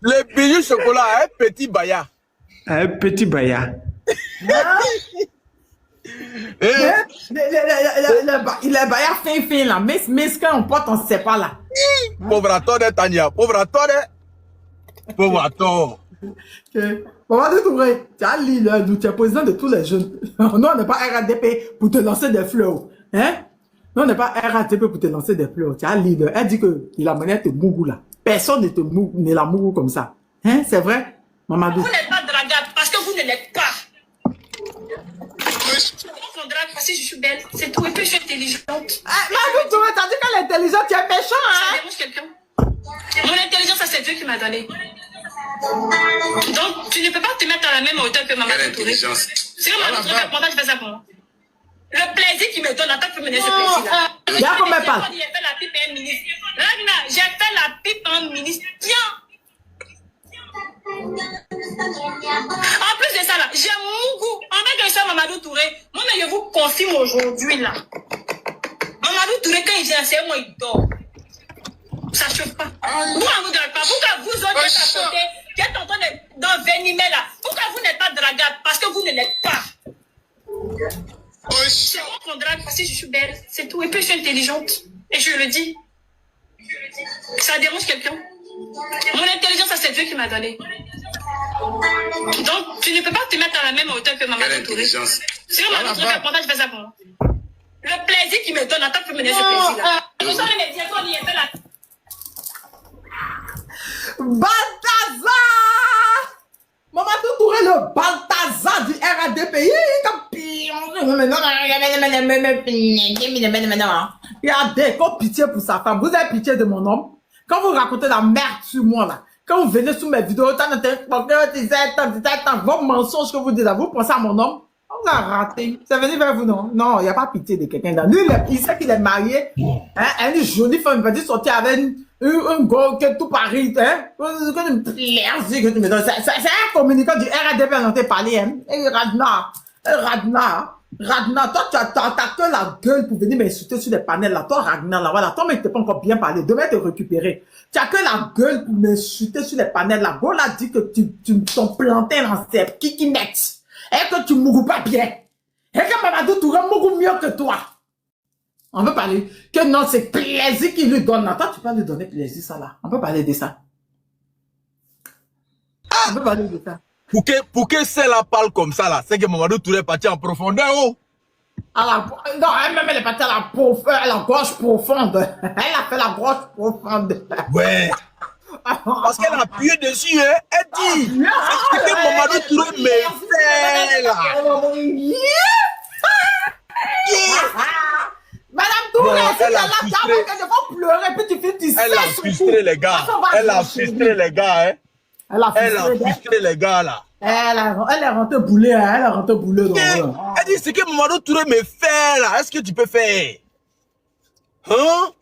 Le bijou chocolat à un petit Baya. Un petit Baya. Le Baya fin là. Mais ce qu'on porte, on ne sait pas là. Pauvre à toi, Tania. Pauvre à toi, pauvre à toi. Mamadou Touré, tu as lu nous, tu es président de tous les jeunes. Nous, on n'est pas RADP pour te lancer des fleurs. Hein? Nous, on n'est pas RADP pour te lancer des fleurs. Tu as lu, elle dit qu'il a mené te mougou là. Personne ne la mougou comme ça. Hein? C'est vrai, Mamadou? Vous n'êtes pas dragable parce que vous ne l'êtes pas. On drague parce que je suis belle. C'est tout. Et puis je suis intelligente. Mamadou Touré, t'as dit qu'elle est intelligente, tu es méchant, Ça hein? dérange quelqu'un? Mon intelligence, ça c'est Dieu qui m'a donné. Donc, tu ne peux pas te mettre à la même hauteur que Mamadou Touré. C'est comme Mamadou Touré, pourquoi tu fais ça pour moi? Le plaisir qu'il me donne, attends, tu peux mener ce plaisir-là. Il y a combien de pas? J'ai fait la pipe à un ministre. Ragna, j'ai fait la pipe à un ministre. Tiens! En plus de ça, là, j'ai mon goût. En tant que ça, Mamadou Touré, moi, mais je vous confirme aujourd'hui, là. Mamadou Touré, quand il vient, c'est moi, il dort. Ça ne chauffe pas. Pourquoi vous ne draguez pas? Pourquoi vous autres êtes à côté, qui êtes en train d'envenimer là? Pourquoi vous n'êtes pas dragable? Parce que vous ne l'êtes pas. C'est moi qu'on drague parce que je suis belle. C'est tout. Et puis je suis intelligente. Et je le dis. Ça dérange quelqu'un? Mon intelligence, ça c'est Dieu qui m'a donné. Donc, tu ne peux pas te mettre à la même hauteur que Mamadou Touré. C'est comme Mamadou Touré, pourquoi tu fais ça pour moi? Le plaisir qu'il me donne, attends, tu peux mener ce plaisir-là. Vous savez, les diacons, on y est fait la... Balthazar! Mamadou Touré, le Balthazar du RADP. Regardez, quand pitié pour sa femme. Vous avez pitié de mon homme? Quand vous racontez la merde sur moi, là, quand vous venez sous mes vidéos, vos mensonges que vous dites là, vous pensez à mon homme? On a raté. C'est venu vers vous, non? Non, il n'y a pas pitié de quelqu'un là. Lui, il sait qu'il est marié. Hein, une jolie femme, il va dire sortir avec un gars que tout Paris, hein? C'est un communicant du RADP dont tu parlé, hein? Et Ragnar, toi, tu as que la gueule pour venir m'insulter sur les panels, là. Toi, Ragnar, là, voilà. Toi, mais tu t'es pas encore bien parlé. Demain, te récupérer. Tu as que la gueule pour m'insulter sur les panels, là. Bon, là, dit que tu t'en planté dans ces kikinettes. Et que tu mourras pas bien. Et que Mamadou Touré mourra mieux que toi. On peut parler que non, c'est plaisir qu'il lui donne. Attends, tu peux lui donner plaisir, ça là. On peut parler de ça. On peut parler de ça. Pour que celle-là parle comme ça, là, c'est que Mamadou Touré est parti en profondeur, oh. Non, elle-même, elle est partie à la gorge profonde. Elle a fait la gorge profonde. Ouais. Parce qu'elle a appuyé dessus, hein. Elle dit, c'est ce que Mamadou Touré me fait, là. Madame Touré, non, si elle a la qu'elle va pleurer, puis tu fais du elle a frustré les gars. Elle a frustré les gars, hein. Elle a frustré les gars, là. Elle est rentrée boulée, hein. Elle est rentrée boulée. Elle dit, c'est que Mamadou Touré me fait, là. Est-ce que tu peux faire? Hein?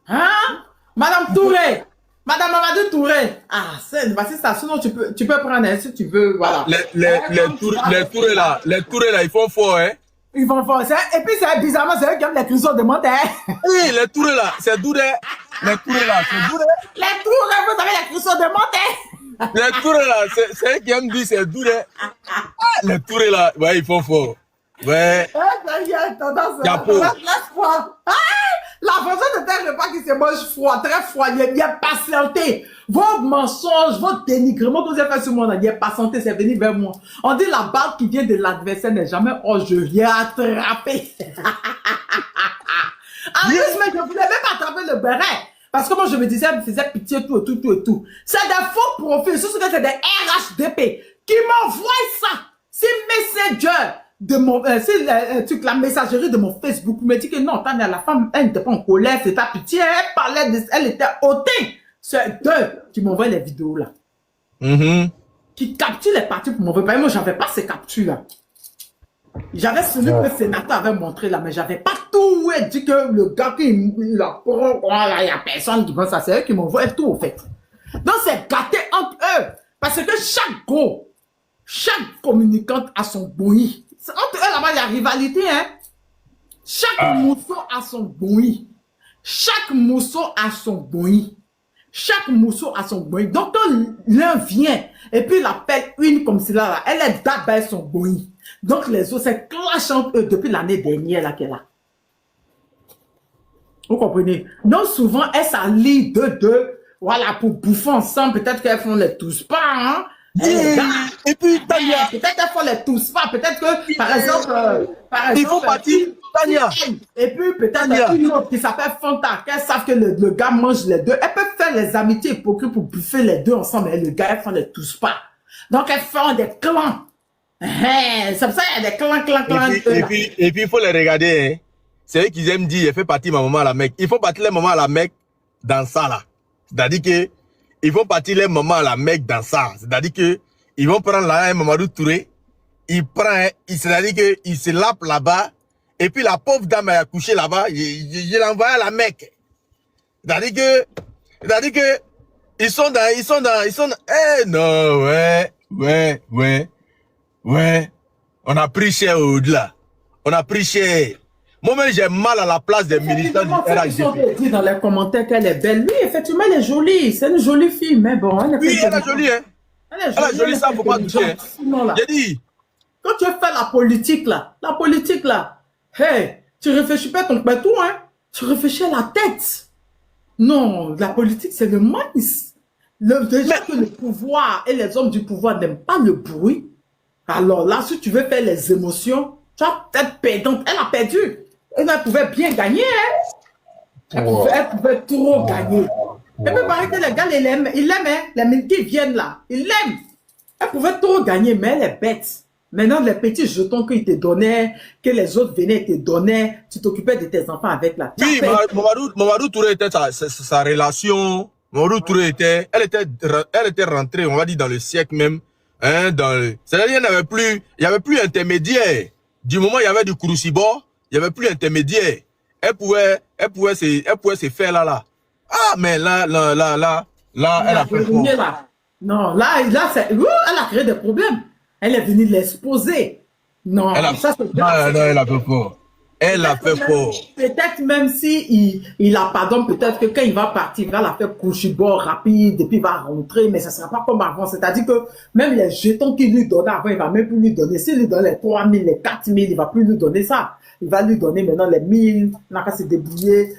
Hein? Madame Touré. Madame Mamadou Touré. Ah, c'est ça. Sinon, tu peux prendre, hein, si tu veux, voilà. Les Touré, là, ils font fort, hein. Ils vont fort. Et puis, c'est bizarrement, c'est eux qui ont les cristaux de montagne. Oui, les Touré, là, c'est Douré. Les Touré, là, c'est Douré. Les Touré, vous avez les cristaux de montagne. Les Touré, là, c'est eux qui aiment dire c'est Douré. Les Touré, là, ouais, ils font fort. Ouais. La façon de faire le repas qui se mange froid, très froid, il est bien patienté. Vos mensonges, vos dénigrements que vous avez fait sur moi, il est patienté, c'est venu vers moi. On dit la balle qui vient de l'adversaire n'est jamais hors jeu, il est attrapé. En plus, mais je ne voulais même pas attraper le béret. Parce que moi, je me disais, elle me faisait pitié, tout. C'est des faux profils, surtout que c'est des RHDP. qui m'envoie ça. C'est Messenger de mon, c'est le truc, la messagerie de mon Facebook. Me dit que non, Tania, la femme, elle n'était pas en colère, c'est ta pitié, elle parlait de, elle était hautaine. C'est deux qui m'envoient les vidéos là. Qui capturent les parties pour m'envoyer. Moi, j'avais pas ces captures là. J'avais celui que le sénateur avait montré là, mais j'avais pas tout où elle dit que le gars qui il y a personne qui pense à c'est eux qui m'envoient tout au fait. Donc c'est gâté entre eux. Parce que chaque communicante a son bruit. Entre eux là-bas, il y a rivalité, hein. Chaque mousseau a son bruit. Chaque mousseau a son bruit. Chaque mousseau a son bruit. Donc quand l'un vient et puis il appelle une comme cela là, elle est d'abord son bruit. Donc les autres, c'est clash entre eux depuis l'année dernière là qu'elle a. Vous comprenez? Donc souvent, elles s'allient deux, voilà, pour bouffer ensemble. Peut-être qu'elles font les tous pas, hein? Et puis, Tania. Peut-être qu'elles font les tous pas. Peut-être que, par exemple, il faut partir, Tania. Et puis peut-être une autre qui s'appelle Fanta, qu'elles savent que le gars mange les deux. Elles peuvent faire les amitiés hypocrites pour bouffer les deux ensemble. Et le gars, elles font les tous pas. Donc elles font des clans. C'est pour ça qu'il y a des clans. Et puis, il faut les regarder. Hein. C'est eux qui aiment dire, il fait partie ma maman à la Mecque. Il faut partir les mamans à la Mecque dans ça, là. C'est-à-dire que, ils vont partir les mamans à la Mecque dans ça. C'est-à-dire que, ils vont prendre là un Mamadou Touré. C'est-à-dire que, il se lappe là-bas. Et puis, la pauvre dame a accouché là-bas. Il l'envoie à la Mecque. C'est-à-dire que, ils sont dans, eh non, ouais, on a pris cher au-delà. On a pris cher. Moi-même, j'ai mal à la place des militants du RHDP. Ils ont dit dans les commentaires qu'elle est belle. Oui, effectivement, elle est jolie. C'est une jolie fille, mais bon. Elle est jolie, hein. Elle est jolie, ça, faut pas toucher. J'ai dit. Quand tu fais la politique, là, hey, tu réfléchis pas à ton pétou, hein. Tu réfléchis à la tête. Non, la politique, c'est le maïs. Déjà que le pouvoir et les hommes du pouvoir n'aiment pas le bruit. Alors là, si tu veux faire les émotions, tu vas peut-être perdante. Elle a perdu. Elle pouvait bien gagner. Hein? Elle pouvait trop gagner. Et puis, pareil que les gars, ils l'aiment. Hein? Les militaires viennent là. Ils l'aiment. Elle pouvait trop gagner, mais elle est bête. Maintenant, les petits jetons qu'ils te donnaient, que les autres venaient et te donnaient, tu t'occupais de tes enfants avec la tête. Oui, Mamadou Touré était sa relation. Mamadou Touré elle était rentrée, on va dire, dans le siècle même. Hein, c'est-à-dire il n'y avait plus intermédiaire. Du moment où il y avait du Kouroussibo, il n'y avait plus intermédiaire. Elle pouvait se faire là. Ah, mais là, elle a fait fort. Non, là, elle a créé des problèmes. Elle est venue l'exposer. Non, elle a fait fort. Elle a fait fort. Peut-être même si il a pardon, peut-être que quand il va partir, il va la faire coucher bord rapide et puis il va rentrer, mais ça ne sera pas comme avant. C'est-à-dire que même les jetons qu'il lui donnait avant, il va même plus lui donner. S'il lui donne les 3 000, les 4 000, il va plus lui donner ça. Il va lui donner maintenant les 1 000, il n'a qu'à se débrouiller.